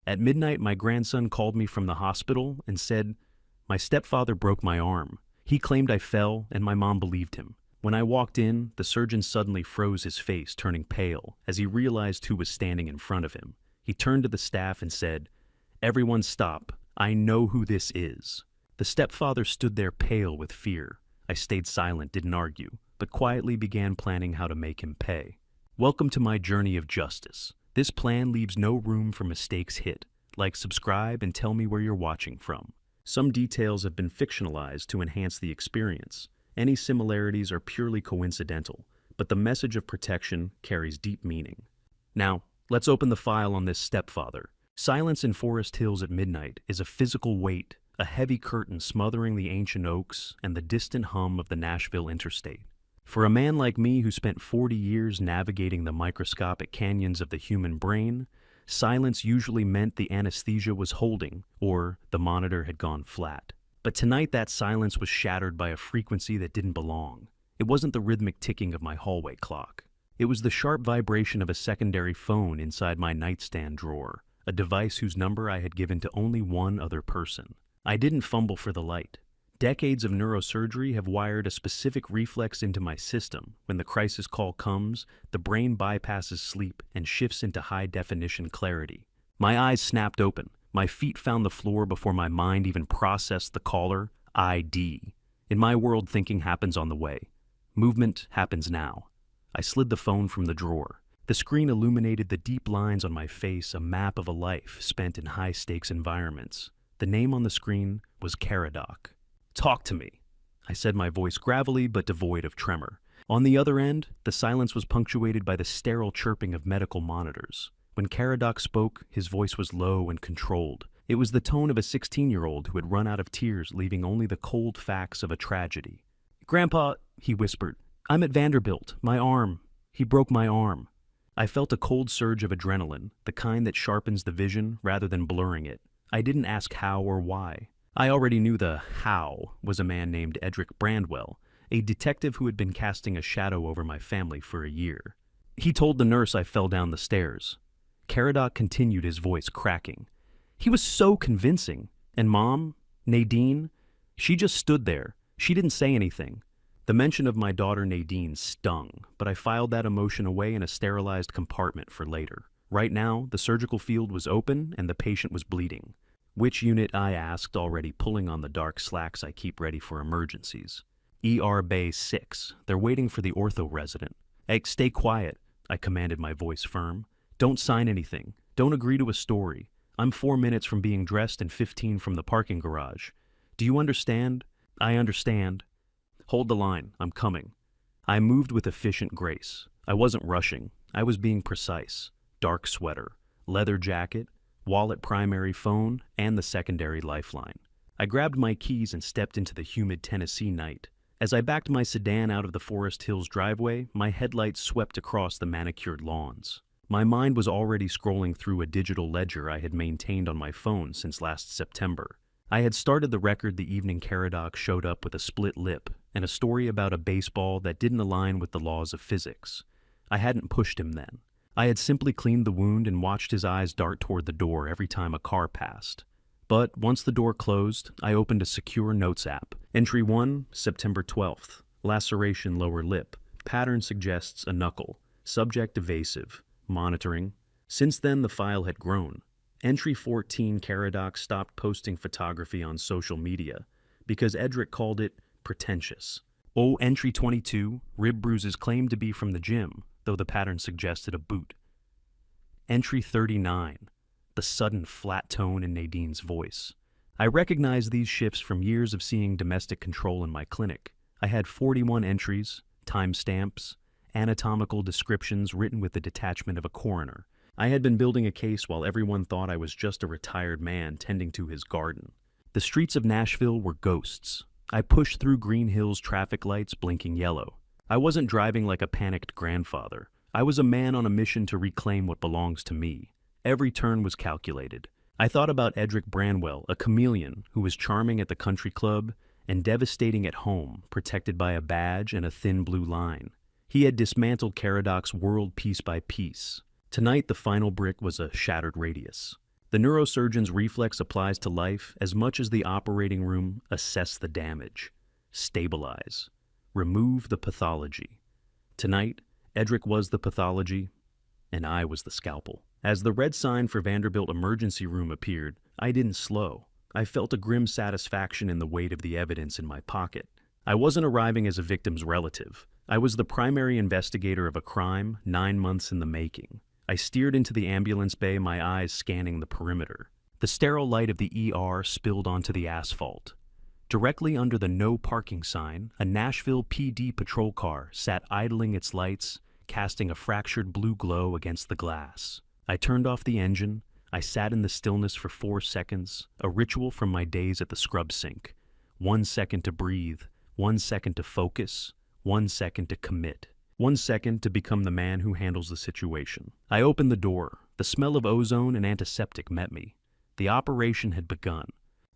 At midnight, my grandson called me from the hospital and said, "My stepfather broke my arm. He claimed I fell, and my mom believed him." When I walked in, the surgeon suddenly froze his face, turning pale, as he realized who was standing in front of him. He turned to the staff and said, "Everyone stop. I know who this is." The stepfather stood there pale with fear. I stayed silent, didn't argue, but quietly began planning how to make him pay. Welcome to my journey of justice. This plan leaves no room for mistakes hit. Like, subscribe, and tell me where you're watching from. Some details have been fictionalized to enhance the experience. Any similarities are purely coincidental, but the message of protection carries deep meaning. Now, let's open the file on this stepfather. Silence in Forest Hills at midnight is a physical weight, a heavy curtain smothering the ancient oaks and the distant hum of the Nashville interstate. For a man like me who spent 40 years navigating the microscopic canyons of the human brain, silence usually meant the anesthesia was holding or the monitor had gone flat. But tonight that silence was shattered by a frequency that didn't belong. It wasn't the rhythmic ticking of my hallway clock. It was the sharp vibration of a secondary phone inside my nightstand drawer, a device whose number I had given to only one other person. I didn't fumble for the light. Decades of neurosurgery have wired a specific reflex into my system. When the crisis call comes, the brain bypasses sleep and shifts into high-definition clarity. My eyes snapped open. My feet found the floor before my mind even processed the caller ID. In my world, thinking happens on the way. Movement happens now. I slid the phone from the drawer. The screen illuminated the deep lines on my face, a map of a life spent in high-stakes environments. The name on the screen was Caradoc. "Talk to me," I said, my voice gravelly but devoid of tremor. On the other end, the silence was punctuated by the sterile chirping of medical monitors. When Caradoc spoke, his voice was low and controlled. It was the tone of a 16-year-old who had run out of tears, leaving only the cold facts of a tragedy. "Grandpa," he whispered, "I'm at Vanderbilt. My arm. He broke my arm." I felt a cold surge of adrenaline, the kind that sharpens the vision rather than blurring it. I didn't ask how or why. I already knew the how was a man named Edric Brandwell, a detective who had been casting a shadow over my family for a year. He told the nurse I fell down the stairs. Caradoc continued, his voice cracking. "He was so convincing. And Mom, Nadine, she just stood there. She didn't say anything." The mention of my daughter Nadine stung, but I filed that emotion away in a sterilized compartment for later. Right now, the surgical field was open and the patient was bleeding. "Which unit?" I asked, already pulling on the dark slacks I keep ready for emergencies. "ER Bay 6. They're waiting for the ortho resident." "Hey, stay quiet," I commanded, my voice firm. "Don't sign anything. Don't agree to a story. I'm 4 minutes from being dressed and 15 from the parking garage. Do you understand?" "I understand." "Hold the line. I'm coming." I moved with efficient grace. I wasn't rushing. I was being precise. Dark sweater, leather jacket, wallet, primary phone, and the secondary lifeline. I grabbed my keys and stepped into the humid Tennessee night. As I backed my sedan out of the Forest Hills driveway, my headlights swept across the manicured lawns. My mind was already scrolling through a digital ledger I had maintained on my phone since last September. I had started the record the evening Caradoc showed up with a split lip and a story about a baseball that didn't align with the laws of physics. I hadn't pushed him then. I had simply cleaned the wound and watched his eyes dart toward the door every time a car passed. But once the door closed, I opened a secure notes app. Entry 1, September 12th. Laceration lower lip. Pattern suggests a knuckle. Subject evasive. Monitoring. Since then, the file had grown. Entry 14, Caradoc stopped posting photography on social media because Edric called it pretentious. Oh, entry 22, rib bruises claimed to be from the gym, though the pattern suggested a boot. Entry 39, the sudden flat tone in Nadine's voice. I recognized these shifts from years of seeing domestic control in my clinic. I had 41 entries, timestamps, anatomical descriptions written with the detachment of a coroner. I had been building a case while everyone thought I was just a retired man tending to his garden. The streets of Nashville were ghosts. I pushed through Green Hills traffic lights blinking yellow. I wasn't driving like a panicked grandfather. I was a man on a mission to reclaim what belongs to me. Every turn was calculated. I thought about Edric Branwell, a chameleon who was charming at the country club and devastating at home, protected by a badge and a thin blue line. He had dismantled Caradoc's world piece by piece. Tonight, the final brick was a shattered radius. The neurosurgeon's reflex applies to life as much as the operating room. Assess the damage. Stabilize. Remove the pathology. Tonight, Edric was the pathology, and I was the scalpel. As the red sign for Vanderbilt emergency room appeared, I didn't slow. I felt a grim satisfaction in the weight of the evidence in my pocket. I wasn't arriving as a victim's relative. I was the primary investigator of a crime 9 months in the making. I steered into the ambulance bay, my eyes scanning the perimeter. The sterile light of the ER spilled onto the asphalt. Directly under the no parking sign, a Nashville PD patrol car sat idling its lights, casting a fractured blue glow against the glass. I turned off the engine. I sat in the stillness for 4 seconds, a ritual from my days at the scrub sink. 1 second to breathe, 1 second to focus, 1 second to commit, 1 second to become the man who handles the situation. I opened the door. The smell of ozone and antiseptic met me. The operation had begun.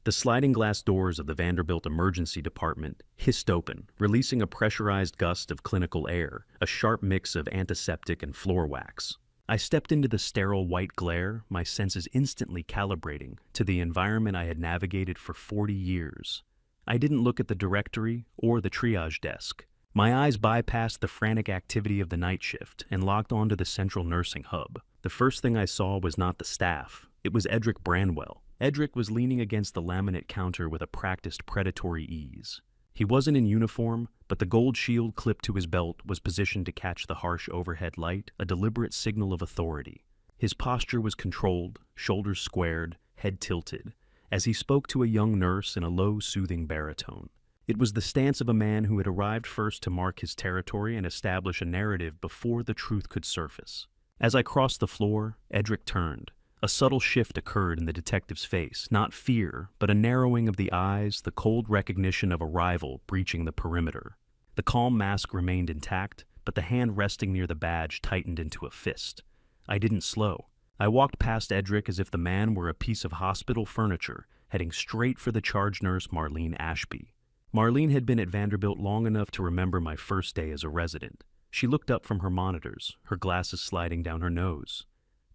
The sliding glass doors of the Vanderbilt emergency department hissed open, releasing a pressurized gust of clinical air, a sharp mix of antiseptic and floor wax. I stepped into the sterile white glare, my senses instantly calibrating to the environment I had navigated for 40 years. I didn't look at the directory or the triage desk. My eyes bypassed the frantic activity of the night shift and locked onto the central nursing hub. The first thing I saw was not the staff. It was Edric Branwell. Edric was leaning against the laminate counter with a practiced predatory ease. He wasn't in uniform, but the gold shield clipped to his belt was positioned to catch the harsh overhead light, a deliberate signal of authority. His posture was controlled, shoulders squared, head tilted, as he spoke to a young nurse in a low, soothing baritone. It was the stance of a man who had arrived first to mark his territory and establish a narrative before the truth could surface. As I crossed the floor, Edric turned. A subtle shift occurred in the detective's face, not fear, but a narrowing of the eyes, the cold recognition of a rival breaching the perimeter. The calm mask remained intact, but the hand resting near the badge tightened into a fist. I didn't slow. I walked past Edric as if the man were a piece of hospital furniture, heading straight for the charge nurse Marlene Ashby. Marlene had been at Vanderbilt long enough to remember my first day as a resident. She looked up from her monitors, her glasses sliding down her nose.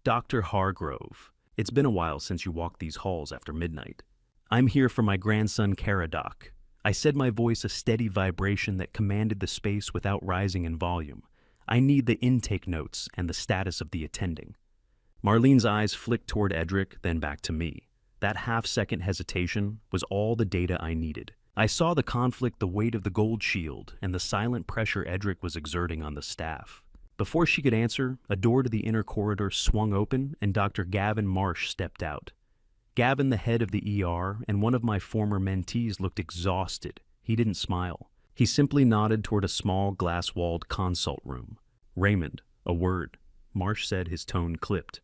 Dr. Hargrove, it's been a while since you walked these halls after midnight. I'm here for my grandson Caradoc. I said, my voice a steady vibration that commanded the space without rising in volume. I need the intake notes and the status of the attending. Marlene's eyes flicked toward Edric, then back to me. That half-second hesitation was all the data I needed. I saw the conflict, the weight of the gold shield, and the silent pressure Edric was exerting on the staff. Before she could answer, a door to the inner corridor swung open and Dr. Gavin Marsh stepped out. Gavin, the head of the ER, and one of my former mentees looked exhausted. He didn't smile. He simply nodded toward a small glass-walled consult room. Raymond, a word, Marsh said, his tone clipped.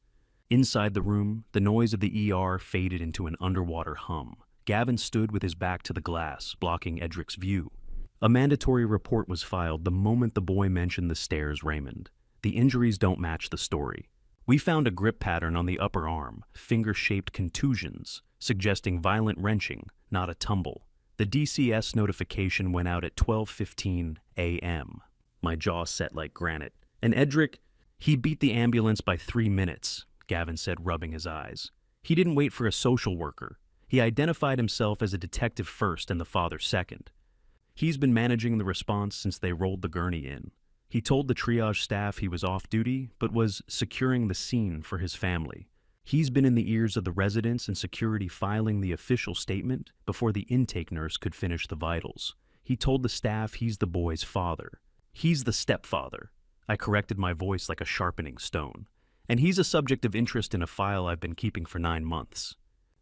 Inside the room, the noise of the ER faded into an underwater hum. Gavin stood with his back to the glass, blocking Edric's view. A mandatory report was filed the moment the boy mentioned the stairs, Raymond. The injuries don't match the story. We found a grip pattern on the upper arm, finger-shaped contusions, suggesting violent wrenching, not a tumble. The DCS notification went out at 12:15 a.m. My jaw set like granite. And Edric, he beat the ambulance by 3 minutes, Gavin said, rubbing his eyes. He didn't wait for a social worker. He identified himself as a detective first and the father second. He's been managing the response since they rolled the gurney in. He told the triage staff he was off duty, but was securing the scene for his family. He's been in the ears of the residents and security filing the official statement before the intake nurse could finish the vitals. He told the staff he's the boy's father. He's the stepfather. I corrected my voice like a sharpening stone. And he's a subject of interest in a file I've been keeping for 9 months.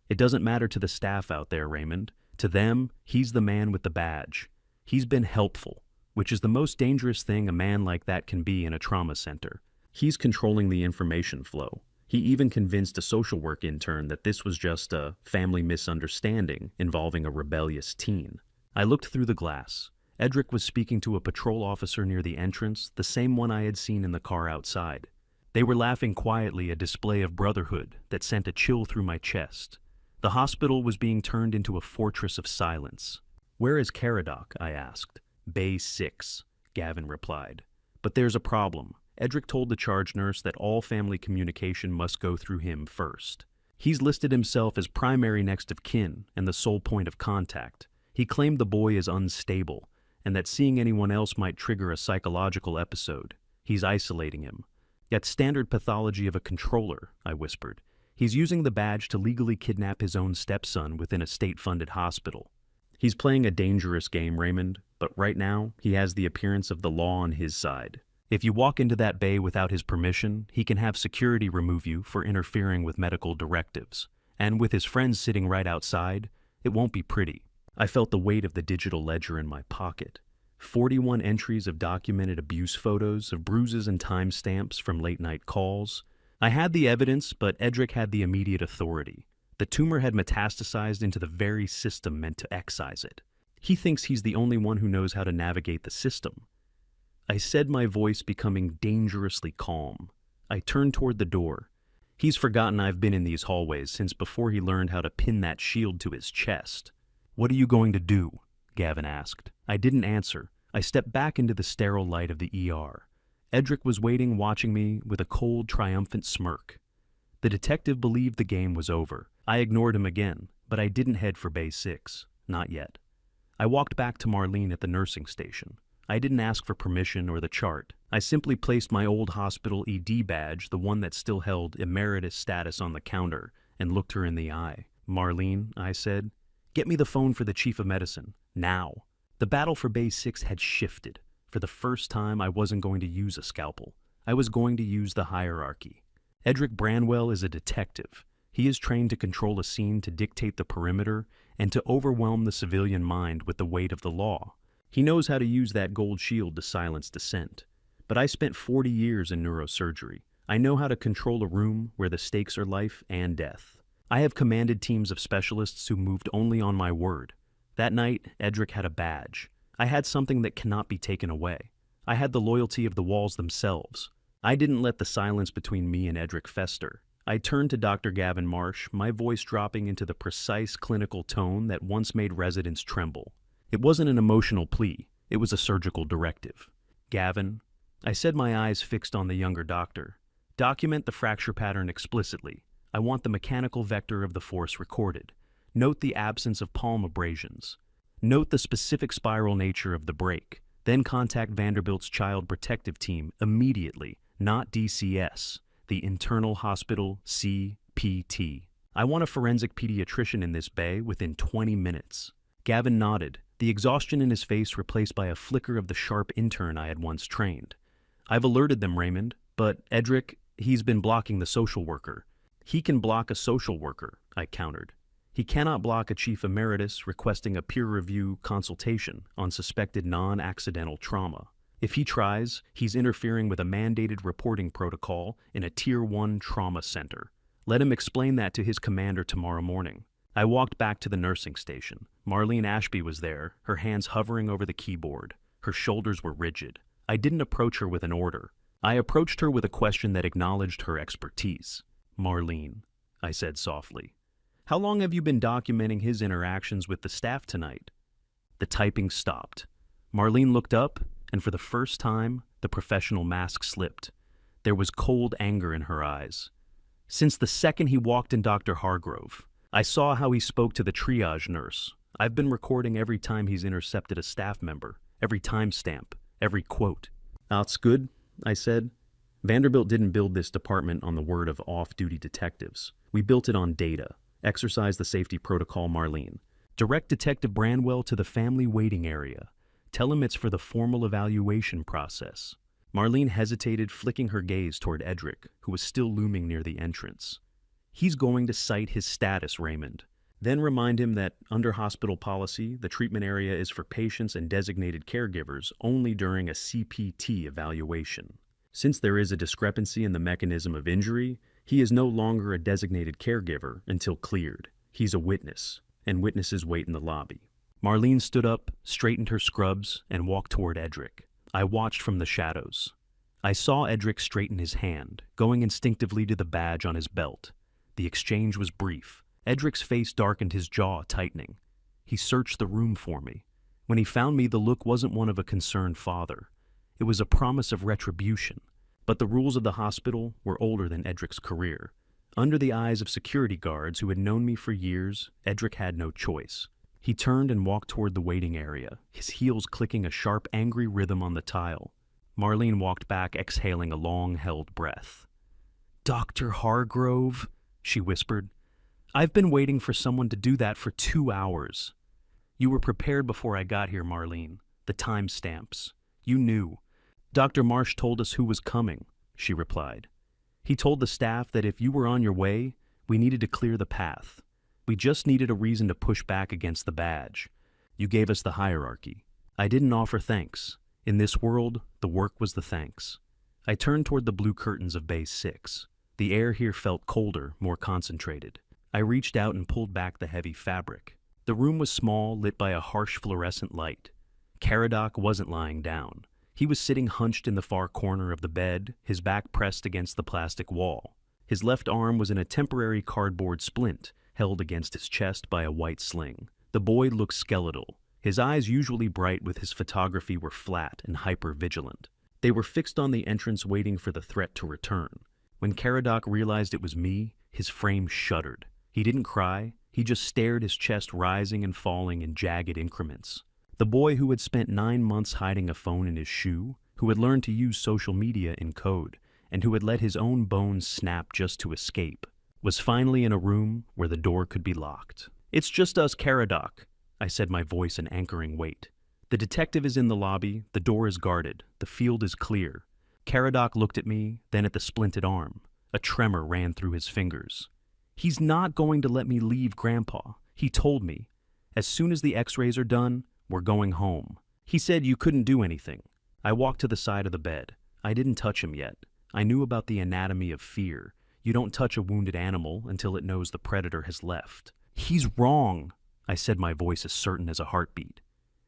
It doesn't matter to the staff out there, Raymond. To them, he's the man with the badge. He's been helpful, which is the most dangerous thing a man like that can be in a trauma center. He's controlling the information flow. He even convinced a social work intern that this was just a family misunderstanding involving a rebellious teen. I looked through the glass. Edric was speaking to a patrol officer near the entrance, the same one I had seen in the car outside. They were laughing quietly, a display of brotherhood that sent a chill through my chest. The hospital was being turned into a fortress of silence. "Where is Caradoc?" I asked. "Bay 6, Gavin replied. "But there's a problem." Edric told the charge nurse that all family communication must go through him first. He's listed himself as primary next of kin and the sole point of contact. He claimed the boy is unstable, and that seeing anyone else might trigger a psychological episode. He's isolating him. That's standard pathology of a controller, I whispered. He's using the badge to legally kidnap his own stepson within a state-funded hospital. He's playing a dangerous game, Raymond, but right now, he has the appearance of the law on his side. If you walk into that bay without his permission, he can have security remove you for interfering with medical directives. And with his friends sitting right outside, it won't be pretty. I felt the weight of the digital ledger in my pocket. 41 entries of documented abuse photos of bruises and timestamps from late-night calls. I had the evidence, but Edric had the immediate authority. The tumor had metastasized into the very system meant to excise it. He thinks he's the only one who knows how to navigate the system. I said, my voice becoming dangerously calm. I turned toward the door. He's forgotten I've been in these hallways since before he learned how to pin that shield to his chest. What are you going to do? Gavin asked. I didn't answer. I stepped back into the sterile light of the ER. Edric was waiting, watching me with a cold, triumphant smirk. The detective believed the game was over. I ignored him again, but I didn't head for Bay 6. Not yet. I walked back to Marlene at the nursing station. I didn't ask for permission or the chart. I simply placed my old hospital ED badge, the one that still held emeritus status, on the counter, and looked her in the eye. Marlene, I said, get me the phone for the chief of medicine. Now. The battle for Bay 6 had shifted. For the first time, I wasn't going to use a scalpel. I was going to use the hierarchy. Edric Branwell is a detective. He is trained to control a scene, to dictate the perimeter, and to overwhelm the civilian mind with the weight of the law. He knows how to use that gold shield to silence dissent. But I spent 40 years in neurosurgery. I know how to control a room where the stakes are life and death. I have commanded teams of specialists who moved only on my word. That night, Edric had a badge. I had something that cannot be taken away. I had the loyalty of the walls themselves. I didn't let the silence between me and Edric fester. I turned to Dr. Gavin Marsh, my voice dropping into the precise clinical tone that once made residents tremble. It wasn't an emotional plea. It was a surgical directive. Gavin, I said, my eyes fixed on the younger doctor, document the fracture pattern explicitly. I want the mechanical vector of the force recorded. Note the absence of palm abrasions. Note the specific spiral nature of the break. Then contact Vanderbilt's child protective team immediately, not DCS, the internal hospital CPT. I want a forensic pediatrician in this bay within 20 minutes. Gavin nodded, the exhaustion in his face replaced by a flicker of the sharp intern I had once trained. I've alerted them, Raymond, but Edric, he's been blocking the social worker. He can block a social worker, I countered. He cannot block a chief emeritus requesting a peer review consultation on suspected non-accidental trauma. If he tries, he's interfering with a mandated reporting protocol in a Tier 1 trauma center. Let him explain that to his commander tomorrow morning. I walked back to the nursing station. Marlene Ashby was there, her hands hovering over the keyboard. Her shoulders were rigid. I didn't approach her with an order. I approached her with a question that acknowledged her expertise. Marlene, I said softly, how long have you been documenting his interactions with the staff tonight? The typing stopped. Marlene looked up, and for the first time, the professional mask slipped. There was cold anger in her eyes. Since the second he walked in Dr. Hargrove, I saw how he spoke to the triage nurse. I've been recording every time he's intercepted a staff member, every timestamp, every quote. That's good, I said. Vanderbilt didn't build this department on the word of off-duty detectives. We built it on data. Exercise the safety protocol, Marlene. Direct Detective Branwell to the family waiting area. Tell him it's for the formal evaluation process. Marlene hesitated, flicking her gaze toward Edric, who was still looming near the entrance. He's going to cite his status, Raymond. Then remind him that under hospital policy, the treatment area is for patients and designated caregivers only during a CPT evaluation. Since there is a discrepancy in the mechanism of injury, he is no longer a designated caregiver until cleared. He's a witness, and witnesses wait in the lobby. Marlene stood up, straightened her scrubs, and walked toward Edric. I watched from the shadows. I saw Edric straighten his hand, going instinctively to the badge on his belt. The exchange was brief. Edric's face darkened, his jaw tightening. He searched the room for me. When he found me, the look wasn't one of a concerned father. It was a promise of retribution. But the rules of the hospital were older than Edric's career. Under the eyes of security guards who had known me for years, Edric had no choice. He turned and walked toward the waiting area, his heels clicking a sharp, angry rhythm on the tile. Marlene walked back, exhaling a long-held breath. "Dr. Hargrove," she whispered, "I've been waiting for someone to do that for 2 hours." "You were prepared before I got here, Marlene. The time stamps. You knew. Dr. Marsh told us who was coming," she replied. "He told the staff that if you were on your way, we needed to clear the path. We just needed a reason to push back against the badge. You gave us the hierarchy. I didn't offer thanks. In this world, the work was the thanks." I turned toward the blue curtains of Bay 6. The air here felt colder, more concentrated. I reached out and pulled back the heavy fabric. The room was small, lit by a harsh fluorescent light. Caradoc wasn't lying down. He was sitting hunched in the far corner of the bed, his back pressed against the plastic wall. His left arm was in a temporary cardboard splint, held against his chest by a white sling. The boy looked skeletal. His eyes, usually bright with his photography, were flat and hyper-vigilant. They were fixed on the entrance, waiting for the threat to return. When Caradoc realized it was me, his frame shuddered. He didn't cry. He just stared, his chest rising and falling in jagged increments. The boy who had spent 9 months hiding a phone in his shoe, who had learned to use social media in code, and who had let his own bones snap just to escape, was finally in a room where the door could be locked. "It's just us, Caradoc," I said, my voice an anchoring weight. "The detective is in the lobby, the door is guarded, the field is clear." Caradoc looked at me, then at the splinted arm. A tremor ran through his fingers. "He's not going to let me leave, Grandpa. He told me. As soon as the x-rays are done, we're going home. He said you couldn't do anything." I walked to the side of the bed. I didn't touch him yet. I knew about the anatomy of fear. You don't touch a wounded animal until it knows the predator has left. "He's wrong," I said, my voice as certain as a heartbeat.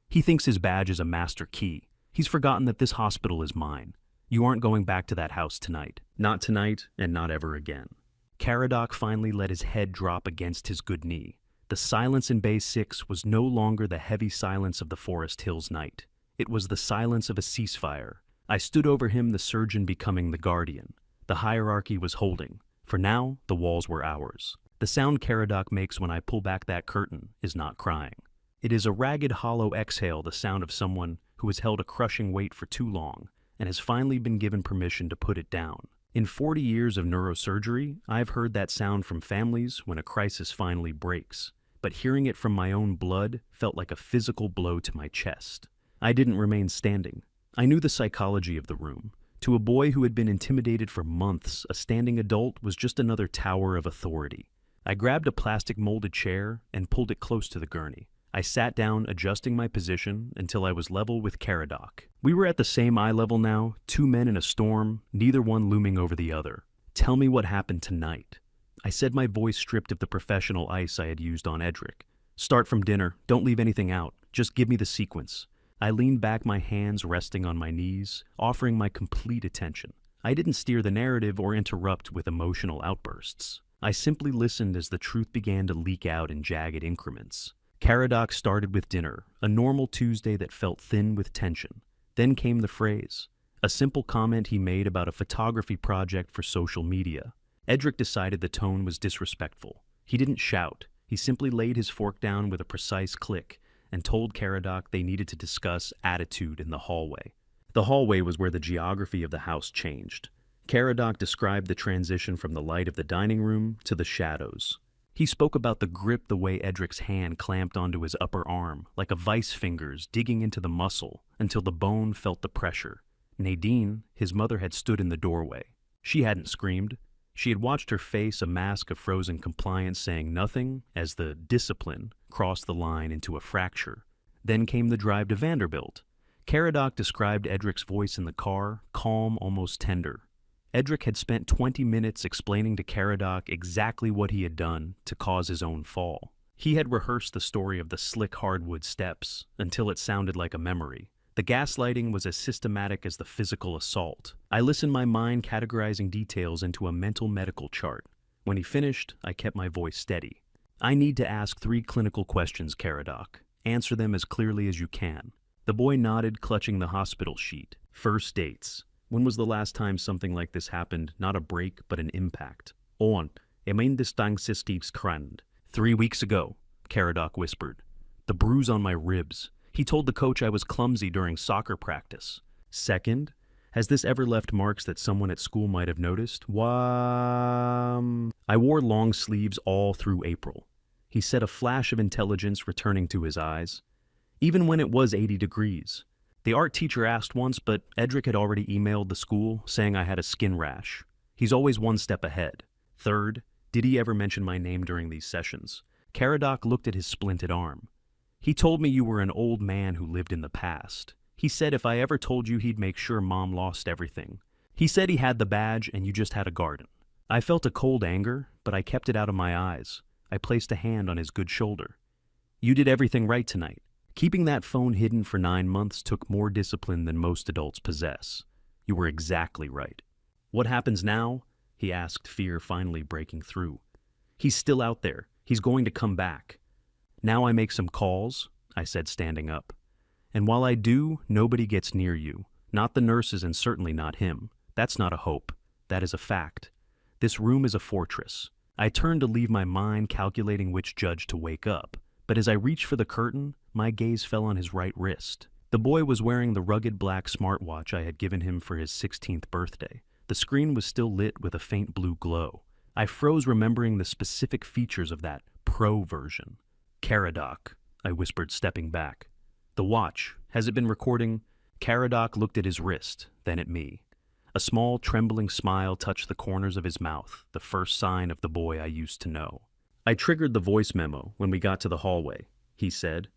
"He thinks his badge is a master key. He's forgotten that this hospital is mine. You aren't going back to that house tonight. Not tonight, and not ever again." Caradoc finally let his head drop against his good knee. The silence in Bay 6 was no longer the heavy silence of the Forest Hills night. It was the silence of a ceasefire. I stood over him, the surgeon becoming the guardian. The hierarchy was holding. For now, the walls were ours. The sound Caradoc makes when I pull back that curtain is not crying. It is a ragged, hollow exhale, the sound of someone who has held a crushing weight for too long and has finally been given permission to put it down. In 40 years of neurosurgery, I've heard that sound from families when a crisis finally breaks, but hearing it from my own blood felt like a physical blow to my chest. I didn't remain standing. I knew the psychology of the room. To a boy who had been intimidated for months, a standing adult was just another tower of authority. I grabbed a plastic molded chair and pulled it close to the gurney. I sat down, adjusting my position until I was level with Caradoc. We were at the same eye level now, 2 men in a storm, neither one looming over the other. "Tell me what happened tonight," I said, my voice stripped of the professional ice I had used on Edric. "Start from dinner. Don't leave anything out. Just give me the sequence." I leaned back, my hands resting on my knees, offering my complete attention. I didn't steer the narrative or interrupt with emotional outbursts. I simply listened as the truth began to leak out in jagged increments. Caradoc started with dinner, a normal Tuesday that felt thin with tension. Then came the phrase, a simple comment he made about a photography project for social media. Edric decided the tone was disrespectful. He didn't shout. He simply laid his fork down with a precise click and told Caradoc they needed to discuss attitude in the hallway. The hallway was where the geography of the house changed. Caradoc described the transition from the light of the dining room to the shadows. He spoke about the grip, the way Edric's hand clamped onto his upper arm, like a vice fingers digging into the muscle until the bone felt the pressure. Nadine, his mother, had stood in the doorway. She hadn't screamed. She had watched her face, a mask of frozen compliance, saying nothing as the discipline crossed the line into a fracture. Then came the drive to Vanderbilt. Caradoc described Edric's voice in the car, calm, almost tender. Edric had spent 20 minutes explaining to Caradoc exactly what he had done to cause his own fall. He had rehearsed the story of the slick hardwood steps until it sounded like a memory. The gaslighting was as systematic as the physical assault. I listened, my mind categorizing details into a mental medical chart. When he finished, I kept my voice steady. "I need to ask 3 clinical questions, Caradoc. Answer them as clearly as you can." The boy nodded, clutching the hospital sheet. "First dates. When was the last time something like this happened? Not a break, but an impact." "On. Emin distangsistivskrand. 3 weeks ago, Caradoc whispered. The bruise on my ribs. He told the coach I was clumsy during soccer practice. Second, has this ever left marks that someone at school might have noticed? I wore long sleeves all through April. He said, a flash of intelligence returning to his eyes. Even when it was 80 degrees. The art teacher asked once, but Edric had already emailed the school saying I had a skin rash. He's always one step ahead. Third, did he ever mention my name during these sessions? Caradoc looked at his splinted arm. He told me you were an old man who lived in the past. He said if I ever told you he'd make sure Mom lost everything. He said he had the badge and you just had a garden. I felt a cold anger, but I kept it out of my eyes. I placed a hand on his good shoulder. You did everything right tonight. Keeping that phone hidden for 9 months took more discipline than most adults possess. You were exactly right. What happens now? He asked, fear finally breaking through. He's still out there. He's going to come back. Now I make some calls, I said, standing up. And while I do, nobody gets near you. Not the nurses and certainly not him. That's not a hope. That is a fact. This room is a fortress. I turned to leave my mind calculating which judge to wake up. But as I reached for the curtain, my gaze fell on his right wrist. The boy was wearing the rugged black smartwatch I had given him for his 16th birthday. The screen was still lit with a faint blue glow. I froze, remembering the specific features of that pro version. Caradoc, I whispered, stepping back. The watch, has it been recording? Caradoc looked at his wrist, then at me. A small, trembling smile touched the corners of his mouth, the first sign of the boy I used to know. I triggered the voice memo when we got to the hallway, he said.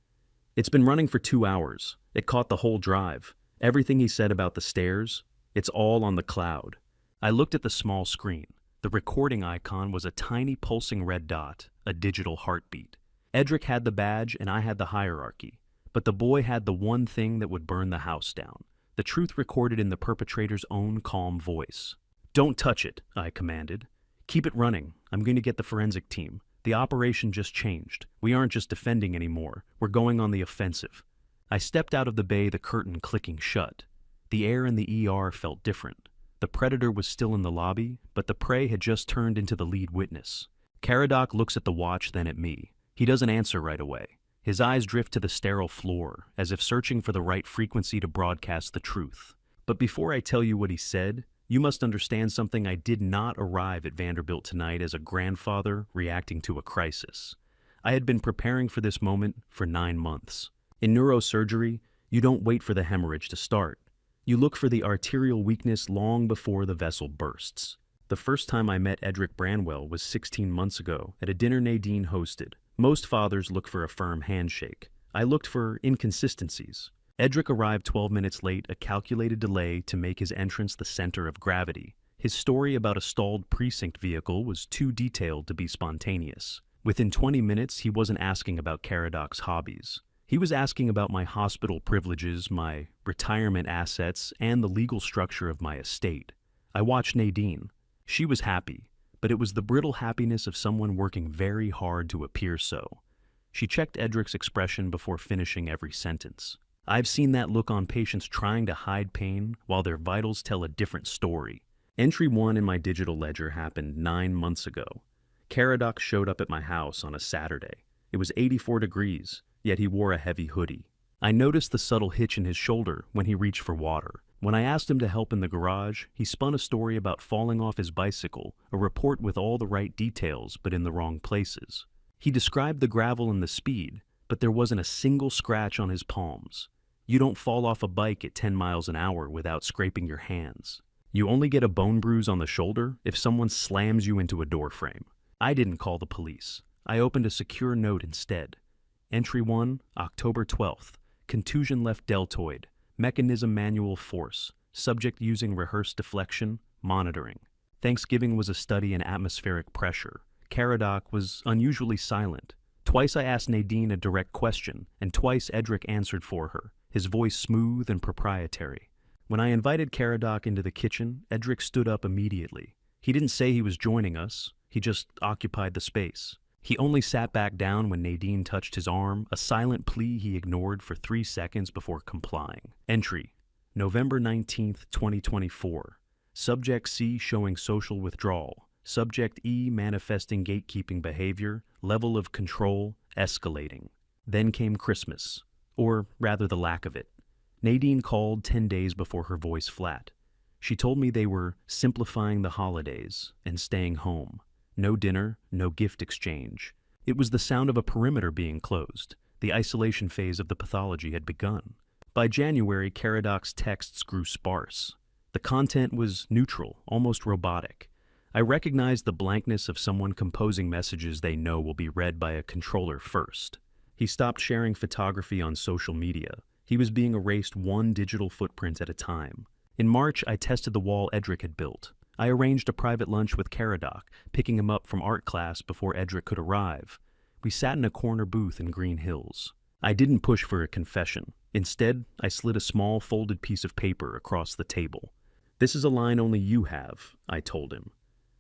It's been running for 2 hours. It caught the whole drive. Everything he said about the stairs, it's all on the cloud. I looked at the small screen. The recording icon was a tiny pulsing red dot, a digital heartbeat. Edric had the badge and I had the hierarchy. But the boy had the one thing that would burn the house down. The truth recorded in the perpetrator's own calm voice. Don't touch it, I commanded. Keep it running. I'm going to get the forensic team. The operation just changed. We aren't just defending anymore. We're going on the offensive. I stepped out of the bay, the curtain clicking shut. The air in the ER felt different. The predator was still in the lobby, but the prey had just turned into the lead witness. Caradoc looks at the watch, then at me. He doesn't answer right away. His eyes drift to the sterile floor, as if searching for the right frequency to broadcast the truth. But before I tell you what he said, you must understand something. I did not arrive at Vanderbilt tonight as a grandfather reacting to a crisis. I had been preparing for this moment for 9 months. In neurosurgery, you don't wait for the hemorrhage to start. You look for the arterial weakness long before the vessel bursts. The first time I met Edric Branwell was 16 months ago at a dinner Nadine hosted. Most fathers look for a firm handshake. I looked for inconsistencies. Edric arrived 12 minutes late, a calculated delay to make his entrance the center of gravity. His story about a stalled precinct vehicle was too detailed to be spontaneous. Within 20 minutes, he wasn't asking about Caradoc's hobbies. He was asking about my hospital privileges, my retirement assets, and the legal structure of my estate. I watched Nadine. She was happy, but it was the brittle happiness of someone working very hard to appear so. She checked Edric's expression before finishing every sentence. I've seen that look on patients trying to hide pain while their vitals tell a different story. Entry 1 in my digital ledger happened 9 months ago. Caradoc showed up at my house on a Saturday. It was 84 degrees, yet he wore a heavy hoodie. I noticed the subtle hitch in his shoulder when he reached for water. When I asked him to help in the garage, he spun a story about falling off his bicycle, a report with all the right details but in the wrong places. He described the gravel and the speed, but there wasn't a single scratch on his palms. You don't fall off a bike at 10 miles an hour without scraping your hands. You only get a bone bruise on the shoulder if someone slams you into a doorframe. I didn't call the police. I opened a secure note instead. Entry 1, October 12th. Contusion left deltoid. Mechanism manual force. Subject using rehearsed deflection. Monitoring. Thanksgiving was a study in atmospheric pressure. Caradoc was unusually silent. Twice I asked Nadine a direct question, and twice Edric answered for her, his voice smooth and proprietary. When I invited Caradoc into the kitchen, Edric stood up immediately. He didn't say he was joining us. He just occupied the space. He only sat back down when Nadine touched his arm, a silent plea he ignored for 3 seconds before complying. Entry, November 19th, 2024. Subject C showing social withdrawal. Subject E manifesting gatekeeping behavior, level of control escalating. Then came Christmas, or rather the lack of it. Nadine called 10 days before her voice flat. She told me they were simplifying the holidays and staying home. No dinner, no gift exchange. It was the sound of a perimeter being closed. The isolation phase of the pathology had begun. By January, Caradoc's texts grew sparse. The content was neutral, almost robotic. I recognized the blankness of someone composing messages they know will be read by a controller first. He stopped sharing photography on social media. He was being erased one digital footprint at a time. In March, I tested the wall Edric had built. I arranged a private lunch with Caradoc, picking him up from art class before Edric could arrive. We sat in a corner booth in Green Hills. I didn't push for a confession. Instead, I slid a small folded piece of paper across the table. "This is a line only you have," I told him.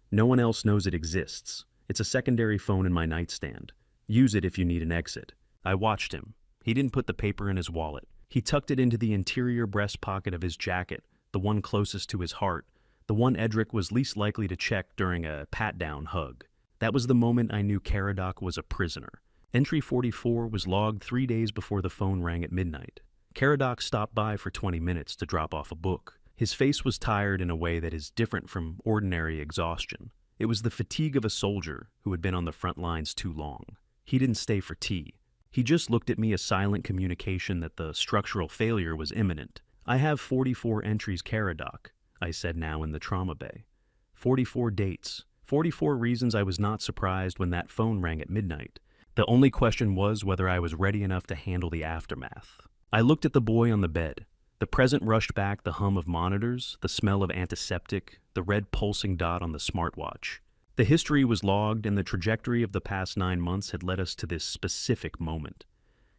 "No one else knows it exists. It's a secondary phone in my nightstand. Use it if you need an exit." I watched him. He didn't put the paper in his wallet. He tucked it into the interior breast pocket of his jacket, the one closest to his heart, the one Edric was least likely to check during a pat-down hug. That was the moment I knew Caradoc was a prisoner. Entry 44 was logged 3 days before the phone rang at midnight. Caradoc stopped by for 20 minutes to drop off a book. His face was tired in a way that is different from ordinary exhaustion. It was the fatigue of a soldier who had been on the front lines too long. He didn't stay for tea. He just looked at me, a silent communication that the structural failure was imminent. "I have 44 entries, Caradoc," I said now in the trauma bay. 44 dates. 44 reasons I was not surprised when that phone rang at midnight. The only question was whether I was ready enough to handle the aftermath. I looked at the boy on the bed. The present rushed back the hum of monitors, the smell of antiseptic, the red pulsing dot on the smartwatch. The history was logged, and the trajectory of the past 9 months had led us to this specific moment.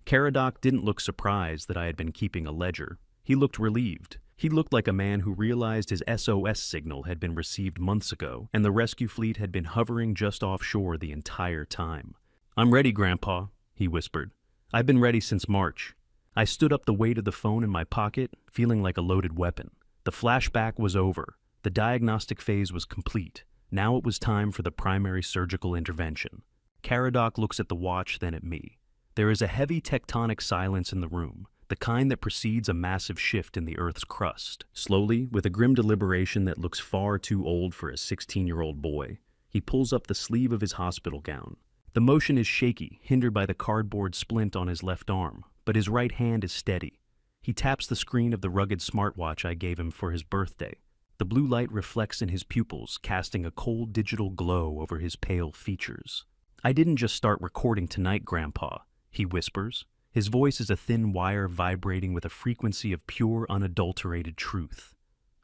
Caradoc didn't look surprised that I had been keeping a ledger. He looked relieved. He looked like a man who realized his SOS signal had been received months ago, and the rescue fleet had been hovering just offshore the entire time. "I'm ready, Grandpa," he whispered. "I've been ready since March." I stood up, the weight of the phone in my pocket, feeling like a loaded weapon. The flashback was over. The diagnostic phase was complete. Now it was time for the primary surgical intervention. Caradoc looks at the watch, then at me. There is a heavy tectonic silence in the room, the kind that precedes a massive shift in the Earth's crust. Slowly, with a grim deliberation that looks far too old for a 16-year-old boy, he pulls up the sleeve of his hospital gown. The motion is shaky, hindered by the cardboard splint on his left arm, but his right hand is steady. He taps the screen of the rugged smartwatch I gave him for his birthday. The blue light reflects in his pupils, casting a cold digital glow over his pale features. "I didn't just start recording tonight, Grandpa," he whispers. His voice is a thin wire vibrating with a frequency of pure, unadulterated truth.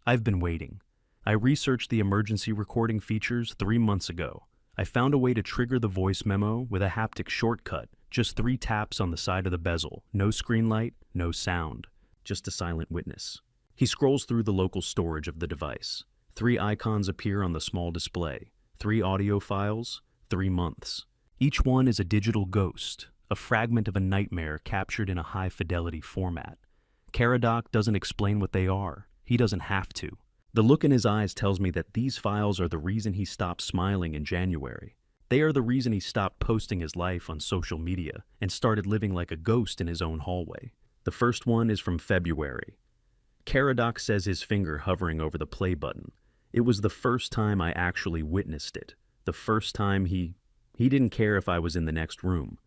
"I've been waiting. I researched the emergency recording features 3 months ago. I found a way to trigger the voice memo with a haptic shortcut, just 3 taps on the side of the bezel, no screen light, no sound, just a silent witness." He scrolls through the local storage of the device. 3 icons appear on the small display, 3 audio files, 3 months. Each one is a digital ghost, a fragment of a nightmare captured in a high-fidelity format. Caradoc doesn't explain what they are. He doesn't have to. The look in his eyes tells me that these files are the reason he stopped smiling in January. They are the reason he stopped posting his life on social media and started living like a ghost in his own hallway. The first one is from February. Caradoc says, his finger hovering over the play button. It was the first time I actually witnessed it. The first time he didn't care if I was in the next room.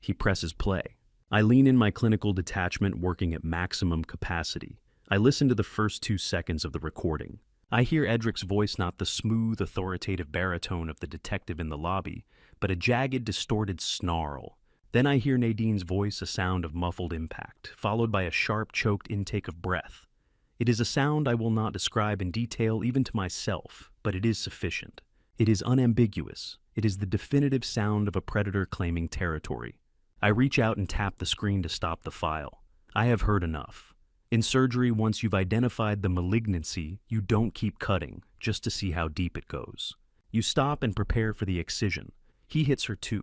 He presses play. I lean in, my clinical detachment working at maximum capacity. I listen to the first 2 seconds of the recording. I hear Edric's voice, not the smooth, authoritative baritone of the detective in the lobby, but a jagged, distorted snarl. Then I hear Nadine's voice, a sound of muffled impact, followed by a sharp, choked intake of breath. It is a sound I will not describe in detail even to myself, but it is sufficient. It is unambiguous. It is the definitive sound of a predator claiming territory. I reach out and tap the screen to stop the file. I have heard enough. In surgery, once you've identified the malignancy, you don't keep cutting, just to see how deep it goes. You stop and prepare for the excision. He hits her too.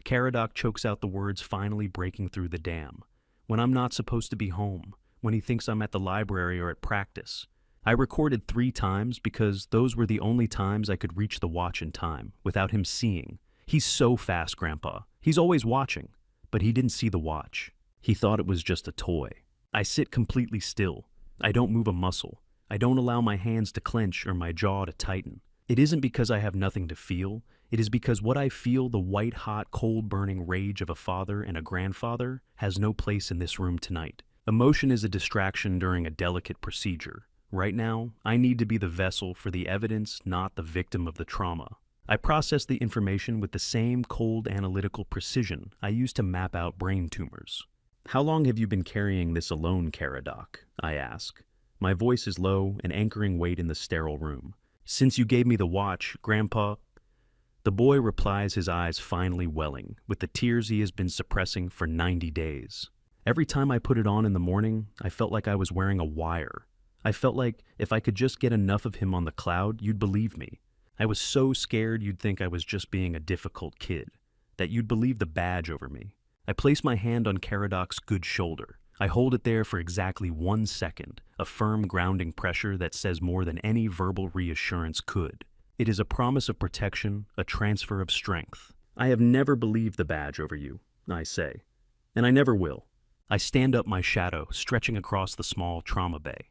Caradoc chokes out the words, finally breaking through the dam. When I'm not supposed to be home, when he thinks I'm at the library or at practice, I recorded 3 times because those were the only times I could reach the watch in time without him seeing. He's so fast, Grandpa. He's always watching. But he didn't see the watch. He thought it was just a toy. I sit completely still. I don't move a muscle. I don't allow my hands to clench or my jaw to tighten. It isn't because I have nothing to feel. It is because what I feel, the white-hot, cold-burning rage of a father and a grandfather, has no place in this room tonight. Emotion is a distraction during a delicate procedure. Right now, I need to be the vessel for the evidence, not the victim of the trauma. I process the information with the same cold analytical precision I use to map out brain tumors. How long have you been carrying this alone, Caradoc? I ask. My voice is low and anchoring weight in the sterile room. Since you gave me the watch, Grandpa. The boy replies, his eyes finally welling, with the tears he has been suppressing for 90 days. Every time I put it on in the morning, I felt like I was wearing a wire. I felt like if I could just get enough of him on the cloud, you'd believe me. I was so scared you'd think I was just being a difficult kid, that you'd believe the badge over me. I place my hand on Caradoc's good shoulder. I hold it there for exactly 1 second, a firm grounding pressure that says more than any verbal reassurance could. It is a promise of protection, a transfer of strength. I have never believed the badge over you, I say, and I never will. I stand up, my shadow stretching across the small trauma bay.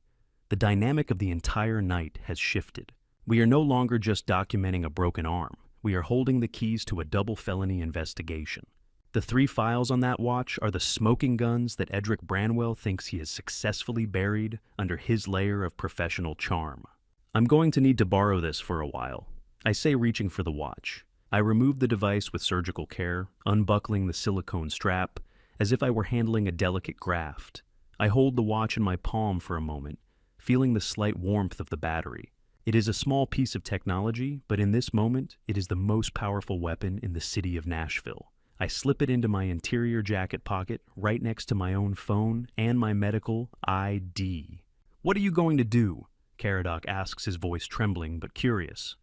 The dynamic of the entire night has shifted. We are no longer just documenting a broken arm. We are holding the keys to a double felony investigation. The 3 files on that watch are the smoking guns that Edric Branwell thinks he has successfully buried under his layer of professional charm. I'm going to need to borrow this for a while, I say, reaching for the watch. I remove the device with surgical care, unbuckling the silicone strap, as if I were handling a delicate graft. I hold the watch in my palm for a moment, feeling the slight warmth of the battery. It is a small piece of technology, but in this moment, it is the most powerful weapon in the city of Nashville. I slip it into my interior jacket pocket, right next to my own phone and my medical ID. What are you going to do? Caradoc asks, his voice trembling but curious.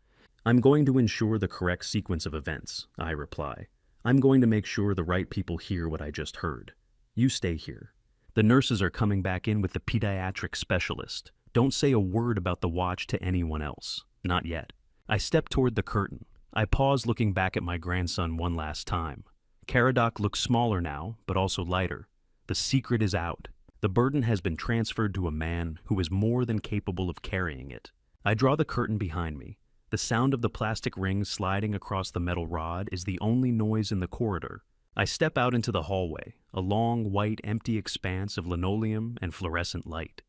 I'm going to ensure the correct sequence of events, I reply. I'm going to make sure the right people hear what I just heard. You stay here. The nurses are coming back in with the pediatric specialist. Don't say a word about the watch to anyone else. Not yet. I step toward the curtain. I pause, looking back at my grandson one last time. Caradoc looks smaller now, but also lighter. The secret is out. The burden has been transferred to a man who is more than capable of carrying it. I draw the curtain behind me. The sound of the plastic rings sliding across the metal rod is the only noise in the corridor. I step out into the hallway, a long, white, empty expanse of linoleum and fluorescent light.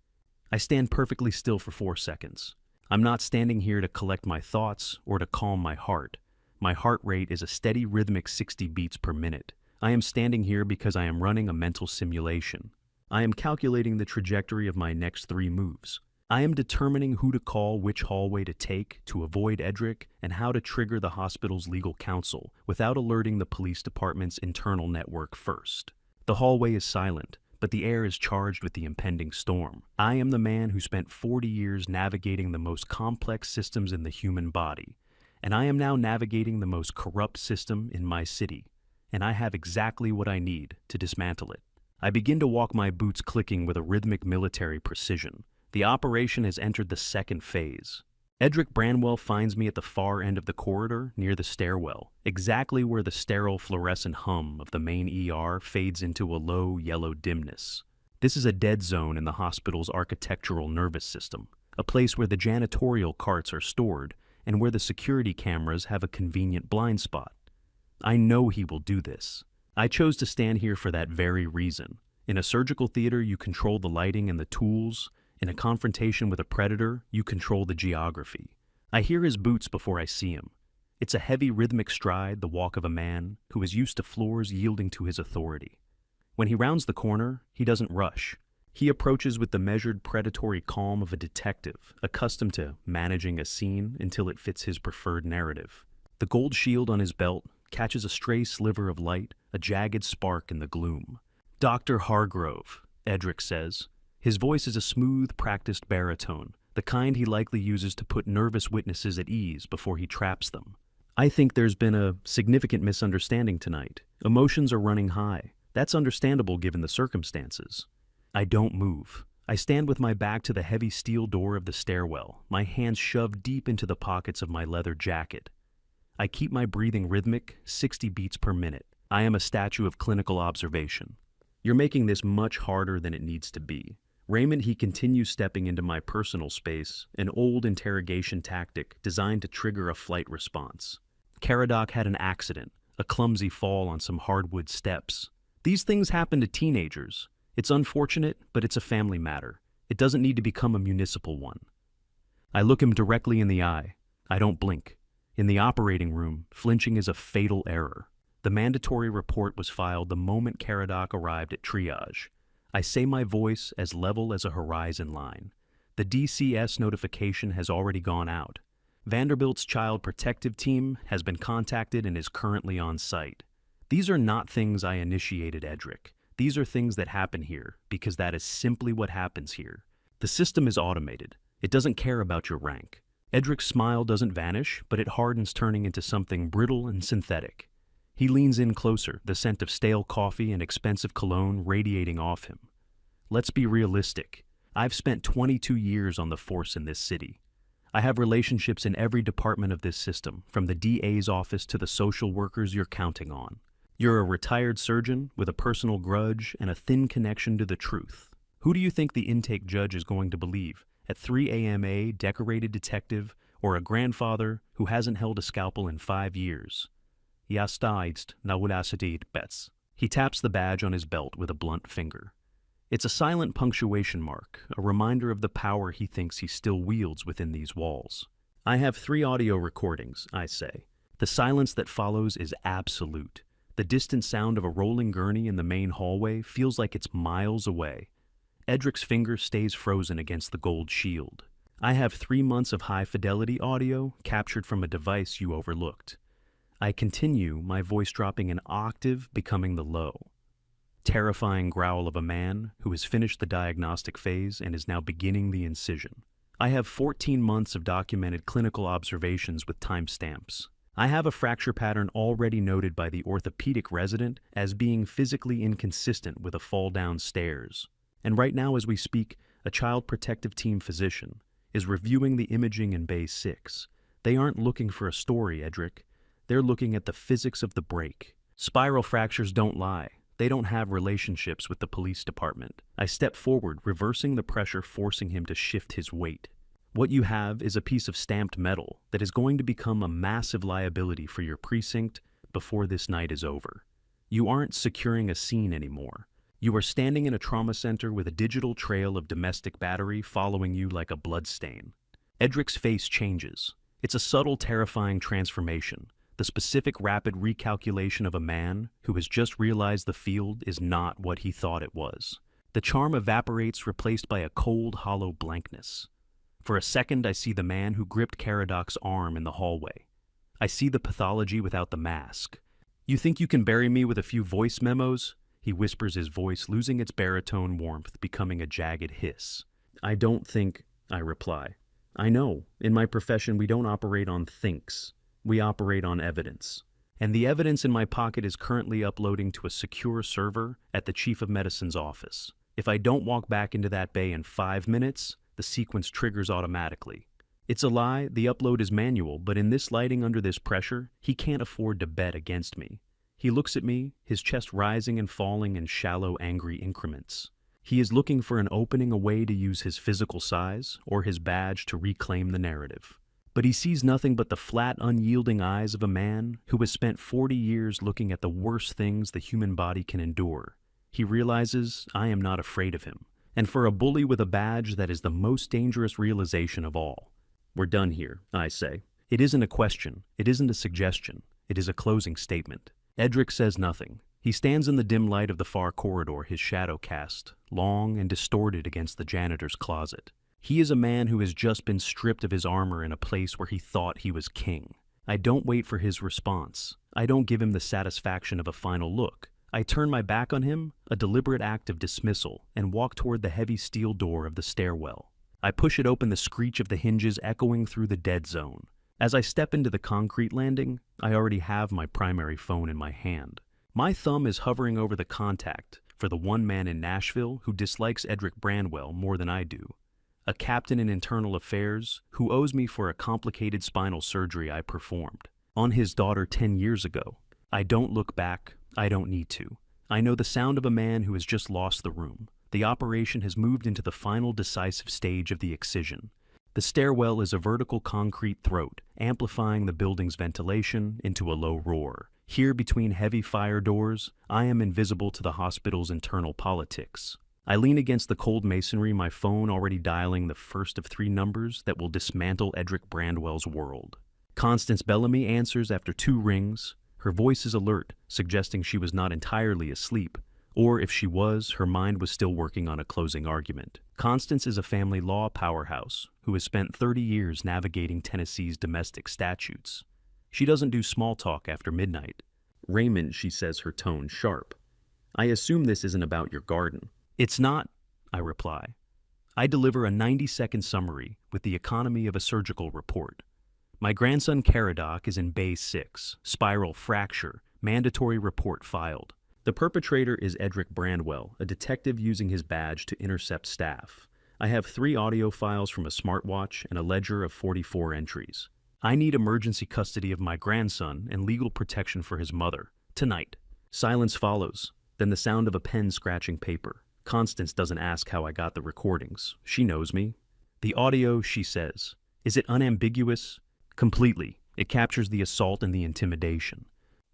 I stand perfectly still for 4 seconds. I'm not standing here to collect my thoughts or to calm my heart. My heart rate is a steady rhythmic 60 beats per minute. I am standing here because I am running a mental simulation. I am calculating the trajectory of my next 3 moves. I am determining who to call, which hallway to take to avoid Edric, and how to trigger the hospital's legal counsel without alerting the police department's internal network first. The hallway is silent, but the air is charged with the impending storm. I am the man who spent 40 years navigating the most complex systems in the human body, and I am now navigating the most corrupt system in my city, and I have exactly what I need to dismantle it. I begin to walk, my boots clicking with a rhythmic military precision. The operation has entered the second phase. Edric Branwell finds me at the far end of the corridor near the stairwell, exactly where the sterile fluorescent hum of the main ER fades into a low yellow dimness. This is a dead zone in the hospital's architectural nervous system, a place where the janitorial carts are stored and where the security cameras have a convenient blind spot. I know he will do this. I chose to stand here for that very reason. In a surgical theater, you control the lighting and the tools. In a confrontation with a predator, you control the geography. I hear his boots before I see him. It's a heavy rhythmic stride, the walk of a man who is used to floors yielding to his authority. When he rounds the corner, he doesn't rush. He approaches with the measured, predatory calm of a detective, accustomed to managing a scene until it fits his preferred narrative. The gold shield on his belt catches a stray sliver of light, a jagged spark in the gloom. "Dr. Hargrove," Edric says. His voice is a smooth, practiced baritone, the kind he likely uses to put nervous witnesses at ease before he traps them. "I think there's been a significant misunderstanding tonight. Emotions are running high. That's understandable given the circumstances." I don't move. I stand with my back to the heavy steel door of the stairwell, my hands shoved deep into the pockets of my leather jacket. I keep my breathing rhythmic, 60 beats per minute. I am a statue of clinical observation. You're making this much harder than it needs to be. Raymond, he continues stepping into my personal space, an old interrogation tactic designed to trigger a flight response. Caradoc had an accident, a clumsy fall on some hardwood steps. These things happen to teenagers. It's unfortunate, but it's a family matter. It doesn't need to become a municipal one. I look him directly in the eye. I don't blink. In the operating room, flinching is a fatal error. The mandatory report was filed the moment Caradoc arrived at triage. I say my voice as level as a horizon line. The DCS notification has already gone out. Vanderbilt's child protective team has been contacted and is currently on site. These are not things I initiated, Edric. These are things that happen here, because that is simply what happens here. The system is automated. It doesn't care about your rank. Edric's smile doesn't vanish, but it hardens, turning into something brittle and synthetic. He leans in closer, the scent of stale coffee and expensive cologne radiating off him. Let's be realistic. I've spent 22 years on the force in this city. I have relationships in every department of this system, from the DA's office to the social workers you're counting on. You're a retired surgeon with a personal grudge and a thin connection to the truth. Who do you think the intake judge is going to believe? A 3 a.m. decorated detective, or a grandfather who hasn't held a scalpel in 5 years? Ja staidst nawulasidid bets. He taps the badge on his belt with a blunt finger. It's a silent punctuation mark, a reminder of the power he thinks he still wields within these walls. I have 3 audio recordings, I say. The silence that follows is absolute. The distant sound of a rolling gurney in the main hallway feels like it's miles away. Edric's finger stays frozen against the gold shield. I have 3 months of high-fidelity audio captured from a device you overlooked. I continue, my voice dropping an octave, becoming the low. Terrifying growl of a man who has finished the diagnostic phase and is now beginning the incision. I have 14 months of documented clinical observations with timestamps. I have a fracture pattern already noted by the orthopedic resident as being physically inconsistent with a fall down stairs. And right now as we speak, a child protective team physician is reviewing the imaging in Bay 6. They aren't looking for a story, Edric. They're looking at the physics of the break. Spiral fractures don't lie. They don't have relationships with the police department. I step forward, reversing the pressure, forcing him to shift his weight. What you have is a piece of stamped metal that is going to become a massive liability for your precinct before this night is over. You aren't securing a scene anymore. You are standing in a trauma center with a digital trail of domestic battery following you like a bloodstain. Edric's face changes. It's a subtle, terrifying transformation. The specific, rapid recalculation of a man who has just realized the field is not what he thought it was. The charm evaporates, replaced by a cold, hollow blankness. For a second, I see the man who gripped Caradoc's arm in the hallway. I see the pathology without the mask. You think you can bury me with a few voice memos? He whispers, his voice losing its baritone warmth, becoming a jagged hiss. I don't think, I reply. I know, in my profession we don't operate on thinks. We operate on evidence. And the evidence in my pocket is currently uploading to a secure server at the Chief of Medicine's office. If I don't walk back into that bay in 5 minutes, the sequence triggers automatically. It's a lie, the upload is manual, but in this lighting under this pressure, he can't afford to bet against me. He looks at me, his chest rising and falling in shallow, angry increments. He is looking for an opening, a way to use his physical size or his badge to reclaim the narrative. But he sees nothing but the flat, unyielding eyes of a man who has spent 40 years looking at the worst things the human body can endure. He realizes I am not afraid of him. And for a bully with a badge, that is the most dangerous realization of all. We're done here, I say. It isn't a question. It isn't a suggestion. It is a closing statement. Edric says nothing. He stands in the dim light of the far corridor, his shadow cast, long and distorted against the janitor's closet. He is a man who has just been stripped of his armor in a place where he thought he was king. I don't wait for his response. I don't give him the satisfaction of a final look. I turn my back on him, a deliberate act of dismissal, and walk toward the heavy steel door of the stairwell. I push it open, the screech of the hinges echoing through the dead zone. As I step into the concrete landing, I already have my primary phone in my hand. My thumb is hovering over the contact, for the one man in Nashville who dislikes Edric Branwell more than I do. A captain in internal affairs who owes me for a complicated spinal surgery I performed on his daughter 10 years ago. I don't look back. I don't need to. I know the sound of a man who has just lost the room. The operation has moved into the final decisive stage of the excision. The stairwell is a vertical concrete throat, amplifying the building's ventilation into a low roar. Here between heavy fire doors, I am invisible to the hospital's internal politics. I lean against the cold masonry, my phone already dialing the first of 3 numbers that will dismantle Edric Branwell's world. Constance Bellamy answers after 2 rings. Her voice is alert, suggesting she was not entirely asleep, or if she was, her mind was still working on a closing argument. Constance is a family law powerhouse who has spent 30 years navigating Tennessee's domestic statutes. She doesn't do small talk after midnight. Raymond, she says, her tone sharp. I assume this isn't about your garden. It's not, I reply. I deliver a 90-second summary with the economy of a surgical report. My grandson Caradoc is in Bay 6, spiral fracture, mandatory report filed. The perpetrator is Edric Branwell, a detective using his badge to intercept staff. I have 3 audio files from a smartwatch and a ledger of 44 entries. I need emergency custody of my grandson and legal protection for his mother, tonight. Silence follows, then the sound of a pen scratching paper. Constance doesn't ask how I got the recordings. She knows me. The audio, she says. Is it unambiguous? Completely. It captures the assault and the intimidation.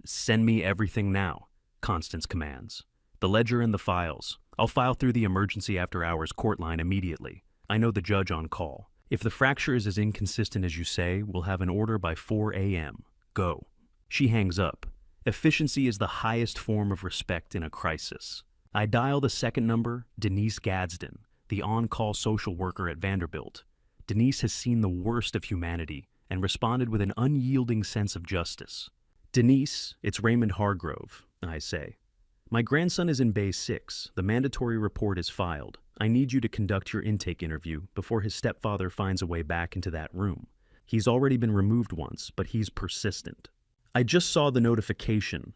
Send me everything now, Constance commands. The ledger and the files. I'll file through the emergency after hours court line immediately. I know the judge on call. If the fracture is as inconsistent as you say, we'll have an order by 4 a.m. Go. She hangs up. Efficiency is the highest form of respect in a crisis. I dial the second number, Denise Gadsden, the on-call social worker at Vanderbilt. Denise has seen the worst of humanity and responded with an unyielding sense of justice. Denise, it's Raymond Hargrove, I say. My grandson is in Bay 6. The mandatory report is filed. I need you to conduct your intake interview before his stepfather finds a way back into that room. He's already been removed once, but he's persistent. I just saw the notification.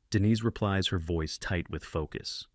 Denise replies, her voice tight with focus.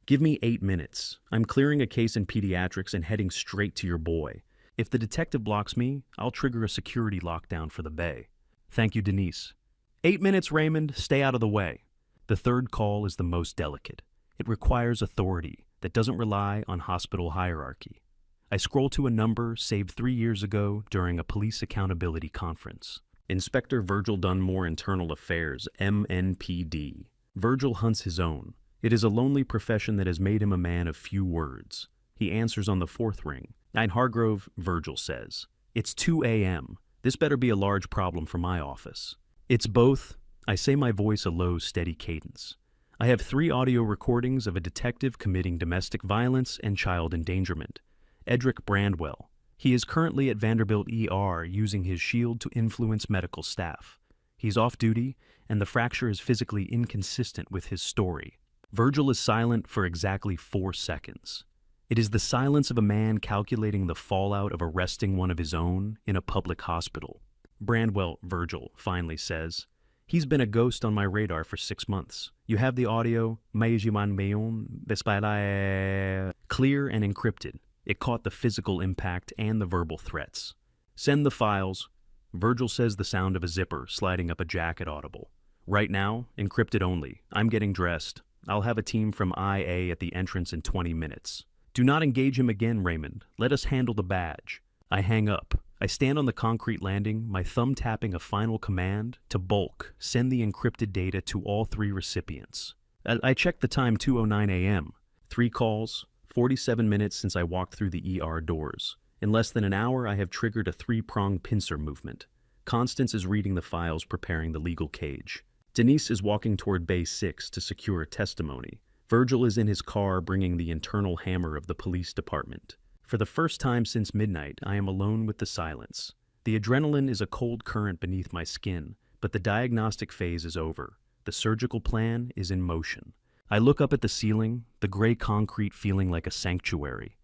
Give me 8 minutes. I'm clearing a case in pediatrics and heading straight to your boy. If the detective blocks me, I'll trigger a security lockdown for the bay. Thank you, Denise. 8 minutes, Raymond. Stay out of the way. The third call is the most delicate. It requires authority that doesn't rely on hospital hierarchy. I scroll to a number saved 3 years ago during a police accountability conference. Inspector Virgil Dunmore, Internal Affairs, MNPD. Virgil hunts his own. It is a lonely profession that has made him a man of few words. He answers on the 4th ring. Nine Hargrove, Virgil says. It's 2 a.m. This better be a large problem for my office. It's both. I say, my voice a low, steady cadence. I have 3 audio recordings of a detective committing domestic violence and child endangerment. Edric Branwell. He is currently at Vanderbilt ER using his shield to influence medical staff. He's off duty, and the fracture is physically inconsistent with his story. Virgil is silent for exactly 4 seconds. It is the silence of a man calculating the fallout of arresting one of his own in a public hospital. Branwell, Virgil, finally says, he's been a ghost on my radar for 6 months. You have the audio, clear and encrypted. It caught the physical impact and the verbal threats. Send the files. Virgil says, the sound of a zipper sliding up a jacket audible. Right now, encrypted only. I'm getting dressed. I'll have a team from IA at the entrance in 20 minutes. Do not engage him again, Raymond. Let us handle the badge. I hang up. I stand on the concrete landing, my thumb tapping a final command to bulk, send the encrypted data to all 3 recipients. I check the time, 2:09 a.m. 3 calls, 47 minutes since I walked through the ER doors. In less than an hour, I have triggered a 3-pronged pincer movement. Constance is reading the files, preparing the legal cage. Denise is walking toward Bay 6 to secure testimony. Virgil is in his car bringing the internal hammer of the police department. For the first time since midnight, I am alone with the silence. The adrenaline is a cold current beneath my skin, but the diagnostic phase is over. The surgical plan is in motion. I look up at the ceiling, the gray concrete feeling like a sanctuary.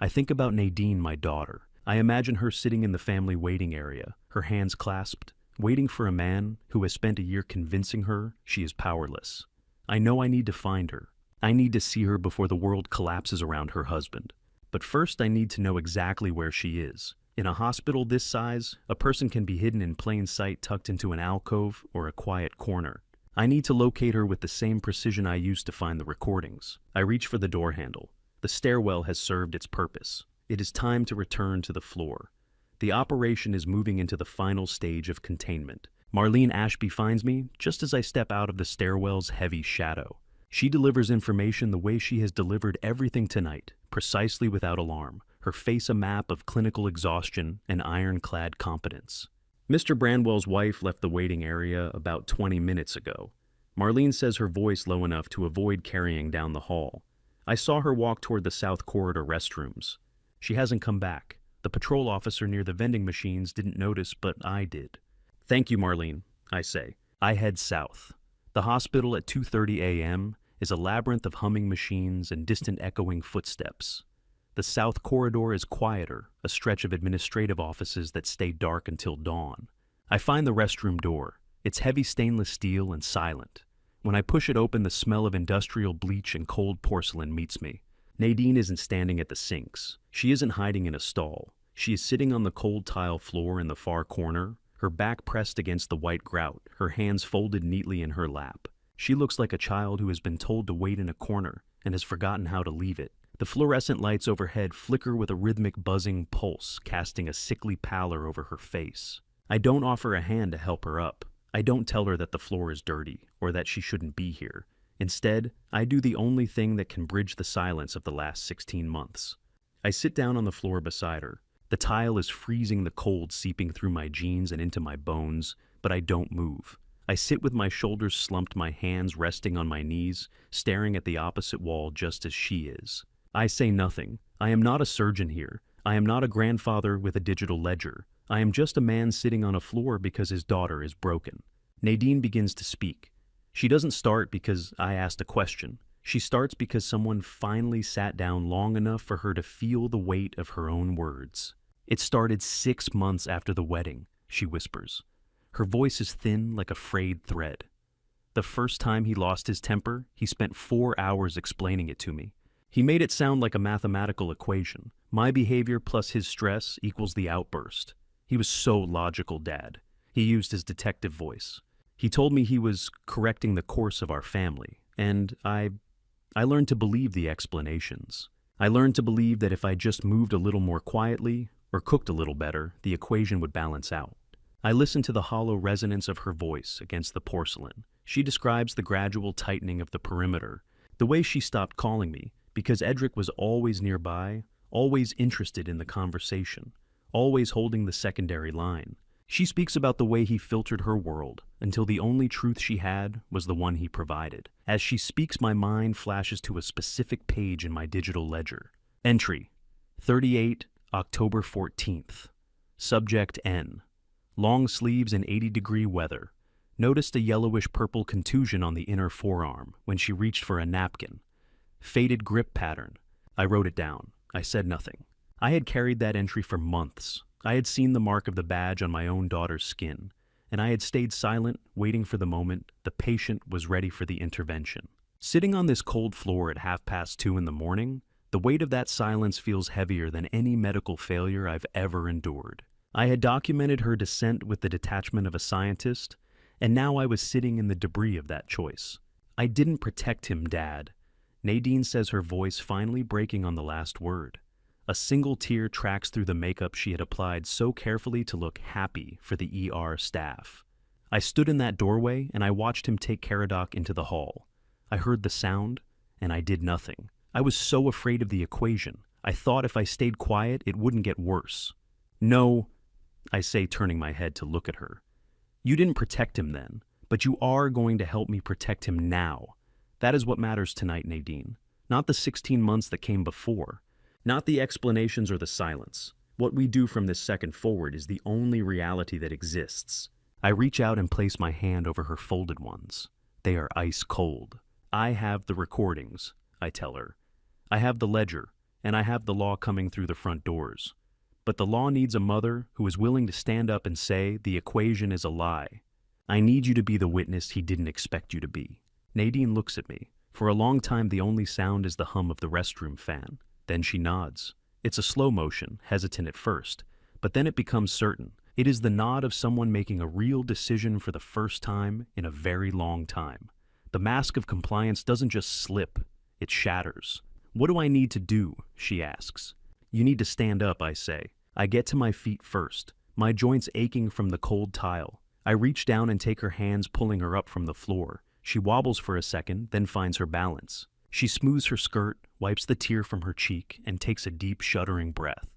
I think about Nadine, my daughter. I imagine her sitting in the family waiting area, her hands clasped, waiting for a man who has spent a year convincing her she is powerless. I know I need to find her. I need to see her before the world collapses around her husband. But first I need to know exactly where she is. In a hospital this size, a person can be hidden in plain sight tucked into an alcove or a quiet corner. I need to locate her with the same precision I used to find the recordings. I reach for the door handle. The stairwell has served its purpose. It is time to return to the floor. The operation is moving into the final stage of containment. Marlene Ashby finds me just as I step out of the stairwell's heavy shadow. She delivers information the way she has delivered everything tonight, precisely without alarm, her face a map of clinical exhaustion and ironclad competence. Mr. Branwell's wife left the waiting area about 20 minutes ago. Marlene says her voice low enough to avoid carrying down the hall. I saw her walk toward the south corridor restrooms. She hasn't come back. The patrol officer near the vending machines didn't notice, but I did. Thank you, Marlene, I say. I head south. The hospital at 2:30 a.m. is a labyrinth of humming machines and distant echoing footsteps. The south corridor is quieter, a stretch of administrative offices that stay dark until dawn. I find the restroom door. It's heavy stainless steel and silent. When I push it open, the smell of industrial bleach and cold porcelain meets me. Nadine isn't standing at the sinks. She isn't hiding in a stall. She is sitting on the cold tile floor in the far corner, her back pressed against the white grout, her hands folded neatly in her lap. She looks like a child who has been told to wait in a corner and has forgotten how to leave it. The fluorescent lights overhead flicker with a rhythmic buzzing pulse, casting a sickly pallor over her face. I don't offer a hand to help her up. I don't tell her that the floor is dirty or that she shouldn't be here. Instead, I do the only thing that can bridge the silence of the last 16 months. I sit down on the floor beside her. The tile is freezing, the cold seeping through my jeans and into my bones, but I don't move. I sit with my shoulders slumped, my hands resting on my knees, staring at the opposite wall just as she is. I say nothing. I am not a surgeon here. I am not a grandfather with a digital ledger. I am just a man sitting on a floor because his daughter is broken. Nadine begins to speak. She doesn't start because I asked a question. She starts because someone finally sat down long enough for her to feel the weight of her own words. It started 6 months after the wedding, she whispers. Her voice is thin like a frayed thread. The first time he lost his temper, he spent 4 hours explaining it to me. He made it sound like a mathematical equation. My behavior plus his stress equals the outburst. He was so logical, Dad. He used his detective voice. He told me he was correcting the course of our family, and I learned to believe the explanations. I learned to believe that if I just moved a little more quietly or cooked a little better, the equation would balance out. I listened to the hollow resonance of her voice against the porcelain. She describes the gradual tightening of the perimeter, the way she stopped calling me, because Edric was always nearby, always interested in the conversation, always holding the secondary line. She speaks about the way he filtered her world until the only truth she had was the one he provided. As she speaks, my mind flashes to a specific page in my digital ledger. Entry: 38 October 14th. Subject N. Long sleeves in 80-degree weather. Noticed a yellowish-purple contusion on the inner forearm when she reached for a napkin. Faded grip pattern. I wrote it down. I said nothing. I had carried that entry for months. I had seen the mark of the badge on my own daughter's skin, and I had stayed silent, waiting for the moment the patient was ready for the intervention. Sitting on this cold floor at 2:30 in the morning, the weight of that silence feels heavier than any medical failure I've ever endured. I had documented her descent with the detachment of a scientist, and now I was sitting in the debris of that choice. I didn't protect him, Dad. Nadine says, her voice finally breaking on the last word. A single tear tracks through the makeup she had applied so carefully to look happy for the ER staff. I stood in that doorway and I watched him take Caradoc into the hall. I heard the sound, and I did nothing. I was so afraid of the equation. I thought if I stayed quiet, it wouldn't get worse. No, I say, turning my head to look at her. You didn't protect him then, but you are going to help me protect him now. That is what matters tonight, Nadine. Not the 16 months that came before. Not the explanations or the silence. What we do from this second forward is the only reality that exists. I reach out and place my hand over her folded ones. They are ice cold. I have the recordings, I tell her. I have the ledger, and I have the law coming through the front doors. But the law needs a mother who is willing to stand up and say the equation is a lie. I need you to be the witness he didn't expect you to be. Nadine looks at me. For a long time, the only sound is the hum of the restroom fan. Then she nods. It's a slow motion, hesitant at first, but then it becomes certain. It is the nod of someone making a real decision for the first time in a very long time. The mask of compliance doesn't just slip, it shatters. "What do I need to do?" she asks. "You need to stand up," I say. I get to my feet first, my joints aching from the cold tile. I reach down and take her hands, pulling her up from the floor. She wobbles for a second, then finds her balance. She smooths her skirt, wipes the tear from her cheek, and takes a deep, shuddering breath.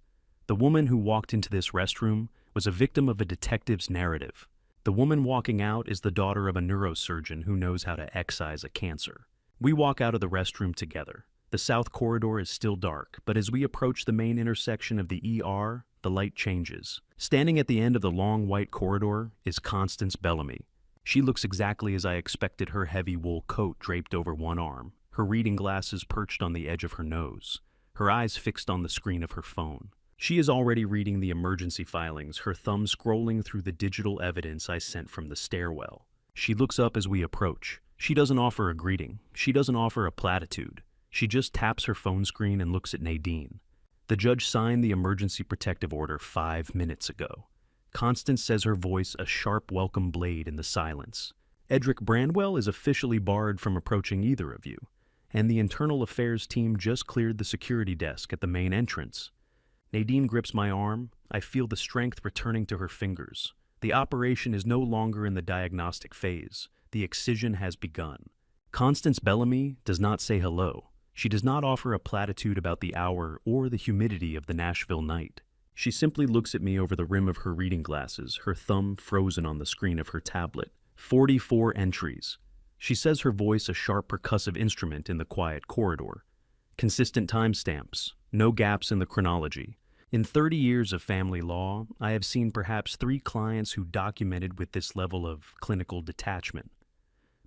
The woman who walked into this restroom was a victim of a detective's narrative. The woman walking out is the daughter of a neurosurgeon who knows how to excise a cancer. We walk out of the restroom together. The south corridor is still dark, but as we approach the main intersection of the ER, the light changes. Standing at the end of the long white corridor is Constance Bellamy. She looks exactly as I expected, her heavy wool coat draped over one arm, her reading glasses perched on the edge of her nose, her eyes fixed on the screen of her phone. She is already reading the emergency filings, her thumb scrolling through the digital evidence I sent from the stairwell. She looks up as we approach. She doesn't offer a greeting. She doesn't offer a platitude. She just taps her phone screen and looks at Nadine. "The judge signed the emergency protective order 5 minutes ago." Constance says, her voice a sharp welcome blade in the silence. "Edric Brandwell is officially barred from approaching either of you, and the internal affairs team just cleared the security desk at the main entrance." Nadine grips my arm. I feel the strength returning to her fingers. The operation is no longer in the diagnostic phase. The excision has begun. Constance Bellamy does not say hello. She does not offer a platitude about the hour or the humidity of the Nashville night. She simply looks at me over the rim of her reading glasses, her thumb frozen on the screen of her tablet. 44 entries. She says, her voice a sharp percussive instrument in the quiet corridor. Consistent timestamps. No gaps in the chronology. In 30 years of family law, I have seen perhaps 3 clients who documented with this level of clinical detachment.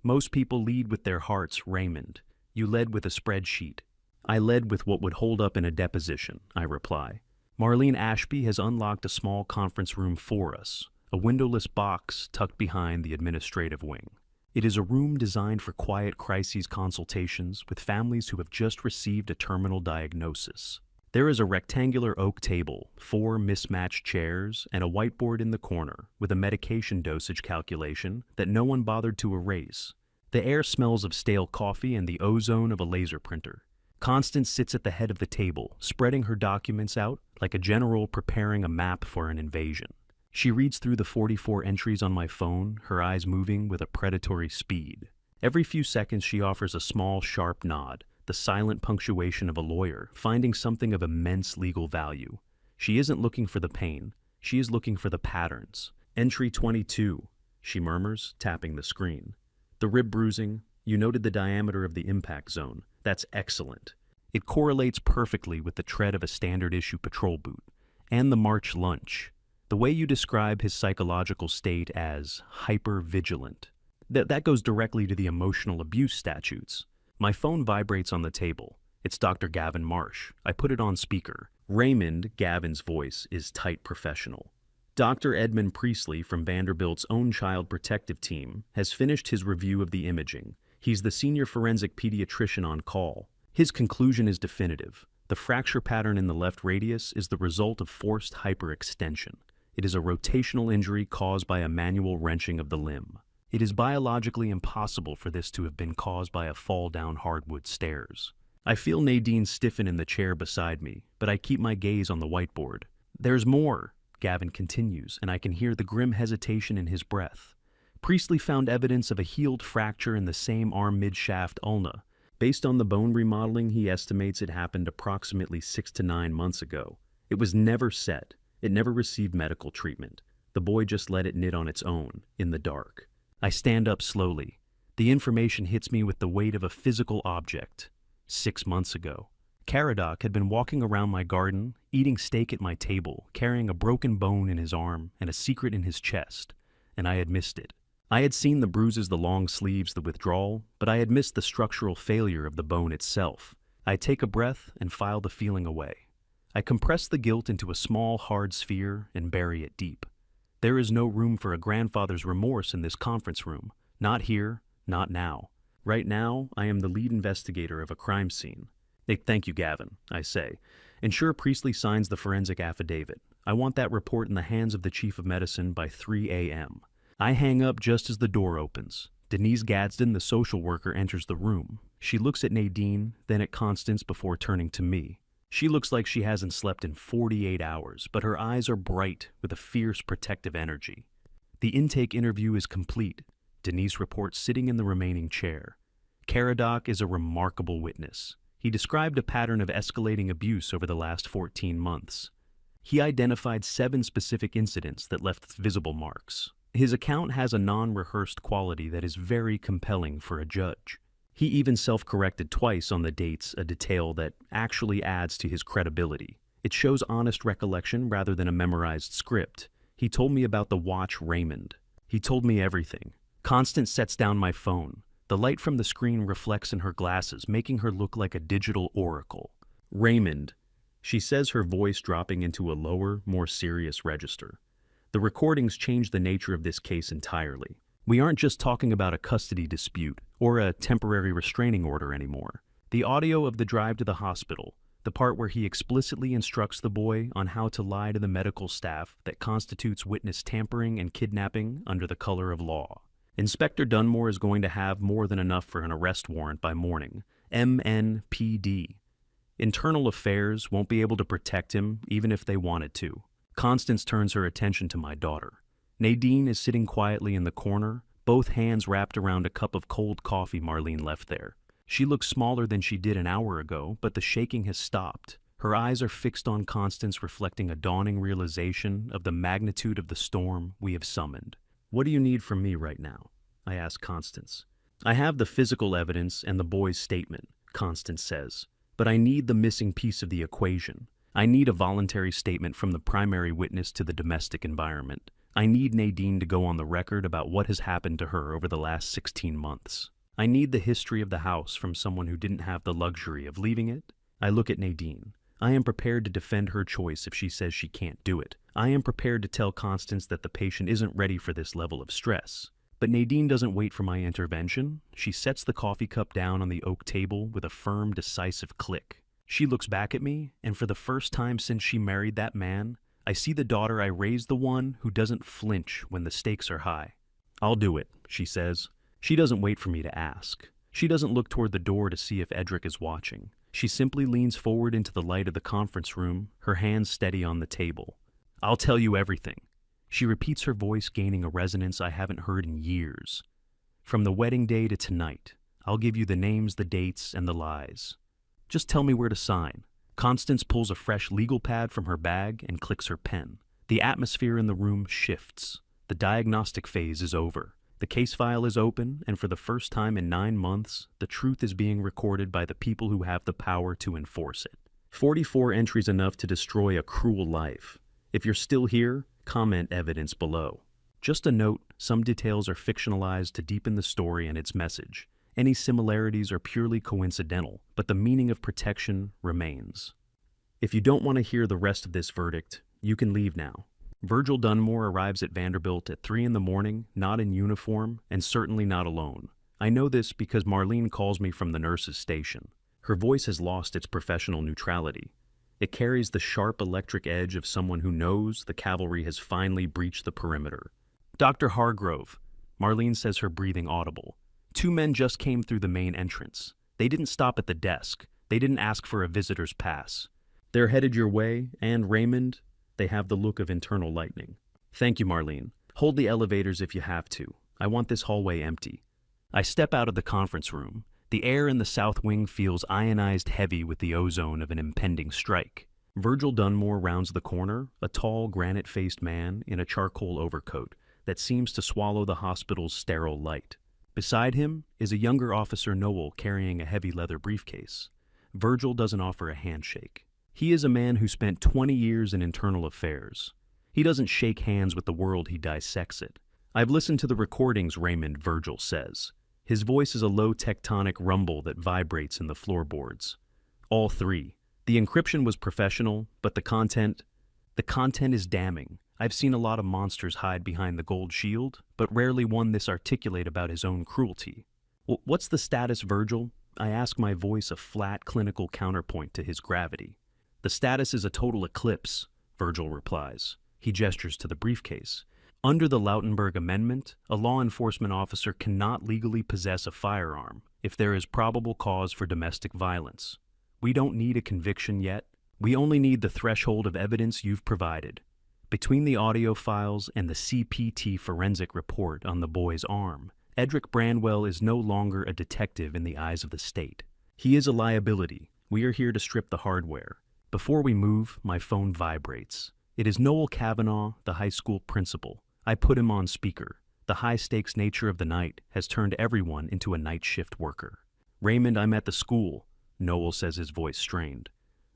Most people lead with their hearts, Raymond. You led with a spreadsheet. I led with what would hold up in a deposition, I reply. Marlene Ashby has unlocked a small conference room for us, a windowless box tucked behind the administrative wing. It is a room designed for quiet crises consultations with families who have just received a terminal diagnosis. There is a rectangular oak table, 4 mismatched chairs, and a whiteboard in the corner with a medication dosage calculation that no one bothered to erase. The air smells of stale coffee and the ozone of a laser printer. Constance sits at the head of the table, spreading her documents out like a general preparing a map for an invasion. She reads through the 44 entries on my phone, her eyes moving with a predatory speed. Every few seconds she offers a small, sharp nod, the silent punctuation of a lawyer, finding something of immense legal value. She isn't looking for the pain. She is looking for the patterns. "Entry 22, she murmurs, tapping the screen. "The rib bruising, you noted the diameter of the impact zone. That's excellent. It correlates perfectly with the tread of a standard-issue patrol boot. And the March lunch. The way you describe his psychological state as hyper-vigilant. That goes directly to the emotional abuse statutes." My phone vibrates on the table. It's Dr. Gavin Marsh. I put it on speaker. Raymond, Gavin's voice, is tight professional. Dr. Edmund Priestley from Vanderbilt's own child protective team has finished his review of the imaging. He's the senior forensic pediatrician on call. His conclusion is definitive. The fracture pattern in the left radius is the result of forced hyperextension. It is a rotational injury caused by a manual wrenching of the limb. It is biologically impossible for this to have been caused by a fall down hardwood stairs. I feel Nadine stiffen in the chair beside me, but I keep my gaze on the whiteboard. "There's more," Gavin continues, and I can hear the grim hesitation in his breath. "Priestley found evidence of a healed fracture in the same arm midshaft ulna. Based on the bone remodeling, he estimates it happened approximately 6 to 9 months ago. It was never set. It never received medical treatment. The boy just let it knit on its own, in the dark." I stand up slowly. The information hits me with the weight of a physical object. 6 months ago. Caradoc had been walking around my garden, eating steak at my table, carrying a broken bone in his arm and a secret in his chest, and I had missed it. I had seen the bruises, the long sleeves, the withdrawal, but I had missed the structural failure of the bone itself. I take a breath and file the feeling away. I compress the guilt into a small, hard sphere and bury it deep. There is no room for a grandfather's remorse in this conference room. Not here, not now. Right now, I am the lead investigator of a crime scene. Thank you, Gavin, I say. Ensure Priestley signs the forensic affidavit. I want that report in the hands of the chief of medicine by 3 a.m. I hang up just as the door opens. Denise Gadsden, the social worker, enters the room. She looks at Nadine, then at Constance before turning to me. She looks like she hasn't slept in 48 hours, but her eyes are bright with a fierce protective energy. The intake interview is complete. Denise reports sitting in the remaining chair. Caradoc is a remarkable witness. He described a pattern of escalating abuse over the last 14 months. He identified 7 specific incidents that left visible marks. His account has a non-rehearsed quality that is very compelling for a judge. He even self-corrected twice on the dates, a detail that actually adds to his credibility. It shows honest recollection rather than a memorized script. He told me about the watch Raymond. He told me everything. Constance sets down my phone. The light from the screen reflects in her glasses, making her look like a digital oracle. Raymond, she says, her voice dropping into a lower, more serious register. The recordings change the nature of this case entirely. We aren't just talking about a custody dispute or a temporary restraining order anymore. The audio of the drive to the hospital, the part where he explicitly instructs the boy on how to lie to the medical staff that constitutes witness tampering and kidnapping under the color of law. Inspector Dunmore is going to have more than enough for an arrest warrant by morning. MNPD. Internal Affairs won't be able to protect him even if they wanted to. Constance turns her attention to my daughter. Nadine is sitting quietly in the corner, both hands wrapped around a cup of cold coffee Marlene left there. She looks smaller than she did an hour ago, but the shaking has stopped. Her eyes are fixed on Constance, reflecting a dawning realization of the magnitude of the storm we have summoned. What do you need from me right now? I ask Constance. I have the physical evidence and the boy's statement, Constance says, but I need the missing piece of the equation. I need a voluntary statement from the primary witness to the domestic environment. I need Nadine to go on the record about what has happened to her over the last 16 months. I need the history of the house from someone who didn't have the luxury of leaving it. I look at Nadine. I am prepared to defend her choice if she says she can't do it. I am prepared to tell Constance that the patient isn't ready for this level of stress. But Nadine doesn't wait for my intervention. She sets the coffee cup down on the oak table with a firm, decisive click. She looks back at me, and for the first time since she married that man, I see the daughter I raised, the one who doesn't flinch when the stakes are high. I'll do it, she says. She doesn't wait for me to ask. She doesn't look toward the door to see if Edric is watching. She simply leans forward into the light of the conference room, her hands steady on the table. I'll tell you everything. She repeats, her voice gaining a resonance I haven't heard in years. From the wedding day to tonight, I'll give you the names, the dates, and the lies. Just tell me where to sign. Constance pulls a fresh legal pad from her bag and clicks her pen. The atmosphere in the room shifts. The diagnostic phase is over. The case file is open, and for the first time in 9 months, the truth is being recorded by the people who have the power to enforce it. 44 entries enough to destroy a cruel life. If you're still here, comment evidence below. Just a note, some details are fictionalized to deepen the story and its message. Any similarities are purely coincidental, but the meaning of protection remains. If you don't want to hear the rest of this verdict, you can leave now. Virgil Dunmore arrives at Vanderbilt at 3 in the morning, not in uniform, and certainly not alone. I know this because Marlene calls me from the nurse's station. Her voice has lost its professional neutrality. It carries the sharp electric edge of someone who knows the cavalry has finally breached the perimeter. Dr. Hargrove, Marlene says, her breathing audible. 2 men just came through the main entrance. They didn't stop at the desk. They didn't ask for a visitor's pass. They're headed your way, and Raymond, they have the look of internal lightning. Thank you, Marlene. Hold the elevators if you have to. I want this hallway empty. I step out of the conference room. The air in the south wing feels ionized heavy with the ozone of an impending strike. Virgil Dunmore rounds the corner, a tall, granite-faced man in a charcoal overcoat that seems to swallow the hospital's sterile light. Beside him is a younger Officer Noel carrying a heavy leather briefcase. Virgil doesn't offer a handshake. He is a man who spent 20 years in internal affairs. He doesn't shake hands with the world, he dissects it. I've listened to the recordings, Raymond, Virgil says. His voice is a low tectonic rumble that vibrates in the floorboards. All 3. The encryption was professional, but the content is damning. I've seen a lot of monsters hide behind the gold shield, but rarely one this articulate about his own cruelty. What's the status, Virgil? I ask, my voice a flat, clinical counterpoint to his gravity. The status is a total eclipse, Virgil replies. He gestures to the briefcase. Under the Lautenberg Amendment, a law enforcement officer cannot legally possess a firearm if there is probable cause for domestic violence. We don't need a conviction yet. We only need the threshold of evidence you've provided. Between the audio files and the CPT forensic report on the boy's arm, Edric Branwell is no longer a detective in the eyes of the state. He is a liability. We are here to strip the hardware. Before we move, my phone vibrates. It is Noel Kavanaugh, the high school principal. I put him on speaker. The high-stakes nature of the night has turned everyone into a night shift worker. Raymond, I'm at the school, Noel says, his voice strained.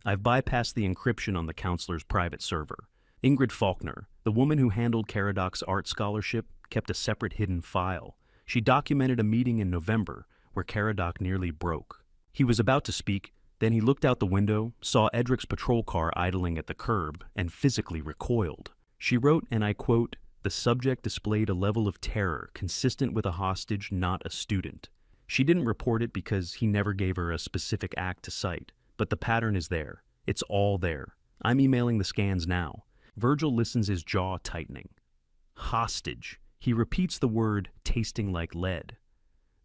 I've bypassed the encryption on the counselor's private server. Ingrid Faulkner, the woman who handled Caradoc's art scholarship, kept a separate hidden file. She documented a meeting in November where Caradoc nearly broke. He was about to speak, then he looked out the window, saw Edric's patrol car idling at the curb, and physically recoiled. She wrote, and I quote, "The subject displayed a level of terror consistent with a hostage, not a student." She didn't report it because he never gave her a specific act to cite, but the pattern is there. It's all there. I'm emailing the scans now. Virgil listens, his jaw tightening. Hostage. He repeats the word, tasting like lead.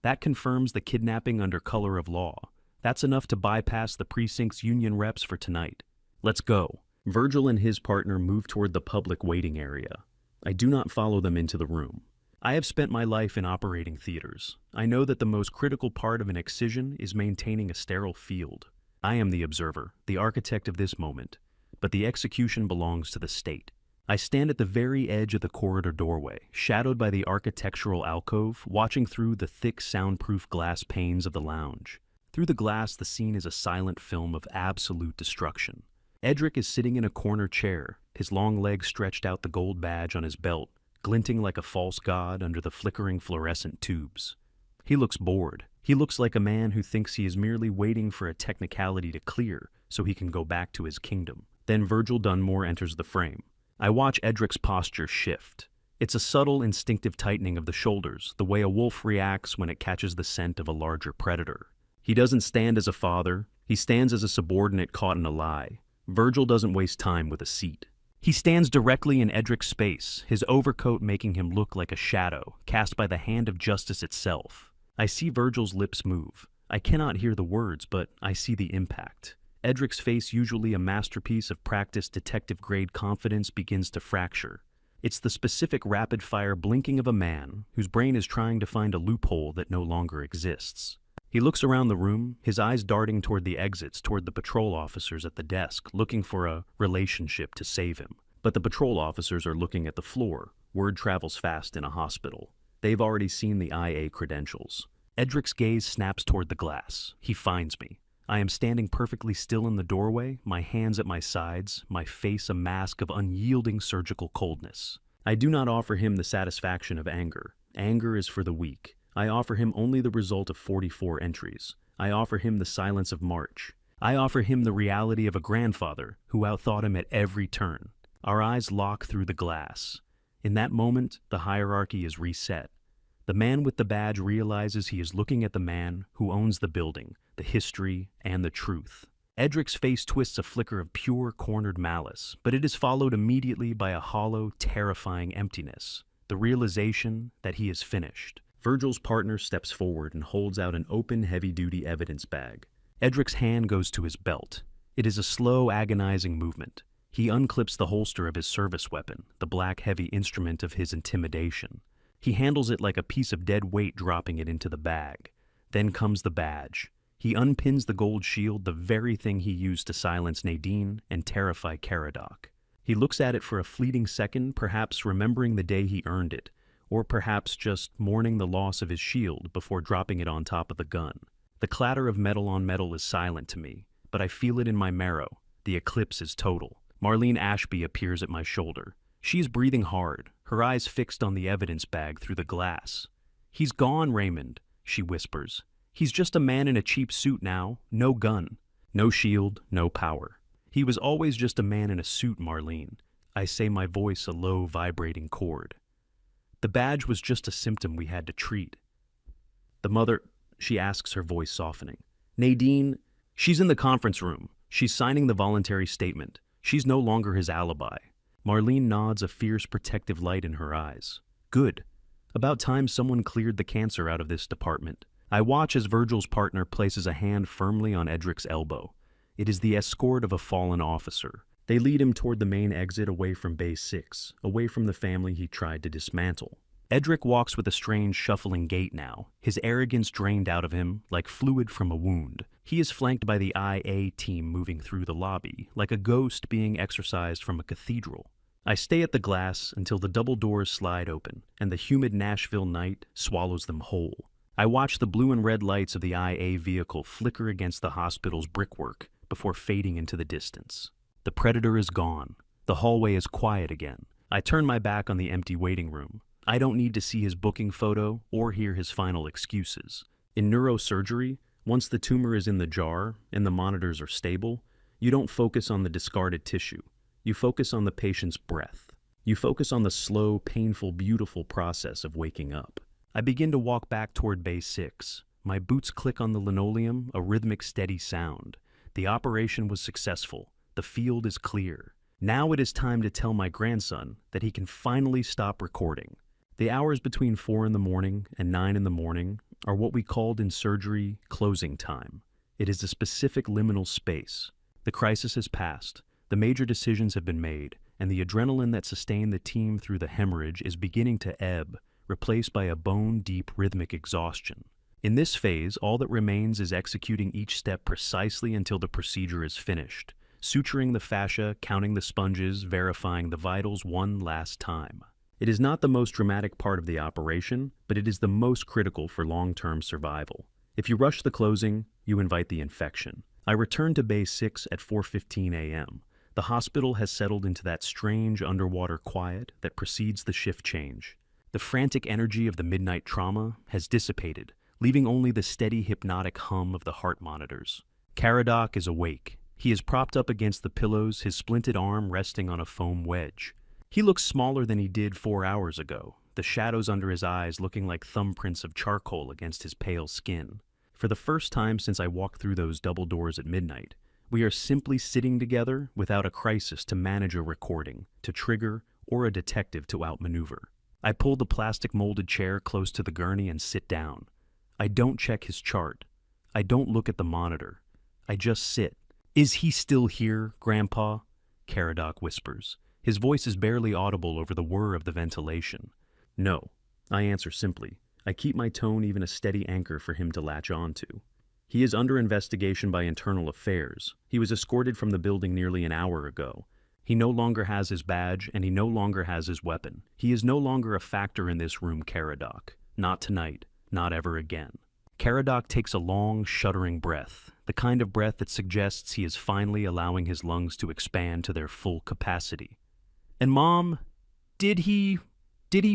That confirms the kidnapping under color of law. That's enough to bypass the precinct's union reps for tonight. Let's go. Virgil and his partner move toward the public waiting area. I do not follow them into the room. I have spent my life in operating theaters. I know that the most critical part of an excision is maintaining a sterile field. I am the observer, the architect of this moment, but the execution belongs to the state. I stand at the very edge of the corridor doorway, shadowed by the architectural alcove, watching through the thick soundproof glass panes of the lounge. Through the glass, the scene is a silent film of absolute destruction. Edric is sitting in a corner chair, his long legs stretched out, the gold badge on his belt, glinting like a false god under the flickering fluorescent tubes. He looks bored. He looks like a man who thinks he is merely waiting for a technicality to clear so he can go back to his kingdom. Then Virgil Dunmore enters the frame. I watch Edric's posture shift. It's a subtle, instinctive tightening of the shoulders, the way a wolf reacts when it catches the scent of a larger predator. He doesn't stand as a father. He stands as a subordinate caught in a lie. Virgil doesn't waste time with a seat. He stands directly in Edric's space, his overcoat making him look like a shadow, cast by the hand of justice itself. I see Virgil's lips move. I cannot hear the words, but I see the impact. Edric's face, usually a masterpiece of practiced detective-grade confidence, begins to fracture. It's the specific rapid-fire blinking of a man whose brain is trying to find a loophole that no longer exists. He looks around the room, his eyes darting toward the exits, toward the patrol officers at the desk, looking for a relationship to save him. But the patrol officers are looking at the floor. Word travels fast in a hospital. They've already seen the IA credentials. Edric's gaze snaps toward the glass. He finds me. I am standing perfectly still in the doorway, my hands at my sides, my face a mask of unyielding surgical coldness. I do not offer him the satisfaction of anger. Anger is for the weak. I offer him only the result of 44 entries. I offer him the silence of March. I offer him the reality of a grandfather who outthought him at every turn. Our eyes lock through the glass. In that moment, the hierarchy is reset. The man with the badge realizes he is looking at the man who owns the building, the history, and the truth. Edric's face twists a flicker of pure, cornered malice, but it is followed immediately by a hollow, terrifying emptiness, the realization that he is finished. Virgil's partner steps forward and holds out an open, heavy-duty evidence bag. Edric's hand goes to his belt. It is a slow, agonizing movement. He unclips the holster of his service weapon, the black, heavy instrument of his intimidation. He handles it like a piece of dead weight, dropping it into the bag. Then comes the badge. He unpins the gold shield, the very thing he used to silence Nadine and terrify Caradoc. He looks at it for a fleeting second, perhaps remembering the day he earned it, or perhaps just mourning the loss of his shield before dropping it on top of the gun. The clatter of metal on metal is silent to me, but I feel it in my marrow. The eclipse is total. Marlene Ashby appears at my shoulder. She is breathing hard, her eyes fixed on the evidence bag through the glass. "He's gone, Raymond," she whispers. "He's just a man in a cheap suit now, no gun, no shield, no power. He was always just a man in a suit, Marlene," I say, my voice a low, vibrating chord. "The badge was just a symptom we had to treat." The mother, she asks, her voice softening. Nadine, she's in the conference room. She's signing the voluntary statement. She's no longer his alibi. Marlene nods, a fierce protective light in her eyes. Good. About time someone cleared the cancer out of this department. I watch as Virgil's partner places a hand firmly on Edric's elbow. It is the escort of a fallen officer. They lead him toward the main exit, away from Base 6, away from the family he tried to dismantle. Edric walks with a strange, shuffling gait now, his arrogance drained out of him like fluid from a wound. He is flanked by the IA team moving through the lobby, like a ghost being exorcised from a cathedral. I stay at the glass until the double doors slide open, and the humid Nashville night swallows them whole. I watch the blue and red lights of the IA vehicle flicker against the hospital's brickwork before fading into the distance. The predator is gone. The hallway is quiet again. I turn my back on the empty waiting room. I don't need to see his booking photo or hear his final excuses. In neurosurgery, once the tumor is in the jar and the monitors are stable, you don't focus on the discarded tissue. You focus on the patient's breath. You focus on the slow, painful, beautiful process of waking up. I begin to walk back toward Base 6. My boots click on the linoleum, a rhythmic, steady sound. The operation was successful. The field is clear. Now it is time to tell my grandson that he can finally stop recording. The hours between 4 in the morning and 9 in the morning are what we called in surgery closing time. It is a specific liminal space. The crisis has passed, the major decisions have been made, and the adrenaline that sustained the team through the hemorrhage is beginning to ebb, replaced by a bone-deep rhythmic exhaustion. In this phase, all that remains is executing each step precisely until the procedure is finished, suturing the fascia, counting the sponges, verifying the vitals one last time. It is not the most dramatic part of the operation, but it is the most critical for long-term survival. If you rush the closing, you invite the infection. I return to Base 6 at 4:15 a.m. The hospital has settled into that strange underwater quiet that precedes the shift change. The frantic energy of the midnight trauma has dissipated, leaving only the steady hypnotic hum of the heart monitors. Caradoc is awake. He is propped up against the pillows, his splinted arm resting on a foam wedge. He looks smaller than he did 4 hours ago, the shadows under his eyes looking like thumbprints of charcoal against his pale skin. For the first time since I walked through those double doors at midnight, we are simply sitting together without a crisis to manage a recording, to trigger, or a detective to outmaneuver. I pull the plastic molded chair close to the gurney and sit down. I don't check his chart. I don't look at the monitor. I just sit. Is he still here, Grandpa? Caradoc whispers. His voice is barely audible over the whir of the ventilation. No, I answer simply. I keep my tone even a steady anchor for him to latch on to. He is under investigation by Internal Affairs. He was escorted from the building nearly an hour ago. He no longer has his badge, and he no longer has his weapon. He is no longer a factor in this room, Caradoc. Not tonight. Not ever again. Caradoc takes a long, shuddering breath, the kind of breath that suggests he is finally allowing his lungs to expand to their full capacity. And Mom, did he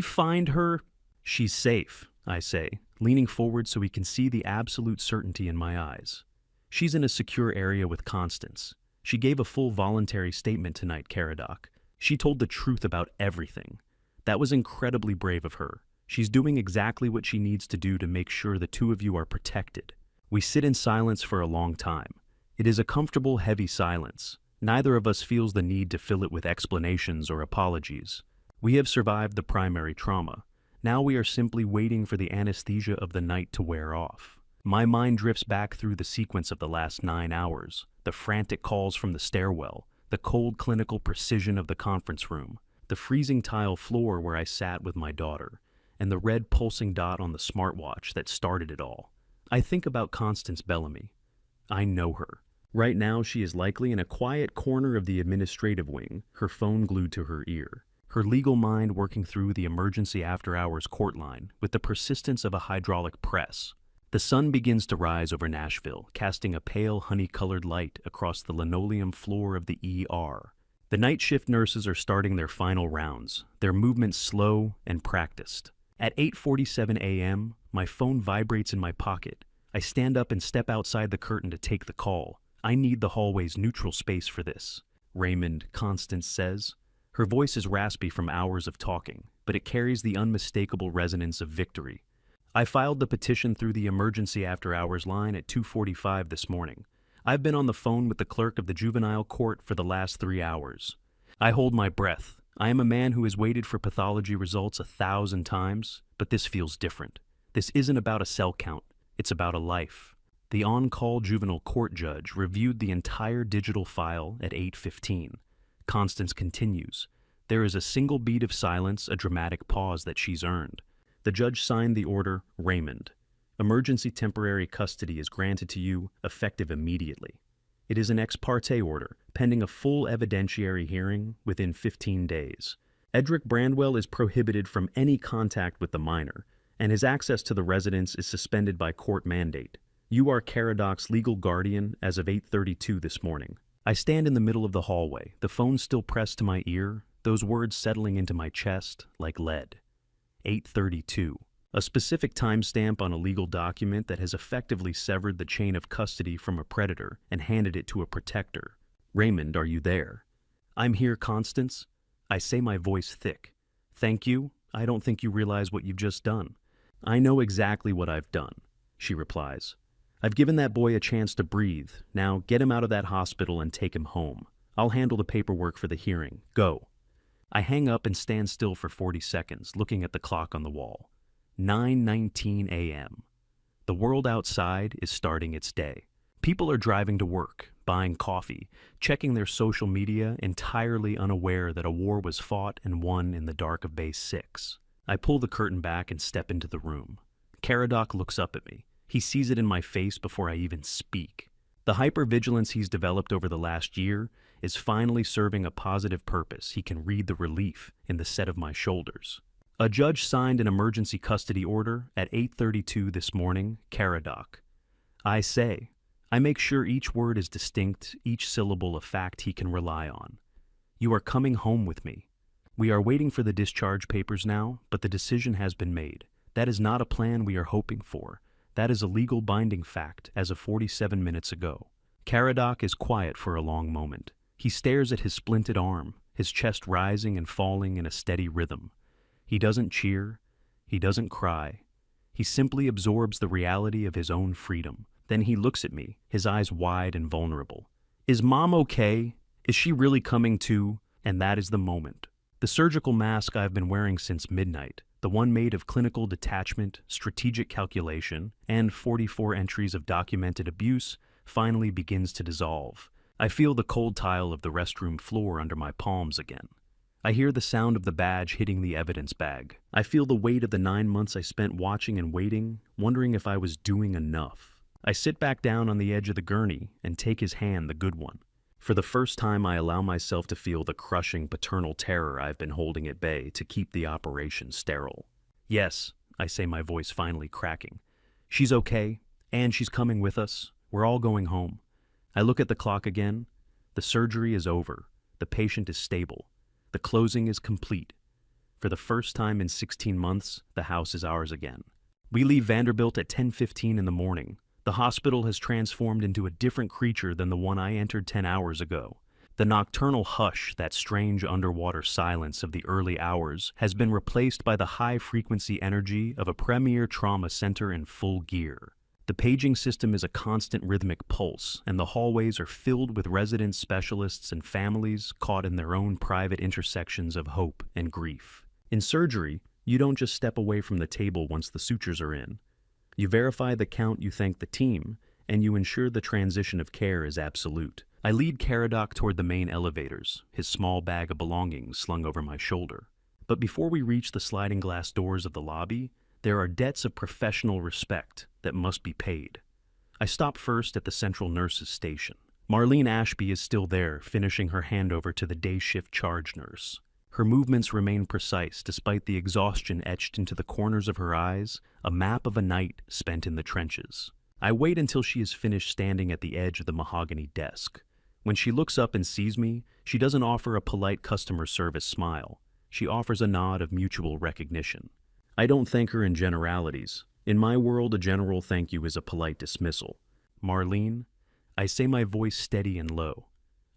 find her? She's safe, I say, leaning forward so he can see the absolute certainty in my eyes. She's in a secure area with Constance. She gave a full voluntary statement tonight, Caradoc. She told the truth about everything. That was incredibly brave of her. She's doing exactly what she needs to do to make sure the two of you are protected. We sit in silence for a long time. It is a comfortable, heavy silence. Neither of us feels the need to fill it with explanations or apologies. We have survived the primary trauma. Now we are simply waiting for the anesthesia of the night to wear off. My mind drifts back through the sequence of the last 9 hours, the frantic calls from the stairwell, the cold clinical precision of the conference room, the freezing tile floor where I sat with my daughter, and the red pulsing dot on the smartwatch that started it all. I think about Constance Bellamy. I know her. Right now she is likely in a quiet corner of the administrative wing, her phone glued to her ear, her legal mind working through the emergency after-hours court line with the persistence of a hydraulic press. The sun begins to rise over Nashville, casting a pale honey-colored light across the linoleum floor of the ER. The night shift nurses are starting their final rounds, their movements slow and practiced. At 8:47 a.m., my phone vibrates in my pocket. I stand up and step outside the curtain to take the call. I need the hallway's neutral space for this, Raymond, Constance says. Her voice is raspy from hours of talking, but it carries the unmistakable resonance of victory. I filed the petition through the emergency after-hours line at 2:45 this morning. I've been on the phone with the clerk of the juvenile court for the last 3 hours. I hold my breath. I am a man who has waited for pathology results 1,000 times, but this feels different. This isn't about a cell count. It's about a life. The on-call juvenile court judge reviewed the entire digital file at 8:15. Constance continues. There is a single beat of silence, a dramatic pause that she's earned. The judge signed the order, Raymond. Emergency temporary custody is granted to you, effective immediately. It is an ex parte order, pending a full evidentiary hearing within 15 days. Edric Brandwell is prohibited from any contact with the minor, and his access to the residence is suspended by court mandate. You are Caradoc's legal guardian as of 8:32 this morning. I stand in the middle of the hallway, the phone still pressed to my ear, those words settling into my chest like lead. 8:32. A specific timestamp on a legal document that has effectively severed the chain of custody from a predator and handed it to a protector. Raymond, are you there? I'm here, Constance. I say, my voice thick. Thank you. I don't think you realize what you've just done. I know exactly what I've done, she replies. I've given that boy a chance to breathe. Now get him out of that hospital and take him home. I'll handle the paperwork for the hearing. Go. I hang up and stand still for 40 seconds, looking at the clock on the wall. 9:19 a.m. The world outside is starting its day. People are driving to work, buying coffee, checking their social media, entirely unaware that a war was fought and won in the dark of Base 6. I pull the curtain back and step into the room. Caradoc looks up at me. He sees it in my face before I even speak. The hypervigilance he's developed over the last year is finally serving a positive purpose. He can read the relief in the set of my shoulders. A judge signed an emergency custody order at 8:32 this morning, Caradoc. I say, I make sure each word is distinct, each syllable a fact he can rely on. You are coming home with me. We are waiting for the discharge papers now, but the decision has been made. That is not a plan we are hoping for. That is a legal binding fact as of 47 minutes ago. Caradoc is quiet for a long moment. He stares at his splinted arm, his chest rising and falling in a steady rhythm. He doesn't cheer. He doesn't cry. He simply absorbs the reality of his own freedom. Then he looks at me, his eyes wide and vulnerable. Is Mom okay? Is she really coming to? And that is the moment. The surgical mask I've been wearing since midnight, the one made of clinical detachment, strategic calculation, and 44 entries of documented abuse, finally begins to dissolve. I feel the cold tile of the restroom floor under my palms again. I hear the sound of the badge hitting the evidence bag. I feel the weight of the 9 months I spent watching and waiting, wondering if I was doing enough. I sit back down on the edge of the gurney and take his hand, the good one. For the first time, I allow myself to feel the crushing paternal terror I've been holding at bay to keep the operation sterile. Yes, I say, my voice finally cracking. She's okay, and she's coming with us. We're all going home. I look at the clock again. The surgery is over. The patient is stable. The closing is complete. For the first time in 16 months, the house is ours again. We leave Vanderbilt at 10:15 in the morning. The hospital has transformed into a different creature than the one I entered 10 hours ago. The nocturnal hush, that strange underwater silence of the early hours, has been replaced by the high-frequency energy of a premier trauma center in full gear. The paging system is a constant rhythmic pulse, and the hallways are filled with resident specialists and families caught in their own private intersections of hope and grief. In surgery, you don't just step away from the table once the sutures are in. You verify the count, you thank the team, and you ensure the transition of care is absolute. I lead Caradoc toward the main elevators, his small bag of belongings slung over my shoulder. But before we reach the sliding glass doors of the lobby, there are debts of professional respect that must be paid. I stop first at the central nurse's station. Marlene Ashby is still there, finishing her handover to the day shift charge nurse. Her movements remain precise despite the exhaustion etched into the corners of her eyes, a map of a night spent in the trenches. I wait until she is finished standing at the edge of the mahogany desk. When she looks up and sees me, she doesn't offer a polite customer service smile. She offers a nod of mutual recognition. I don't thank her in generalities. In my world, a general thank you is a polite dismissal. Marlene, I say, my voice steady and low.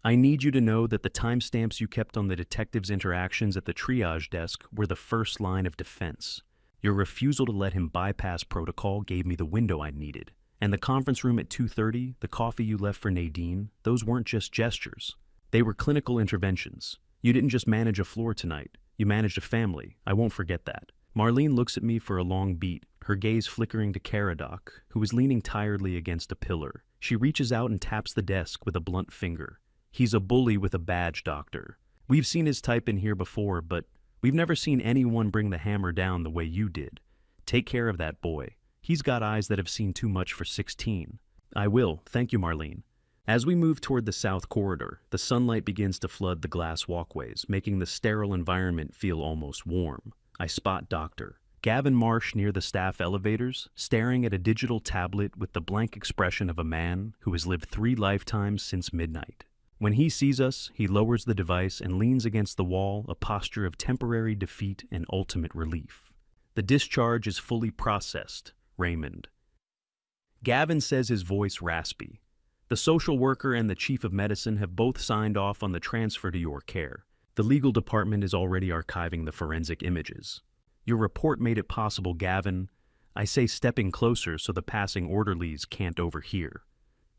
I need you to know that the timestamps you kept on the detective's interactions at the triage desk were the first line of defense. Your refusal to let him bypass protocol gave me the window I needed. And the conference room at 2:30, the coffee you left for Nadine, those weren't just gestures. They were clinical interventions. You didn't just manage a floor tonight. You managed a family. I won't forget that. Marlene looks at me for a long beat, her gaze flickering to Caradoc, who is leaning tiredly against a pillar. She reaches out and taps the desk with a blunt finger. He's a bully with a badge, doctor. We've seen his type in here before, but we've never seen anyone bring the hammer down the way you did. Take care of that boy. He's got eyes that have seen too much for 16. I will. Thank you, Marlene. As we move toward the south corridor, the sunlight begins to flood the glass walkways, making the sterile environment feel almost warm. I spot Dr. Gavin Marsh near the staff elevators, staring at a digital tablet with the blank expression of a man who has lived 3 lifetimes since midnight. When he sees us, he lowers the device and leans against the wall, a posture of temporary defeat and ultimate relief. The discharge is fully processed, Raymond. Gavin says, his voice raspy. The social worker and the chief of medicine have both signed off on the transfer to your care. The legal department is already archiving the forensic images. Your report made it possible, Gavin. I say stepping closer so the passing orderlies can't overhear.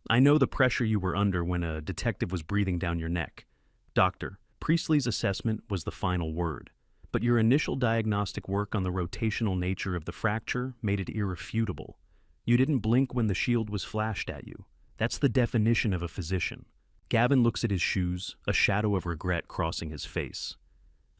I know the pressure you were under when a detective was breathing down your neck. Doctor, Priestley's assessment was the final word, but your initial diagnostic work on the rotational nature of the fracture made it irrefutable. You didn't blink when the shield was flashed at you. That's the definition of a physician. Gavin looks at his shoes, a shadow of regret crossing his face.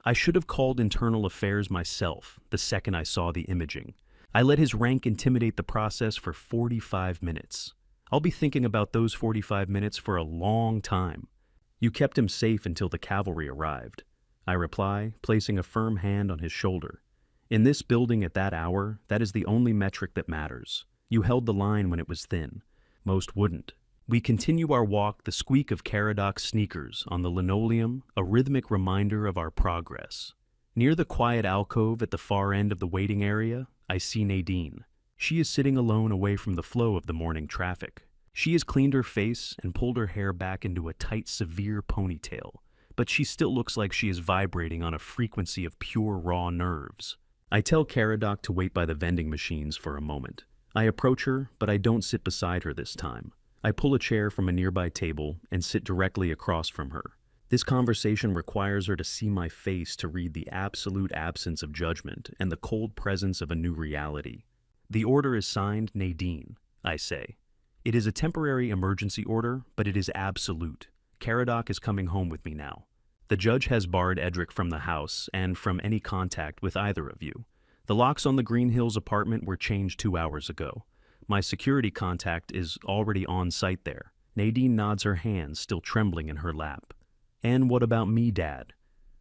I should have called internal affairs myself the second I saw the imaging. I let his rank intimidate the process for 45 minutes. I'll be thinking about those 45 minutes for a long time. You kept him safe until the cavalry arrived. I reply, placing a firm hand on his shoulder. In this building at that hour, that is the only metric that matters. You held the line when it was thin. Most wouldn't. We continue our walk, the squeak of Caradoc's sneakers on the linoleum, a rhythmic reminder of our progress. Near the quiet alcove at the far end of the waiting area, I see Nadine. She is sitting alone away from the flow of the morning traffic. She has cleaned her face and pulled her hair back into a tight, severe ponytail, but she still looks like she is vibrating on a frequency of pure raw nerves. I tell Caradoc to wait by the vending machines for a moment. I approach her, but I don't sit beside her this time. I pull a chair from a nearby table and sit directly across from her. This conversation requires her to see my face to read the absolute absence of judgment and the cold presence of a new reality. The order is signed Nadine, I say. It is a temporary emergency order, but it is absolute. Caradoc is coming home with me now. The judge has barred Edric from the house and from any contact with either of you. The locks on the Green Hills apartment were changed 2 hours ago. My security contact is already on site there. Nadine nods her hands, still trembling in her lap. And what about me, Dad?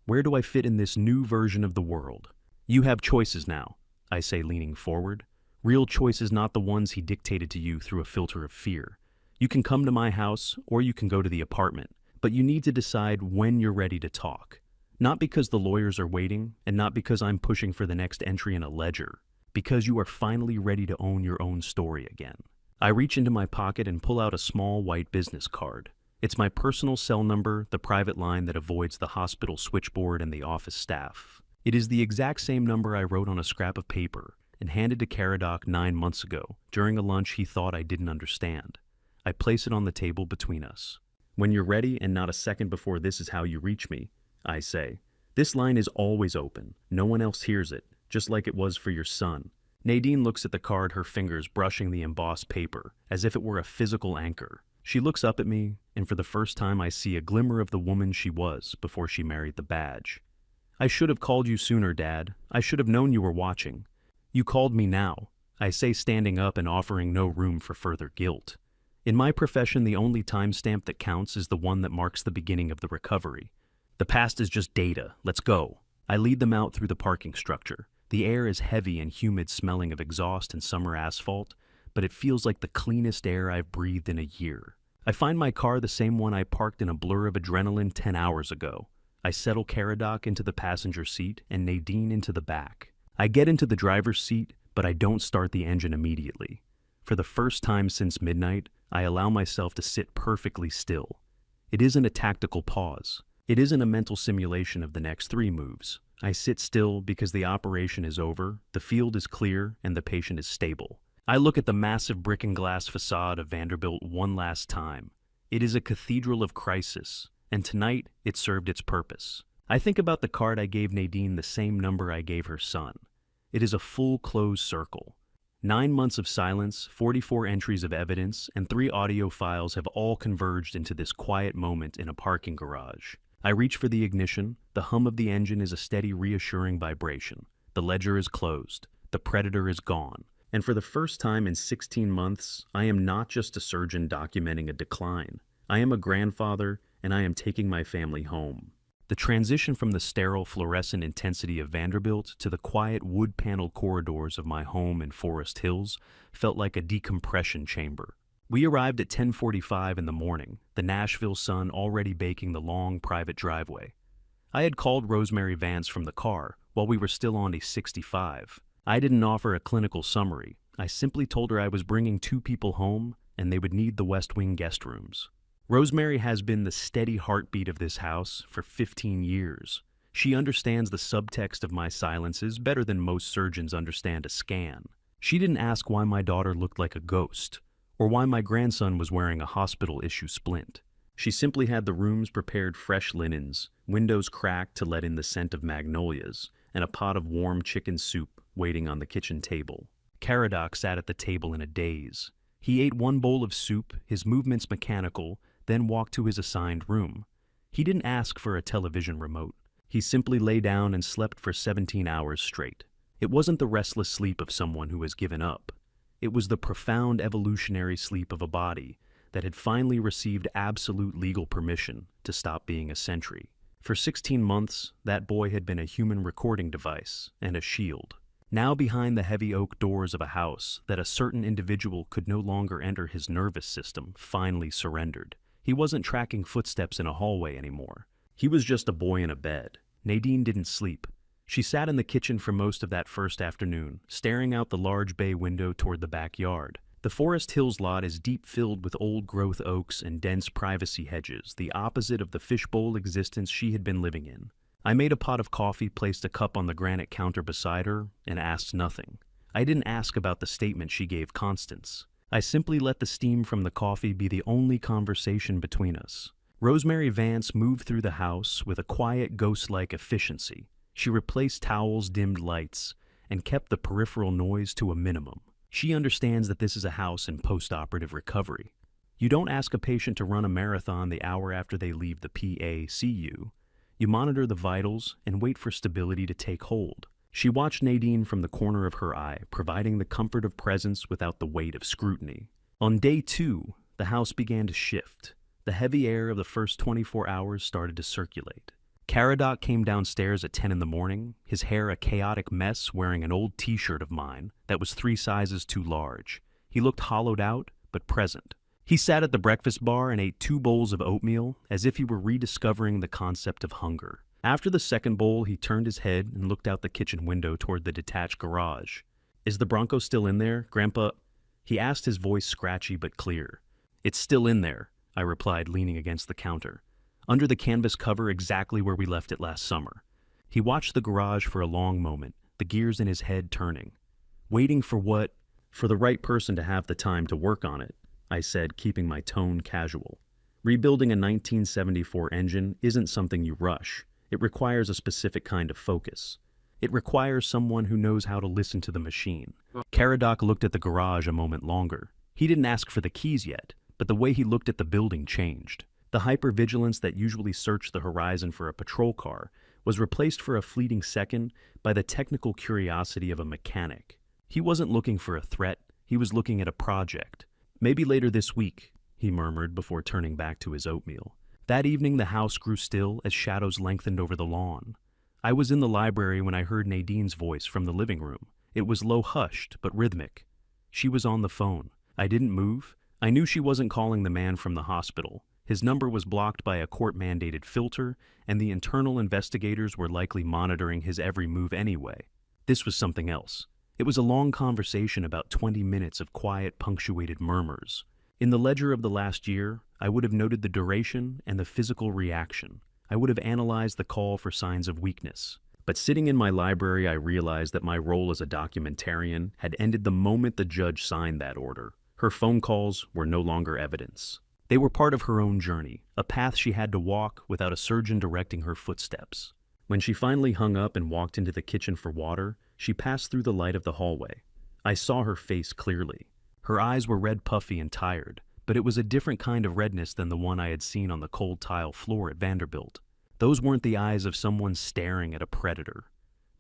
Where do I fit in this new version of the world? You have choices now, I say, leaning forward. Real choices, not the ones he dictated to you through a filter of fear. You can come to my house, or you can go to the apartment, but you need to decide when you're ready to talk. Not because the lawyers are waiting, and not because I'm pushing for the next entry in a ledger. Because you are finally ready to own your own story again. I reach into my pocket and pull out a small white business card. It's my personal cell number, the private line that avoids the hospital switchboard and the office staff. It is the exact same number I wrote on a scrap of paper and handed to Caradoc 9 months ago, during a lunch he thought I didn't understand. I place it on the table between us. When you're ready and not a second before this is how you reach me, I say. This line is always open. No one else hears it. Just like it was for your son. Nadine looks at the card, her fingers brushing the embossed paper, as if it were a physical anchor. She looks up at me, and for the first time I see a glimmer of the woman she was before she married the badge. I should have called you sooner, Dad. I should have known you were watching. You called me now, I say, standing up and offering no room for further guilt. In my profession, the only timestamp that counts is the one that marks the beginning of the recovery. The past is just data. Let's go. I lead them out through the parking structure. The air is heavy and humid, smelling of exhaust and summer asphalt, but it feels like the cleanest air I've breathed in a year. I find my car, the same one I parked in a blur of adrenaline 10 hours ago. I settle Caradoc into the passenger seat and Nadine into the back. I get into the driver's seat, but I don't start the engine immediately. For the first time since midnight, I allow myself to sit perfectly still. It isn't a tactical pause. It isn't a mental simulation of the next 3 moves. I sit still because the operation is over, the field is clear, and the patient is stable. I look at the massive brick and glass facade of Vanderbilt one last time. It is a cathedral of crisis, and tonight it served its purpose. I think about the card I gave Nadine, the same number I gave her son. It is a full closed circle. 9 months of silence, 44 entries of evidence, and 3 audio files have all converged into this quiet moment in a parking garage. I reach for the ignition. The hum of the engine is a steady, reassuring vibration. The ledger is closed. The predator is gone. And for the first time in 16 months, I am not just a surgeon documenting a decline. I am a grandfather, and I am taking my family home. The transition from the sterile fluorescent intensity of Vanderbilt to the quiet wood-paneled corridors of my home in Forest Hills felt like a decompression chamber. We arrived at 10:45 in the morning, the Nashville sun already baking the long private driveway. I had called Rosemary Vance from the car while we were still on A65. I didn't offer a clinical summary. I simply told her I was bringing 2 people home and they would need the West Wing guest rooms. Rosemary has been the steady heartbeat of this house for 15 years. She understands the subtext of my silences better than most surgeons understand a scan. She didn't ask why my daughter looked like a ghost, or why my grandson was wearing a hospital-issue splint. She simply had the rooms prepared fresh linens, windows cracked to let in the scent of magnolias, and a pot of warm chicken soup waiting on the kitchen table. Caradoc sat at the table in a daze. He ate 1 bowl of soup, his movements mechanical, then walked to his assigned room. He didn't ask for a television remote. He simply lay down and slept for 17 hours straight. It wasn't the restless sleep of someone who has given up. It was the profound evolutionary sleep of a body that had finally received absolute legal permission to stop being a sentry. For 16 months, that boy had been a human recording device and a shield. Now behind the heavy oak doors of a house that a certain individual could no longer enter, his nervous system finally surrendered. He wasn't tracking footsteps in a hallway anymore. He was just a boy in a bed. Nadine didn't sleep. She sat in the kitchen for most of that first afternoon, staring out the large bay window toward the backyard. The Forest Hills lot is deep filled with old-growth oaks and dense privacy hedges, the opposite of the fishbowl existence she had been living in. I made a pot of coffee, placed a cup on the granite counter beside her, and asked nothing. I didn't ask about the statement she gave Constance. I simply let the steam from the coffee be the only conversation between us. Rosemary Vance moved through the house with a quiet, ghost-like efficiency. She replaced towels, dimmed lights, and kept the peripheral noise to a minimum. She understands that this is a house in post-operative recovery. You don't ask a patient to run a marathon the hour after they leave the PACU. You monitor the vitals and wait for stability to take hold. She watched Nadine from the corner of her eye, providing the comfort of presence without the weight of scrutiny. On day 2, the house began to shift. The heavy air of the first 24 hours started to circulate. Caradoc came downstairs at 10 in the morning, his hair a chaotic mess, wearing an old t-shirt of mine that was 3 sizes too large. He looked hollowed out, but present. He sat at the breakfast bar and ate 2 bowls of oatmeal, as if he were rediscovering the concept of hunger. After the second bowl, he turned his head and looked out the kitchen window toward the detached garage. "Is the Bronco still in there, Grandpa?" He asked, his voice scratchy but clear. "It's still in there," I replied, leaning against the counter. "Under the canvas cover, exactly where we left it last summer." He watched the garage for a long moment, the gears in his head turning. "Waiting for what?" "For the right person to have the time to work on it," I said, keeping my tone casual. "Rebuilding a 1974 engine isn't something you rush. It requires a specific kind of focus. It requires someone who knows how to listen to the machine." Caradoc looked at the garage a moment longer. He didn't ask for the keys yet, but the way he looked at the building changed. The hypervigilance that usually searched the horizon for a patrol car was replaced for a fleeting second by the technical curiosity of a mechanic. He wasn't looking for a threat, he was looking at a project. "Maybe later this week," he murmured before turning back to his oatmeal. That evening the house grew still as shadows lengthened over the lawn. I was in the library when I heard Nadine's voice from the living room. It was low-hushed, but rhythmic. She was on the phone. I didn't move. I knew she wasn't calling the man from the hospital. His number was blocked by a court-mandated filter, and the internal investigators were likely monitoring his every move anyway. This was something else. It was a long conversation, about 20 minutes of quiet, punctuated murmurs. In the ledger of the last year, I would have noted the duration and the physical reaction. I would have analyzed the call for signs of weakness. But sitting in my library, I realized that my role as a documentarian had ended the moment the judge signed that order. Her phone calls were no longer evidence. They were part of her own journey, a path she had to walk without a surgeon directing her footsteps. When she finally hung up and walked into the kitchen for water, she passed through the light of the hallway. I saw her face clearly. Her eyes were red, puffy, and tired, but it was a different kind of redness than the one I had seen on the cold tile floor at Vanderbilt. Those weren't the eyes of someone staring at a predator.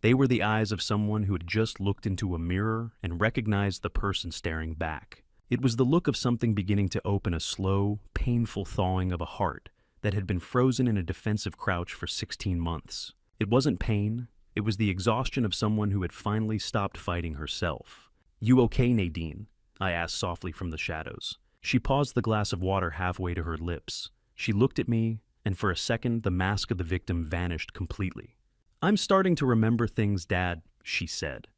They were the eyes of someone who had just looked into a mirror and recognized the person staring back. It was the look of something beginning to open a slow, painful thawing of a heart that had been frozen in a defensive crouch for 16 months. It wasn't pain, it was the exhaustion of someone who had finally stopped fighting herself. "You okay, Nadine?" I asked softly from the shadows. She paused the glass of water halfway to her lips. She looked at me, and for a second the mask of the victim vanished completely. "I'm starting to remember things, Dad," she said.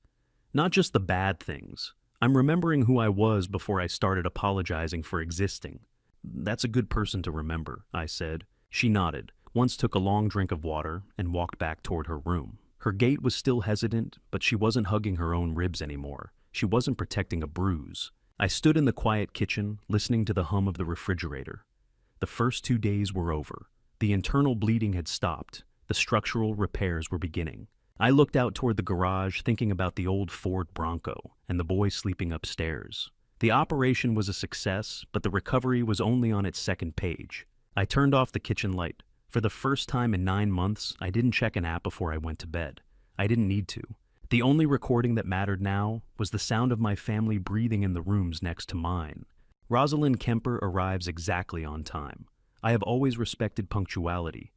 "Not just the bad things. I'm remembering who I was before I started apologizing for existing." "That's a good person to remember," I said. She nodded, once took a long drink of water, and walked back toward her room. Her gait was still hesitant, but she wasn't hugging her own ribs anymore. She wasn't protecting a bruise. I stood in the quiet kitchen, listening to the hum of the refrigerator. The first 2 days were over. The internal bleeding had stopped. The structural repairs were beginning. I looked out toward the garage, thinking about the old Ford Bronco and the boy sleeping upstairs. The operation was a success, but the recovery was only on its second page. I turned off the kitchen light. For the first time in 9 months, I didn't check an app before I went to bed. I didn't need to. The only recording that mattered now was the sound of my family breathing in the rooms next to mine. Rosalind Kemper arrives exactly on time. I have always respected punctuality.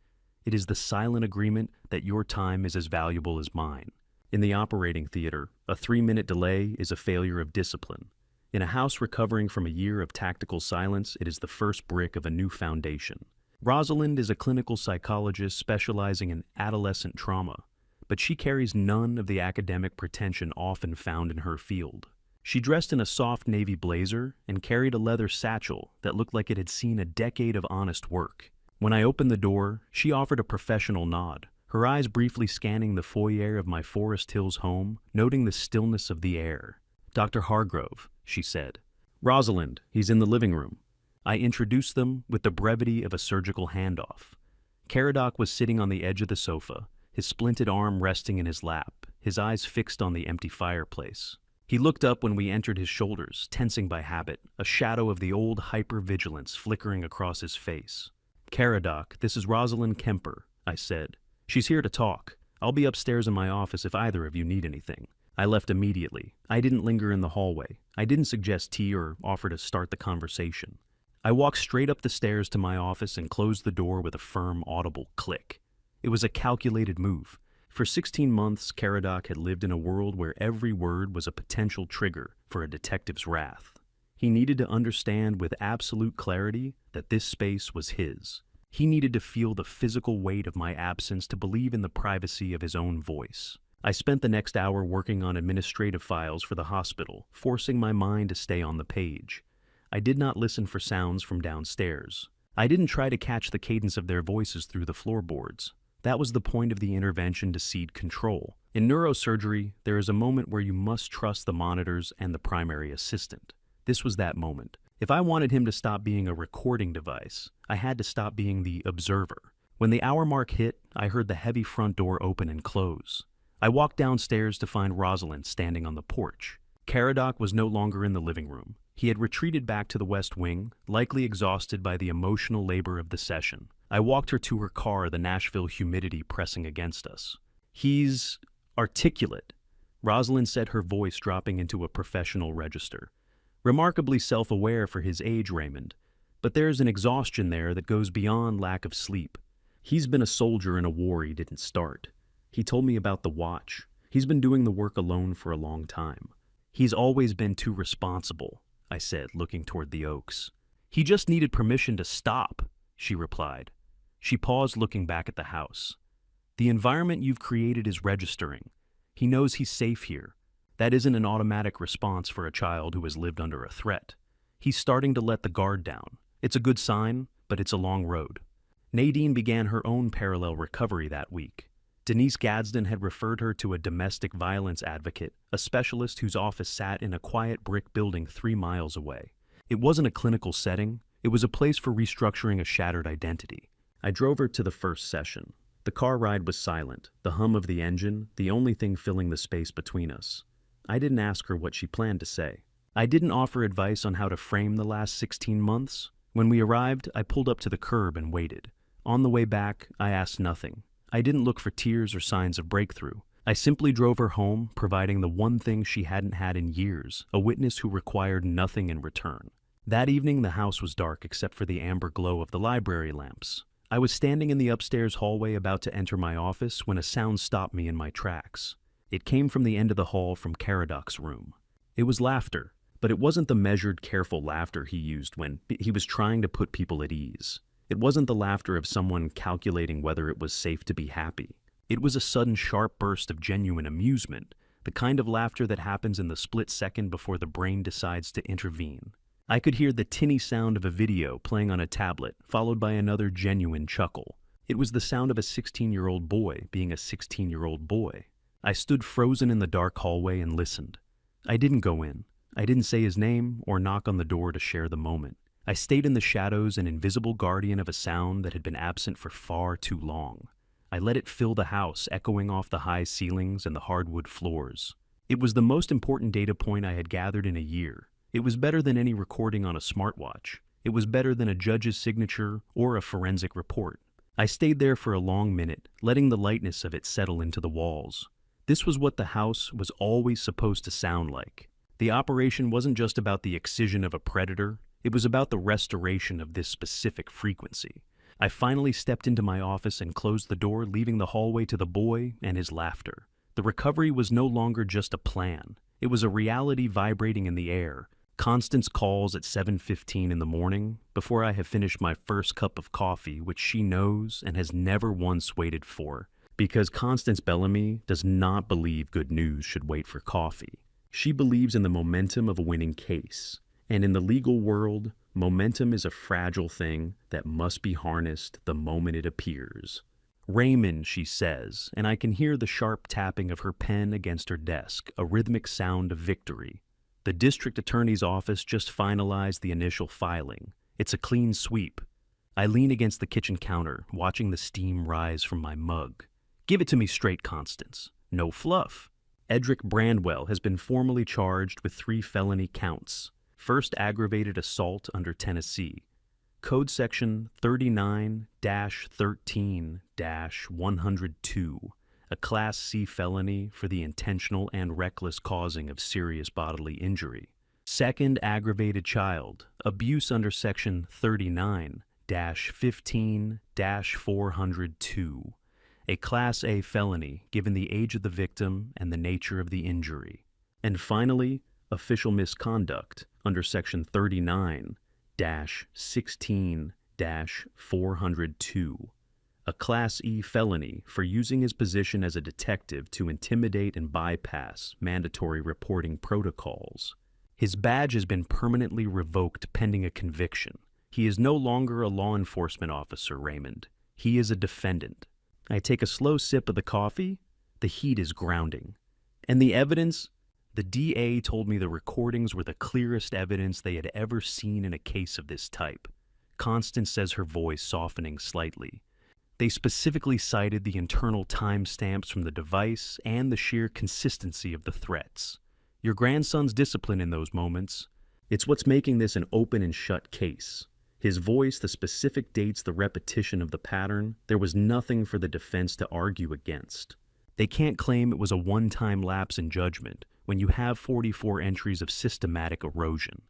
It is the silent agreement that your time is as valuable as mine. In the operating theater, a 3-minute delay is a failure of discipline. In a house recovering from a year of tactical silence, it is the first brick of a new foundation. Rosalind is a clinical psychologist specializing in adolescent trauma, but she carries none of the academic pretension often found in her field. She dressed in a soft navy blazer and carried a leather satchel that looked like it had seen a decade of honest work. When I opened the door, she offered a professional nod, her eyes briefly scanning the foyer of my Forest Hills home, noting the stillness of the air. "Dr. Hargrove," she said. "Rosalind, he's in the living room." I introduced them with the brevity of a surgical handoff. Caradoc was sitting on the edge of the sofa, his splinted arm resting in his lap, his eyes fixed on the empty fireplace. He looked up when we entered his shoulders, tensing by habit, a shadow of the old hypervigilance flickering across his face. "Caradoc, this is Rosalind Kemper," I said. "She's here to talk. I'll be upstairs in my office if either of you need anything." I left immediately. I didn't linger in the hallway. I didn't suggest tea or offer to start the conversation. I walked straight up the stairs to my office and closed the door with a firm, audible click. It was a calculated move. For 16 months, Caradoc had lived in a world where every word was a potential trigger for a detective's wrath. He needed to understand with absolute clarity that this space was his. He needed to feel the physical weight of my absence to believe in the privacy of his own voice. I spent the next hour working on administrative files for the hospital, forcing my mind to stay on the page. I did not listen for sounds from downstairs. I didn't try to catch the cadence of their voices through the floorboards. That was the point of the intervention to cede control. In neurosurgery, there is a moment where you must trust the monitors and the primary assistant. This was that moment. If I wanted him to stop being a recording device, I had to stop being the observer. When the hour mark hit, I heard the heavy front door open and close. I walked downstairs to find Rosalind standing on the porch. Caradoc was no longer in the living room. He had retreated back to the West Wing, likely exhausted by the emotional labor of the session. I walked her to her car, the Nashville humidity pressing against us. "He's articulate," Rosalind said, her voice dropping into a professional register. "Remarkably self-aware for his age, Raymond. But there's an exhaustion there that goes beyond lack of sleep. He's been a soldier in a war he didn't start. He told me about the watch. He's been doing the work alone for a long time. He's always been too responsible," I said, looking toward the oaks. "He just needed permission to stop," she replied. She paused, looking back at the house. "The environment you've created is registering. He knows he's safe here. That isn't an automatic response for a child who has lived under a threat. He's starting to let the guard down. It's a good sign, but it's a long road." Nadine began her own parallel recovery that week. Denise Gadsden had referred her to a domestic violence advocate, a specialist whose office sat in a quiet brick building 3 miles away. It wasn't a clinical setting, it was a place for restructuring a shattered identity. I drove her to the first session. The car ride was silent, the hum of the engine, the only thing filling the space between us. I didn't ask her what she planned to say. I didn't offer advice on how to frame the last 16 months. When we arrived, I pulled up to the curb and waited. On the way back, I asked nothing. I didn't look for tears or signs of breakthrough. I simply drove her home, providing the one thing she hadn't had in years, a witness who required nothing in return. That evening, the house was dark except for the amber glow of the library lamps. I was standing in the upstairs hallway about to enter my office when a sound stopped me in my tracks. It came from the end of the hall from Caradoc's room. It was laughter, but it wasn't the measured, careful laughter he used when he was trying to put people at ease. It wasn't the laughter of someone calculating whether it was safe to be happy. It was a sudden, sharp burst of genuine amusement, the kind of laughter that happens in the split second before the brain decides to intervene. I could hear the tinny sound of a video playing on a tablet, followed by another genuine chuckle. It was the sound of a 16-year-old boy being a 16-year-old boy. I stood frozen in the dark hallway and listened. I didn't go in. I didn't say his name or knock on the door to share the moment. I stayed in the shadows, an invisible guardian of a sound that had been absent for far too long. I let it fill the house, echoing off the high ceilings and the hardwood floors. It was the most important data point I had gathered in a year. It was better than any recording on a smartwatch. It was better than a judge's signature or a forensic report. I stayed there for a long minute, letting the lightness of it settle into the walls. This was what the house was always supposed to sound like. The operation wasn't just about the excision of a predator. It was about the restoration of this specific frequency. I finally stepped into my office and closed the door, leaving the hallway to the boy and his laughter. The recovery was no longer just a plan. It was a reality vibrating in the air. Constance calls at 7:15 in the morning, before I have finished my first cup of coffee, which she knows and has never once waited for. Because Constance Bellamy does not believe good news should wait for coffee. She believes in the momentum of a winning case. And in the legal world, momentum is a fragile thing that must be harnessed the moment it appears. Raymond, she says, and I can hear the sharp tapping of her pen against her desk, a rhythmic sound of victory. The district attorney's office just finalized the initial filing. It's a clean sweep. I lean against the kitchen counter, watching the steam rise from my mug. Give it to me straight, Constance. No fluff. Edric Brandwell has been formally charged with 3 felony counts. First, aggravated assault under Tennessee. Code Section 39-13-102, a Class C felony for the intentional and reckless causing of serious bodily injury. Second, aggravated child, abuse under Section 39-15-402, a Class A felony given the age of the victim and the nature of the injury. And finally, official misconduct under Section 39-16-402, a Class E felony for using his position as a detective to intimidate and bypass mandatory reporting protocols. His badge has been permanently revoked pending a conviction. He is no longer a law enforcement officer, Raymond. He is a defendant. I take a slow sip of the coffee. The heat is grounding. And the evidence? The DA told me the recordings were the clearest evidence they had ever seen in a case of this type. Constance says, her voice softening slightly. They specifically cited the internal timestamps from the device and the sheer consistency of the threats. Your grandson's discipline in those moments, it's what's making this an open and shut case. His voice, the specific dates, the repetition of the pattern, there was nothing for the defense to argue against. They can't claim it was a one-time lapse in judgment when you have 44 entries of systematic erosion.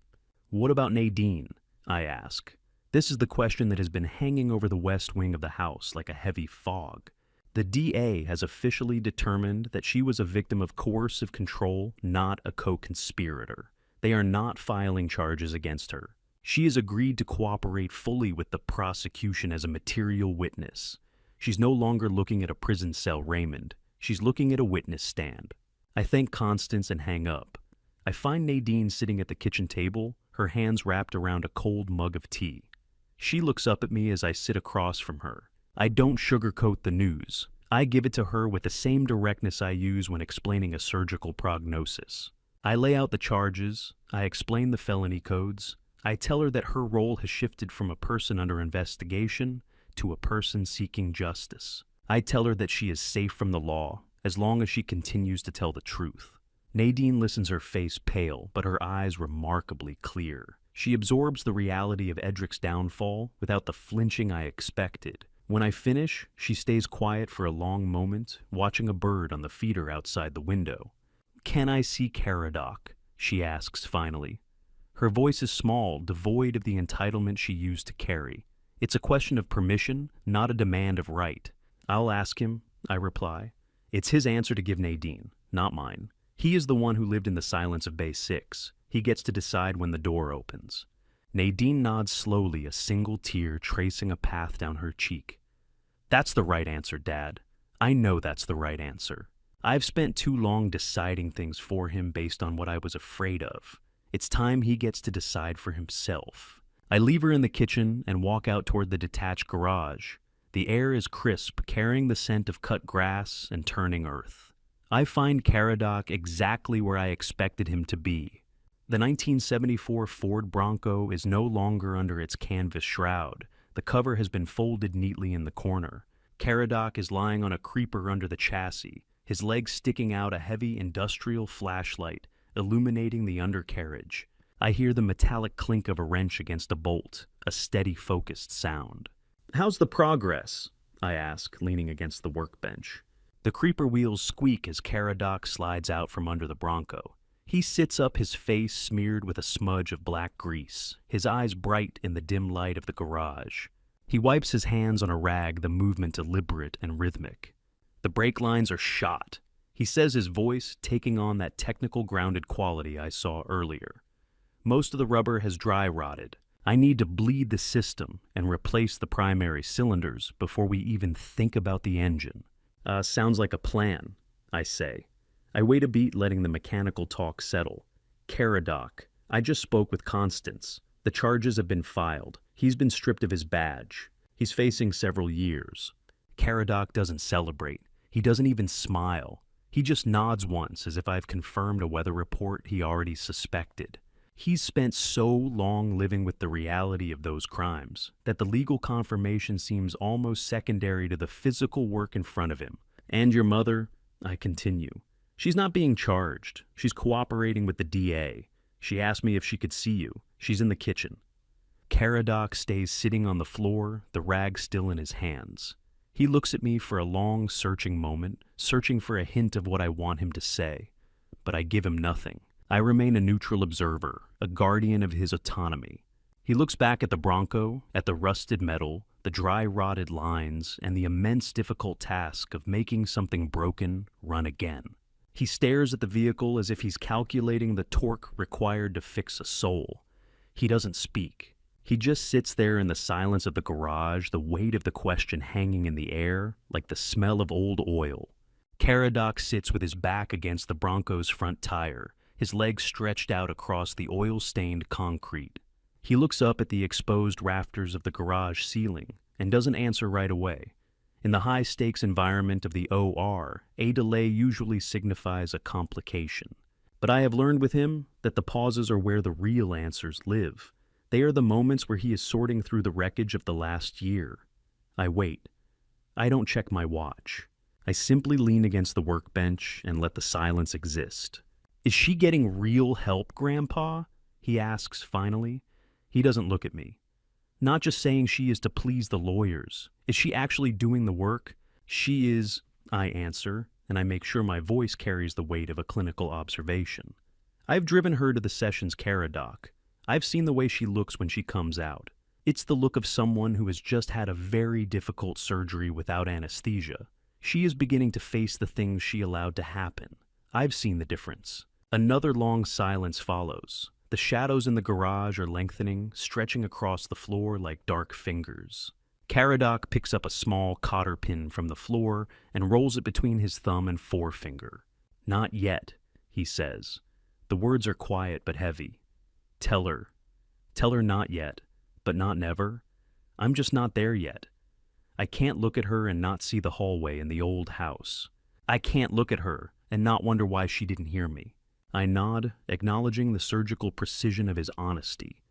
What about Nadine? I ask. This is the question that has been hanging over the west wing of the house like a heavy fog. The DA has officially determined that she was a victim of coercive control, not a co-conspirator. They are not filing charges against her. She has agreed to cooperate fully with the prosecution as a material witness. She's no longer looking at a prison cell, Raymond. She's looking at a witness stand. I thank Constance and hang up. I find Nadine sitting at the kitchen table, her hands wrapped around a cold mug of tea. She looks up at me as I sit across from her. I don't sugarcoat the news. I give it to her with the same directness I use when explaining a surgical prognosis. I lay out the charges, I explain the felony codes, I tell her that her role has shifted from a person under investigation to a person seeking justice. I tell her that she is safe from the law, as long as she continues to tell the truth. Nadine listens, her face pale, but her eyes remarkably clear. She absorbs the reality of Edric's downfall without the flinching I expected. When I finish, she stays quiet for a long moment, watching a bird on the feeder outside the window. "Can I see Caradoc?" she asks finally. Her voice is small, devoid of the entitlement she used to carry. It's a question of permission, not a demand of right. "I'll ask him," I reply. It's his answer to give Nadine, not mine. He is the one who lived in the silence of Bay 6. He gets to decide when the door opens. Nadine nods slowly, a single tear tracing a path down her cheek. "That's the right answer, Dad. I know that's the right answer. I've spent too long deciding things for him based on what I was afraid of. It's time he gets to decide for himself." I leave her in the kitchen and walk out toward the detached garage. The air is crisp, carrying the scent of cut grass and turning earth. I find Caradoc exactly where I expected him to be. The 1974 Ford Bronco is no longer under its canvas shroud. The cover has been folded neatly in the corner. Caradoc is lying on a creeper under the chassis, his legs sticking out, a heavy industrial flashlight illuminating the undercarriage. I hear the metallic clink of a wrench against a bolt, a steady, focused sound. "How's the progress?" I ask, leaning against the workbench. The creeper wheels squeak as Caradoc slides out from under the Bronco. He sits up, his face smeared with a smudge of black grease, his eyes bright in the dim light of the garage. He wipes his hands on a rag, the movement deliberate and rhythmic. The brake lines are shot. He says, his voice taking on that technical grounded quality I saw earlier. Most of the rubber has dry rotted. I need to bleed the system and replace the primary cylinders before we even think about the engine. Sounds like a plan, I say. I wait a beat, letting the mechanical talk settle. "Caradoc, I just spoke with Constance. The charges have been filed. He's been stripped of his badge. He's facing several years." Caradoc doesn't celebrate. He doesn't even smile. He just nods once, as if I've confirmed a weather report he already suspected. He's spent so long living with the reality of those crimes that the legal confirmation seems almost secondary to the physical work in front of him. "And your mother?" I continue. "She's not being charged. She's cooperating with the DA. She asked me if she could see you. She's in the kitchen." Caradoc stays sitting on the floor, the rag still in his hands. He looks at me for a long, searching moment, searching for a hint of what I want him to say. But I give him nothing. I remain a neutral observer, a guardian of his autonomy. He looks back at the Bronco, at the rusted metal, the dry rotted lines, and the immense difficult task of making something broken run again. He stares at the vehicle as if he's calculating the torque required to fix a soul. He doesn't speak. He just sits there in the silence of the garage, the weight of the question hanging in the air, like the smell of old oil. Caradoc sits with his back against the Bronco's front tire, his legs stretched out across the oil-stained concrete. He looks up at the exposed rafters of the garage ceiling and doesn't answer right away. In the high-stakes environment of the OR, a delay usually signifies a complication. But I have learned with him that the pauses are where the real answers live. They are the moments where he is sorting through the wreckage of the last year. I wait. I don't check my watch. I simply lean against the workbench and let the silence exist. "Is she getting real help, Grandpa?" he asks finally. He doesn't look at me. "Not just saying she is to please the lawyers. Is she actually doing the work?" "She is," I answer, and I make sure my voice carries the weight of a clinical observation. I've driven her to the sessions, Caradoc. I've seen the way she looks when she comes out. It's the look of someone who has just had a very difficult surgery without anesthesia. She is beginning to face the things she allowed to happen. I've seen the difference. Another long silence follows. The shadows in the garage are lengthening, stretching across the floor like dark fingers. Caradoc picks up a small cotter pin from the floor and rolls it between his thumb and forefinger. "Not yet," he says. The words are quiet but heavy. Tell her not yet, but not never. I'm just not there yet. I can't look at her and not see the hallway in the old house. I can't look at her and not wonder why she didn't hear me. I nod, acknowledging the surgical precision of his honesty.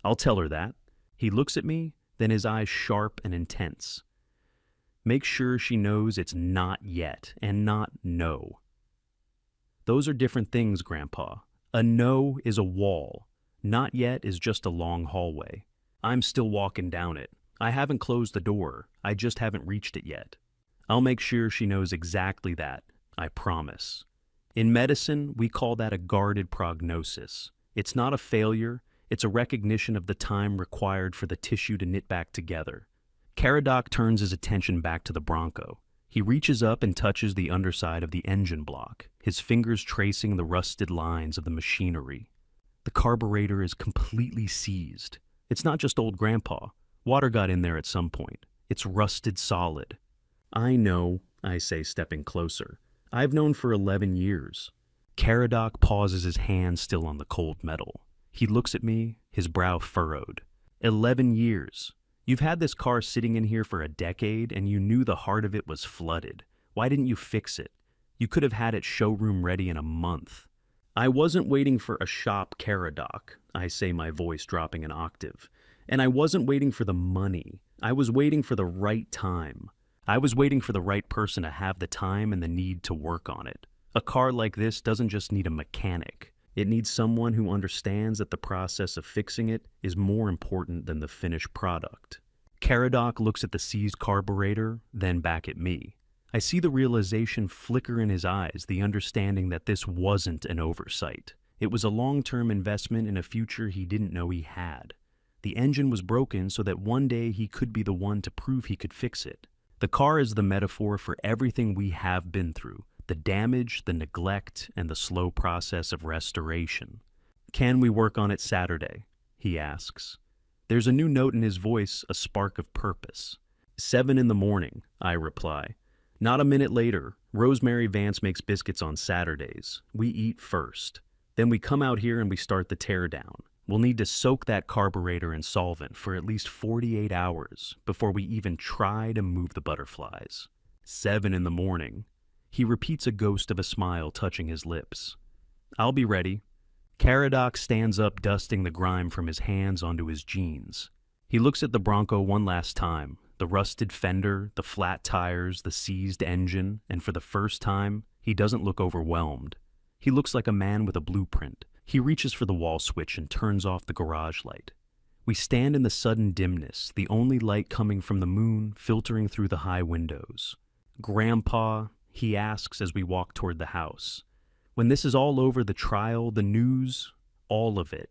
I'll tell her that. He looks at me, then his eyes sharp and intense. Make sure she knows it's not yet and not no. Those are different things, Grandpa. A no is a wall. Not yet is just a long hallway. I'm still walking down it. I haven't closed the door. I just haven't reached it yet. I'll make sure she knows exactly that. I promise. In medicine, we call that a guarded prognosis. It's not a failure. It's a recognition of the time required for the tissue to knit back together. Caradoc turns his attention back to the Bronco. He reaches up and touches the underside of the engine block, his fingers tracing the rusted lines of the machinery. The carburetor is completely seized. It's not just old Grandpa. Water got in there at some point. It's rusted solid. I know, I say, stepping closer. I've known for 11 years. Caradoc pauses, his hand still on the cold metal. He looks at me, his brow furrowed. 11 years. You've had this car sitting in here for a decade, and you knew the heart of it was flooded. Why didn't you fix it? You could have had it showroom ready in a month. I wasn't waiting for a shop, Caradoc, I say, my voice dropping an octave. And I wasn't waiting for the money. I was waiting for the right time. I was waiting for the right person to have the time and the need to work on it. A car like this doesn't just need a mechanic. It needs someone who understands that the process of fixing it is more important than the finished product. Caradoc looks at the seized carburetor, then back at me. I see the realization flicker in his eyes, the understanding that this wasn't an oversight. It was a long-term investment in a future he didn't know he had. The engine was broken so that one day he could be the one to prove he could fix it. The car is the metaphor for everything we have been through, the damage, the neglect, and the slow process of restoration. Can we work on it Saturday? He asks. There's a new note in his voice, a spark of purpose. 7 in the morning, I reply. Not a minute later, Rosemary Vance makes biscuits on Saturdays. We eat first. Then we come out here and we start the teardown. We'll need to soak that carburetor in solvent for at least 48 hours before we even try to move the butterflies. 7 in the morning. He repeats, a ghost of a smile touching his lips. I'll be ready. Caradoc stands up, dusting the grime from his hands onto his jeans. He looks at the Bronco one last time, the rusted fender, the flat tires, the seized engine, and for the first time, he doesn't look overwhelmed. He looks like a man with a blueprint. He reaches for the wall switch and turns off the garage light. We stand in the sudden dimness, the only light coming from the moon filtering through the high windows. Grandpa, he asks as we walk toward the house. When this is all over, the trial, the news, all of it,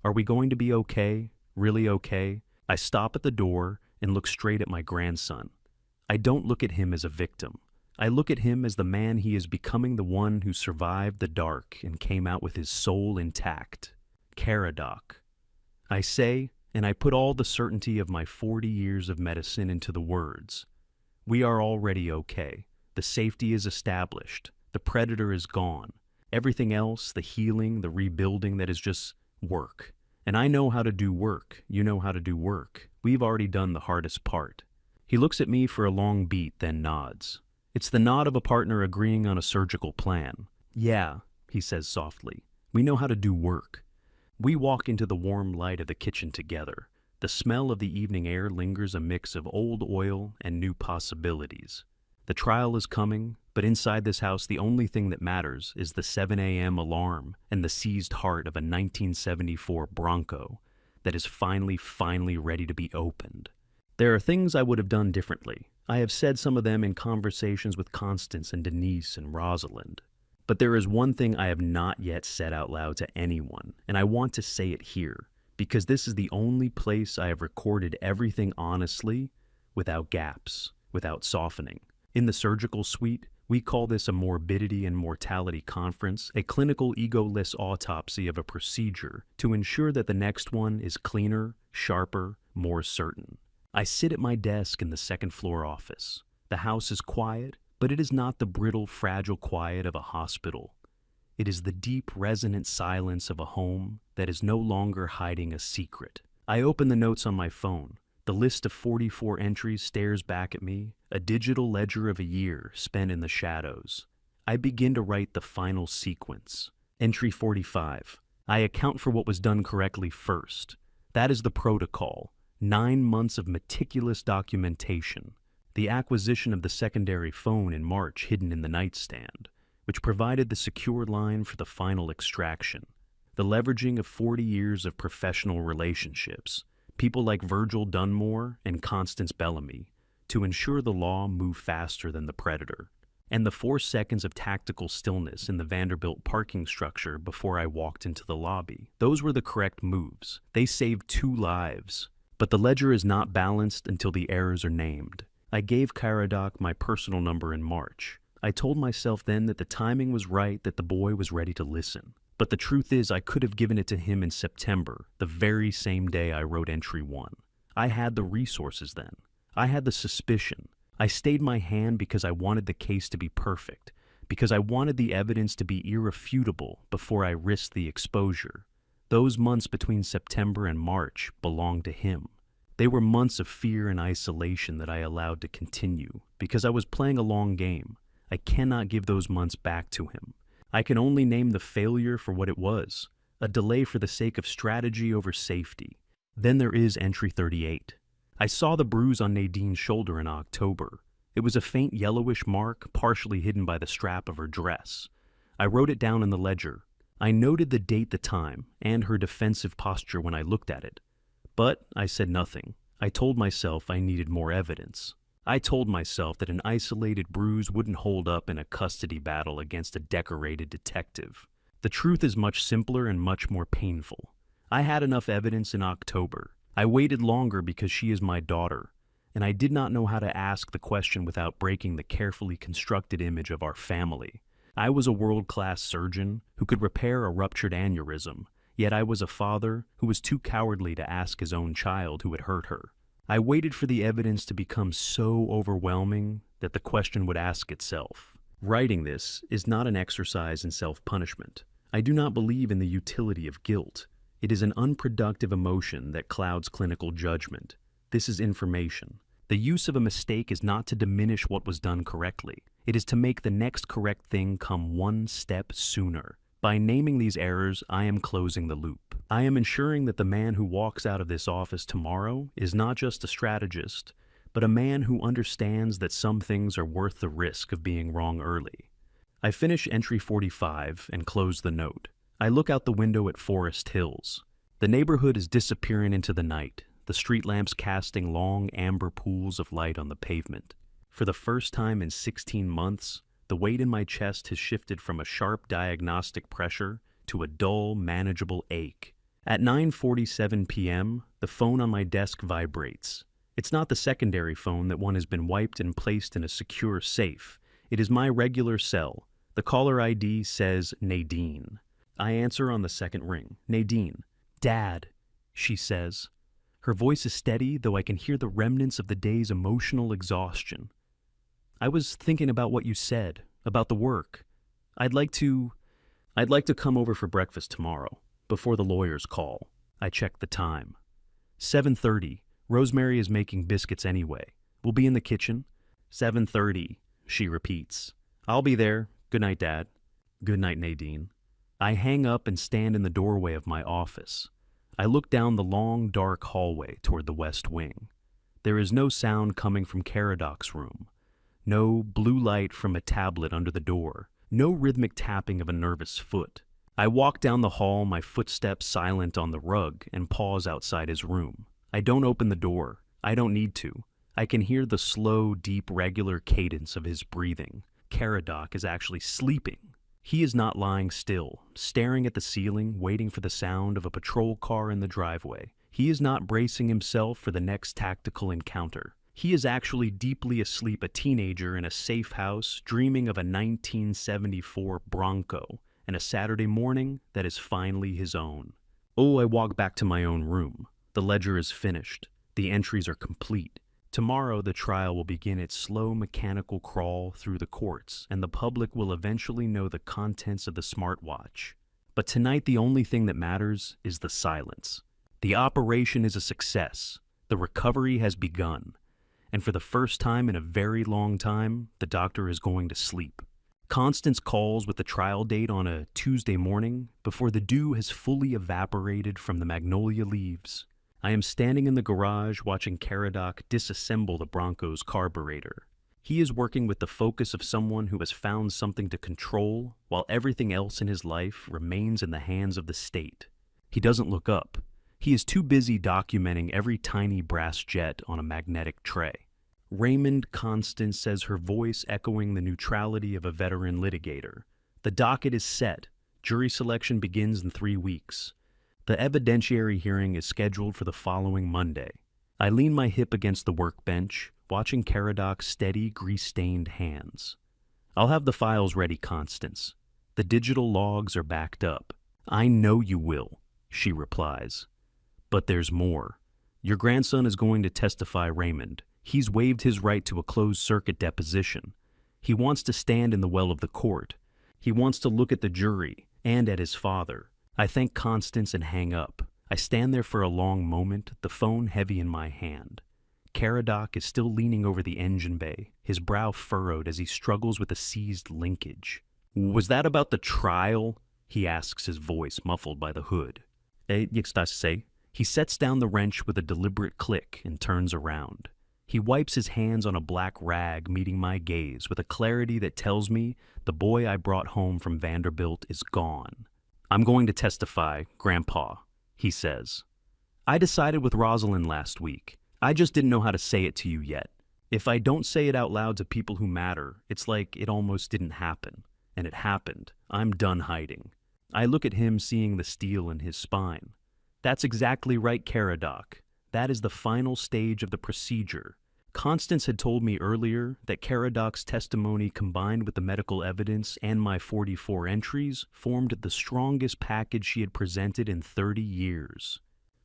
are we going to be okay? Really okay? I stop at the door and look straight at my grandson. I don't look at him as a victim. I look at him as the man he is becoming, the one who survived the dark and came out with his soul intact. Caradoc. I say, and I put all the certainty of my 40 years of medicine into the words. We are already okay. The safety is established. The predator is gone. Everything else, the healing, the rebuilding, that is just work. And I know how to do work. You know how to do work. We've already done the hardest part. He looks at me for a long beat, then nods. It's the nod of a partner agreeing on a surgical plan. Yeah, he says softly. We know how to do work. We walk into the warm light of the kitchen together. The smell of the evening air lingers, a mix of old oil and new possibilities. The trial is coming, but inside this house the only thing that matters is the 7 a.m. alarm and the seized heart of a 1974 Bronco that is finally ready to be opened. There are things I would have done differently. I have said some of them in conversations with Constance and Denise and Rosalind. But there is one thing I have not yet said out loud to anyone, and I want to say it here, because this is the only place I have recorded everything honestly, without gaps, without softening. In the surgical suite, we call this a morbidity and mortality conference, a clinical egoless autopsy of a procedure to ensure that the next one is cleaner, sharper, more certain. I sit at my desk in the second-floor office. The house is quiet, but it is not the brittle, fragile quiet of a hospital. It is the deep, resonant silence of a home that is no longer hiding a secret. I open the notes on my phone. The list of 44 entries stares back at me, a digital ledger of a year spent in the shadows. I begin to write the final sequence. Entry 45. I account for what was done correctly first. That is the protocol. 9 months of meticulous documentation. The acquisition of the secondary phone in March hidden in the nightstand, which provided the secure line for the final extraction. The leveraging of 40 years of professional relationships, people like Virgil Dunmore and Constance Bellamy, to ensure the law moved faster than the predator. And the 4 seconds of tactical stillness in the Vanderbilt parking structure before I walked into the lobby. Those were the correct moves. They saved 2 lives. But the ledger is not balanced until the errors are named. I gave Caradoc my personal number in March. I told myself then that the timing was right, that the boy was ready to listen. But the truth is, I could have given it to him in September, the very same day I wrote entry 1. I had the resources then. I had the suspicion. I stayed my hand because I wanted the case to be perfect, because I wanted the evidence to be irrefutable before I risked the exposure. Those months between September and March belonged to him. They were months of fear and isolation that I allowed to continue, because I was playing a long game. I cannot give those months back to him. I can only name the failure for what it was, a delay for the sake of strategy over safety. Then there is entry 38. I saw the bruise on Nadine's shoulder in October. It was a faint yellowish mark, partially hidden by the strap of her dress. I wrote it down in the ledger. I noted the date, the time, and her defensive posture when I looked at it. But I said nothing. I told myself I needed more evidence. I told myself that an isolated bruise wouldn't hold up in a custody battle against a decorated detective. The truth is much simpler and much more painful. I had enough evidence in October. I waited longer because she is my daughter, and I did not know how to ask the question without breaking the carefully constructed image of our family. I was a world-class surgeon who could repair a ruptured aneurysm, yet I was a father who was too cowardly to ask his own child who had hurt her. I waited for the evidence to become so overwhelming that the question would ask itself. Writing this is not an exercise in self-punishment. I do not believe in the utility of guilt. It is an unproductive emotion that clouds clinical judgment. This is information. The use of a mistake is not to diminish what was done correctly. It is to make the next correct thing come one step sooner. By naming these errors, I am closing the loop. I am ensuring that the man who walks out of this office tomorrow is not just a strategist, but a man who understands that some things are worth the risk of being wrong early. I finish entry 45 and close the note. I look out the window at Forest Hills. The neighborhood is disappearing into the night, the street lamps casting long amber pools of light on the pavement. For the first time in 16 months, the weight in my chest has shifted from a sharp diagnostic pressure to a dull, manageable ache. At 9:47 p.m., the phone on my desk vibrates. It's not the secondary phone that one has been wiped and placed in a secure safe. It is my regular cell. The caller ID says Nadine. I answer on the second ring. Nadine. Dad, she says. Her voice is steady, though I can hear the remnants of the day's emotional exhaustion. I was thinking about what you said, about the work. I'd like to come over for breakfast tomorrow, before the lawyers call. I checked the time. 7:30. Rosemary is making biscuits anyway. We'll be in the kitchen. 7:30, she repeats. I'll be there. Good night, Dad. Good night, Nadine. I hang up and stand in the doorway of my office. I look down the long, dark hallway toward the west wing. There is no sound coming from Caradoc's room. No blue light from a tablet under the door. No rhythmic tapping of a nervous foot. I walk down the hall, my footsteps silent on the rug, and pause outside his room. I don't open the door. I don't need to. I can hear the slow, deep, regular cadence of his breathing. Caradoc is actually sleeping. He is not lying still, staring at the ceiling, waiting for the sound of a patrol car in the driveway. He is not bracing himself for the next tactical encounter. He is actually deeply asleep, a teenager in a safe house, dreaming of a 1974 Bronco and a Saturday morning that is finally his own. Oh, I walk back to my own room. The ledger is finished. The entries are complete. Tomorrow, the trial will begin its slow mechanical crawl through the courts, and the public will eventually know the contents of the smartwatch. But tonight, the only thing that matters is the silence. The operation is a success. The recovery has begun, and for the first time in a very long time, the doctor is going to sleep. Constance calls with the trial date on a Tuesday morning before the dew has fully evaporated from the magnolia leaves. I am standing in the garage watching Caradoc disassemble the Bronco's carburetor. He is working with the focus of someone who has found something to control while everything else in his life remains in the hands of the state. He doesn't look up. He is too busy documenting every tiny brass jet on a magnetic tray. Raymond, Constance says, her voice echoing the neutrality of a veteran litigator. The docket is set. Jury selection begins in 3 weeks. The evidentiary hearing is scheduled for the following Monday. I lean my hip against the workbench, watching Caradoc's steady, grease-stained hands. I'll have the files ready, Constance. The digital logs are backed up. I know you will, she replies. But there's more. Your grandson is going to testify, Raymond. He's waived his right to a closed-circuit deposition. He wants to stand in the well of the court. He wants to look at the jury and at his father. I thank Constance and hang up. I stand there for a long moment, the phone heavy in my hand. Caradoc is still leaning over the engine bay, his brow furrowed as he struggles with a seized linkage. Was that about the trial? He asks, his voice muffled by the hood. He sets down the wrench with a deliberate click and turns around. He wipes his hands on a black rag, meeting my gaze with a clarity that tells me the boy I brought home from Vanderbilt is gone. I'm going to testify, Grandpa, he says. I decided with Rosalind last week. I just didn't know how to say it to you yet. If I don't say it out loud to people who matter, it's like it almost didn't happen. And it happened. I'm done hiding. I look at him, seeing the steel in his spine. That's exactly right, Caradoc. That is the final stage of the procedure. Constance had told me earlier that Caradoc's testimony combined with the medical evidence and my 44 entries formed the strongest package she had presented in 30 years.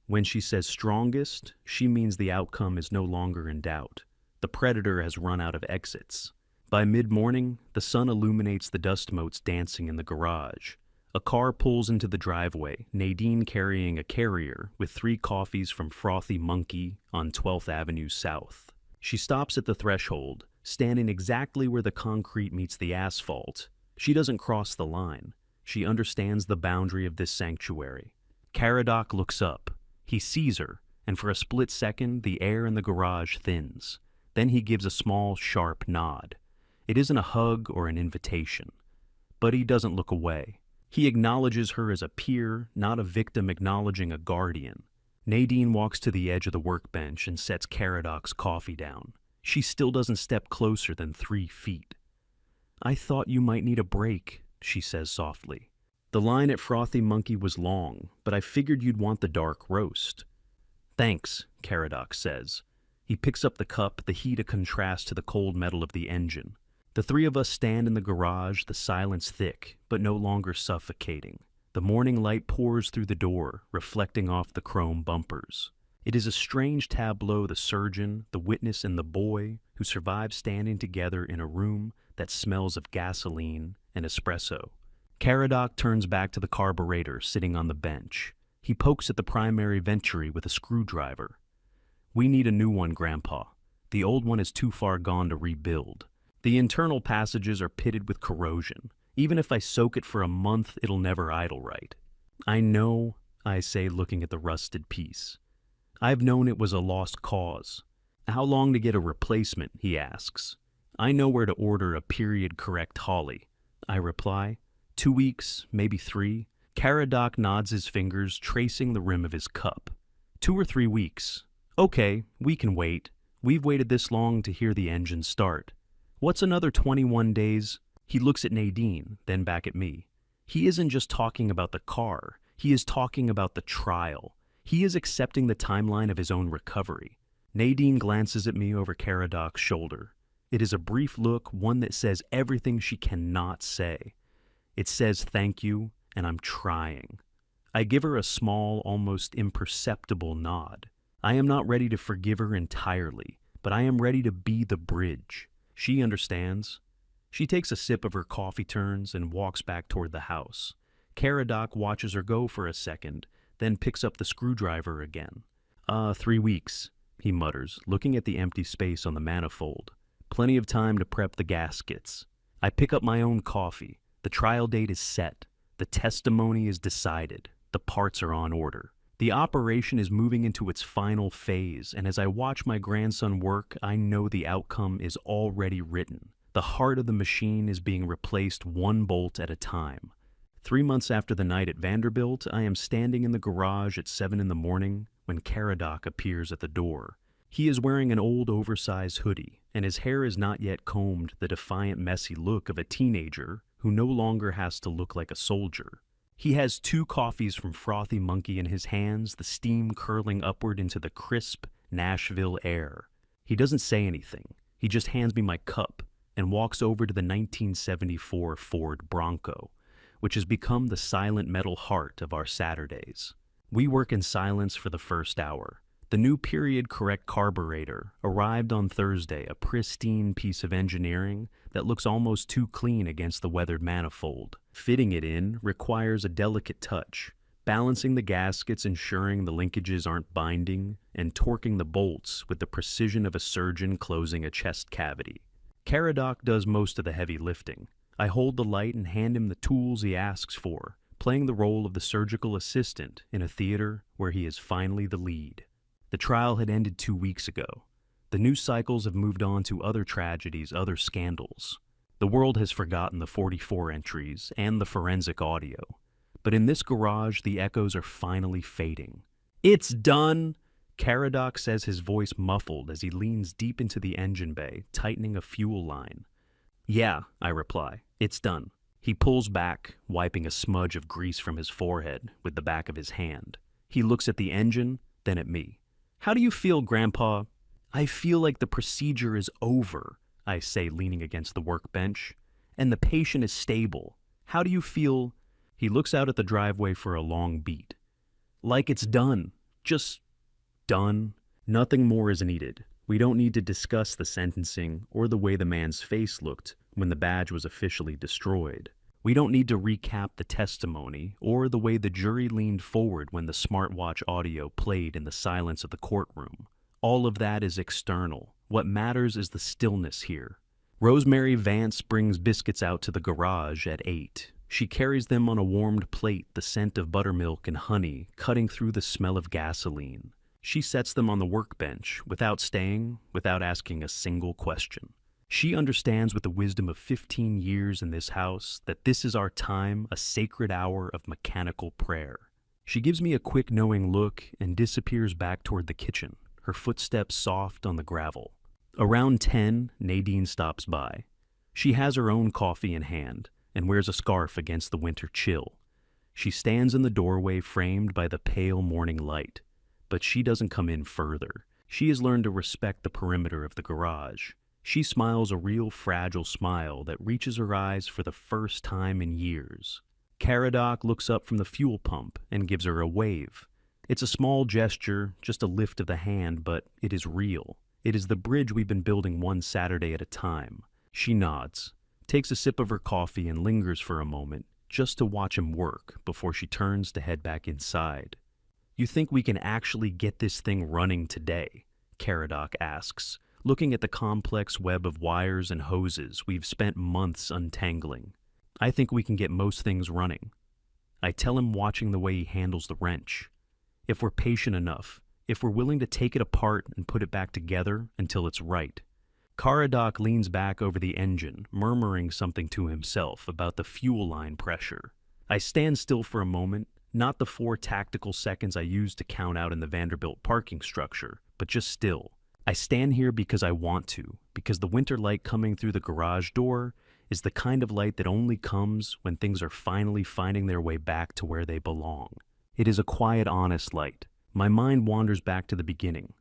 When she says strongest, she means the outcome is no longer in doubt. The predator has run out of exits. By mid-morning, the sun illuminates the dust motes dancing in the garage. A car pulls into the driveway, Nadine carrying a carrier with 3 coffees from Frothy Monkey on 12th Avenue South. She stops at the threshold, standing exactly where the concrete meets the asphalt. She doesn't cross the line. She understands the boundary of this sanctuary. Caradoc looks up. He sees her, and for a split second, the air in the garage thins. Then he gives a small, sharp nod. It isn't a hug or an invitation. But he doesn't look away. He acknowledges her as a peer, not a victim acknowledging a guardian. Nadine walks to the edge of the workbench and sets Caradoc's coffee down. She still doesn't step closer than 3 feet. I thought you might need a break, she says softly. The line at Frothy Monkey was long, but I figured you'd want the dark roast. Thanks, Caradoc says. He picks up the cup, the heat a contrast to the cold metal of the engine. The 3 of us stand in the garage, the silence thick, but no longer suffocating. The morning light pours through the door, reflecting off the chrome bumpers. It is a strange tableau, the surgeon, the witness, and the boy who survive standing together in a room that smells of gasoline and espresso. Caradoc turns back to the carburetor sitting on the bench. He pokes at the primary venturi with a screwdriver. We need a new one, Grandpa. The old one is too far gone to rebuild. The internal passages are pitted with corrosion. Even if I soak it for a month, it'll never idle right. I know, I say, looking at the rusted piece. I've known it was a lost cause. How long to get a replacement, he asks. I know where to order a period-correct Holly. I reply, 2 weeks, maybe 3. Caradoc nods his fingers, tracing the rim of his cup. 2 or 3 weeks. Okay, we can wait. We've waited this long to hear the engine start. What's another 21 days? He looks at Nadine, then back at me. He isn't just talking about the car. He is talking about the trial. He is accepting the timeline of his own recovery. Nadine glances at me over Caradoc's shoulder. It is a brief look, one that says everything she cannot say. It says thank you, and I'm trying. I give her a small, almost imperceptible nod. I am not ready to forgive her entirely, but I am ready to be the bridge. She understands. She takes a sip of her coffee, turns, and walks back toward the house. Caradoc watches her go for a second, then picks up the screwdriver again. 3 weeks. he mutters, looking at the empty space on the manifold. Plenty of time to prep the gaskets. I pick up my own coffee. The trial date is set. The testimony is decided. The parts are on order. The operation is moving into its final phase, and as I watch my grandson work, I know the outcome is already written. The heart of the machine is being replaced one bolt at a time. 3 months after the night at Vanderbilt, I am standing in the garage at 7 in the morning when Caradoc appears at the door. He is wearing an old oversized hoodie, and his hair is not yet combed the defiant, messy look of a teenager who no longer has to look like a soldier. He has 2 coffees from Frothy Monkey in his hands, the steam curling upward into the crisp Nashville air. He doesn't say anything. He just hands me my cup and walks over to the 1974 Ford Bronco, which has become the silent metal heart of our Saturdays. We work in silence for the first hour. The new period-correct carburetor arrived on Thursday, a pristine piece of engineering that looks almost too clean against the weathered manifold. Fitting it in requires a delicate touch, balancing the gaskets, ensuring the linkages aren't binding, and torquing the bolts with the precision of a surgeon closing a chest cavity. Caradoc does most of the heavy lifting. I hold the light and hand him the tools he asks for, playing the role of the surgical assistant in a theater where he is finally the lead. The trial had ended 2 weeks ago. The news cycles have moved on to other tragedies, other scandals. The world has forgotten the 44 entries and the forensic audio. But in this garage, the echoes are finally fading. "It's done!" Caradoc says, his voice muffled as he leans deep into the engine bay, tightening a fuel line. "Yeah," I reply, "it's done." He pulls back, wiping a smudge of grease from his forehead with the back of his hand. He looks at the engine, then at me. "How do you feel, Grandpa?" "I feel like the procedure is over," I say, leaning against the workbench. "And the patient is stable. How do you feel?" He looks out at the driveway for a long beat. "Like it's done. Just done. Nothing more is needed. We don't need to discuss the sentencing or the way the man's face looked when the badge was officially destroyed. We don't need to recap the testimony or the way the jury leaned forward when the smartwatch audio played in the silence of the courtroom. All of that is external. What matters is the stillness here. Rosemary Vance brings biscuits out to the garage at 8. She carries them on a warmed plate, the scent of buttermilk and honey cutting through the smell of gasoline. She sets them on the workbench, without staying, without asking a single question. She understands with the wisdom of 15 years in this house that this is our time, a sacred hour of mechanical prayer. She gives me a quick knowing look and disappears back toward the kitchen, her footsteps soft on the gravel. Around 10, Nadine stops by. She has her own coffee in hand and wears a scarf against the winter chill. She stands in the doorway framed by the pale morning light, but she doesn't come in further. She has learned to respect the perimeter of the garage. She smiles a real fragile smile that reaches her eyes for the first time in years. Caradoc looks up from the fuel pump and gives her a wave. It's a small gesture, just a lift of the hand, but it is real. It is the bridge we've been building one Saturday at a time. She nods, takes a sip of her coffee and lingers for a moment, just to watch him work before she turns to head back inside. "You think we can actually get this thing running today?" Caradoc asks, looking at the complex web of wires and hoses we've spent months untangling. "I think we can get most things running." I tell him, watching the way he handles the wrench. If we're patient enough, if we're willing to take it apart and put it back together until it's right. Caradoc leans back over the engine, murmuring something to himself about the fuel line pressure. I stand still for a moment, not the 4 tactical seconds I used to count out in the Vanderbilt parking structure, but just still. I stand here because I want to, because the winter light coming through the garage door is the kind of light that only comes when things are finally finding their way back to where they belong. It is a quiet, honest light. My mind wanders back to the beginning.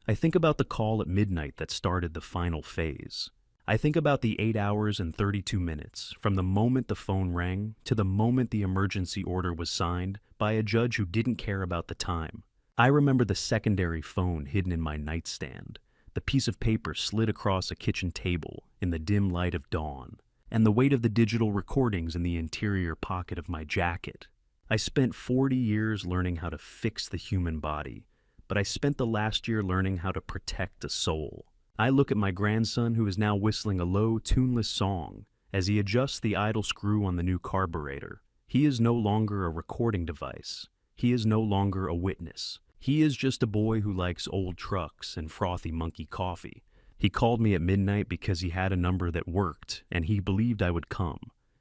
I think about the call at midnight that started the final phase. I think about the 8 hours and 32 minutes from the moment the phone rang to the moment the emergency order was signed by a judge who didn't care about the time. I remember the secondary phone hidden in my nightstand, the piece of paper slid across a kitchen table in the dim light of dawn, and the weight of the digital recordings in the interior pocket of my jacket. I spent 40 years learning how to fix the human body, but I spent the last year learning how to protect a soul. I look at my grandson, who is now whistling a low, tuneless song as he adjusts the idle screw on the new carburetor. He is no longer a recording device. He is no longer a witness. He is just a boy who likes old trucks and frothy monkey coffee. He called me at midnight because he had a number that worked, and he believed I would come.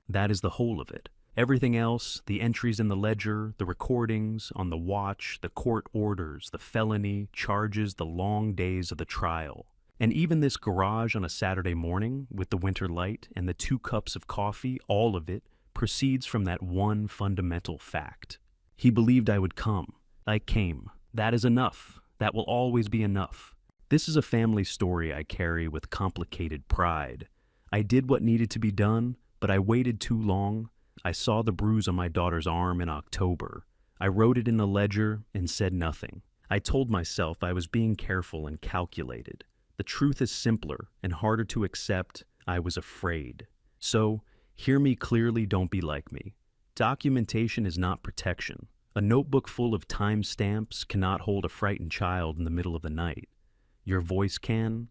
That is the whole of it. Everything else, the entries in the ledger, the recordings, on the watch, the court orders, the felony, charges, the long days of the trial. And even this garage on a Saturday morning with the winter light and the 2 cups of coffee, all of it proceeds from that one fundamental fact. He believed I would come. I came. That is enough. That will always be enough. This is a family story I carry with complicated pride. I did what needed to be done, but I waited too long. I saw the bruise on my daughter's arm in October. I wrote it in a ledger and said nothing. I told myself I was being careful and calculated. The truth is simpler and harder to accept. I was afraid. So, hear me clearly, don't be like me. Documentation is not protection. A notebook full of timestamps cannot hold a frightened child in the middle of the night. Your voice can,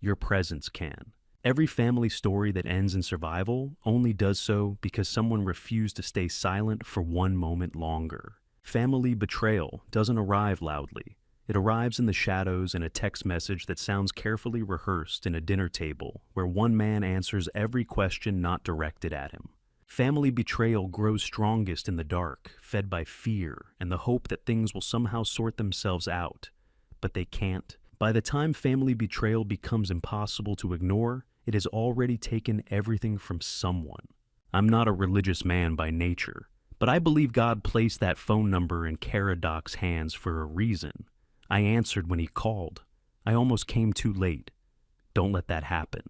your presence can. Every family story that ends in survival only does so because someone refused to stay silent for one moment longer. Family betrayal doesn't arrive loudly. It arrives in the shadows in a text message that sounds carefully rehearsed in a dinner table where one man answers every question not directed at him. Family betrayal grows strongest in the dark, fed by fear and the hope that things will somehow sort themselves out. But they can't. By the time family betrayal becomes impossible to ignore, it has already taken everything from someone. I'm not a religious man by nature, but I believe God placed that phone number in Caradoc's hands for a reason. I answered when he called. I almost came too late. Don't let that happen.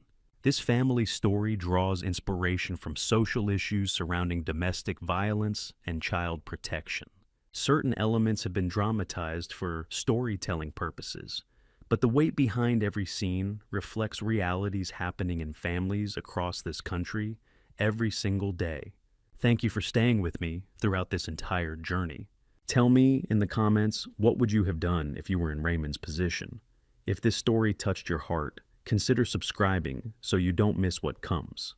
This family story draws inspiration from social issues surrounding domestic violence and child protection. Certain elements have been dramatized for storytelling purposes, but the weight behind every scene reflects realities happening in families across this country every single day. Thank you for staying with me throughout this entire journey. Tell me in the comments, what would you have done if you were in Raymond's position? If this story touched your heart, consider subscribing so you don't miss what comes.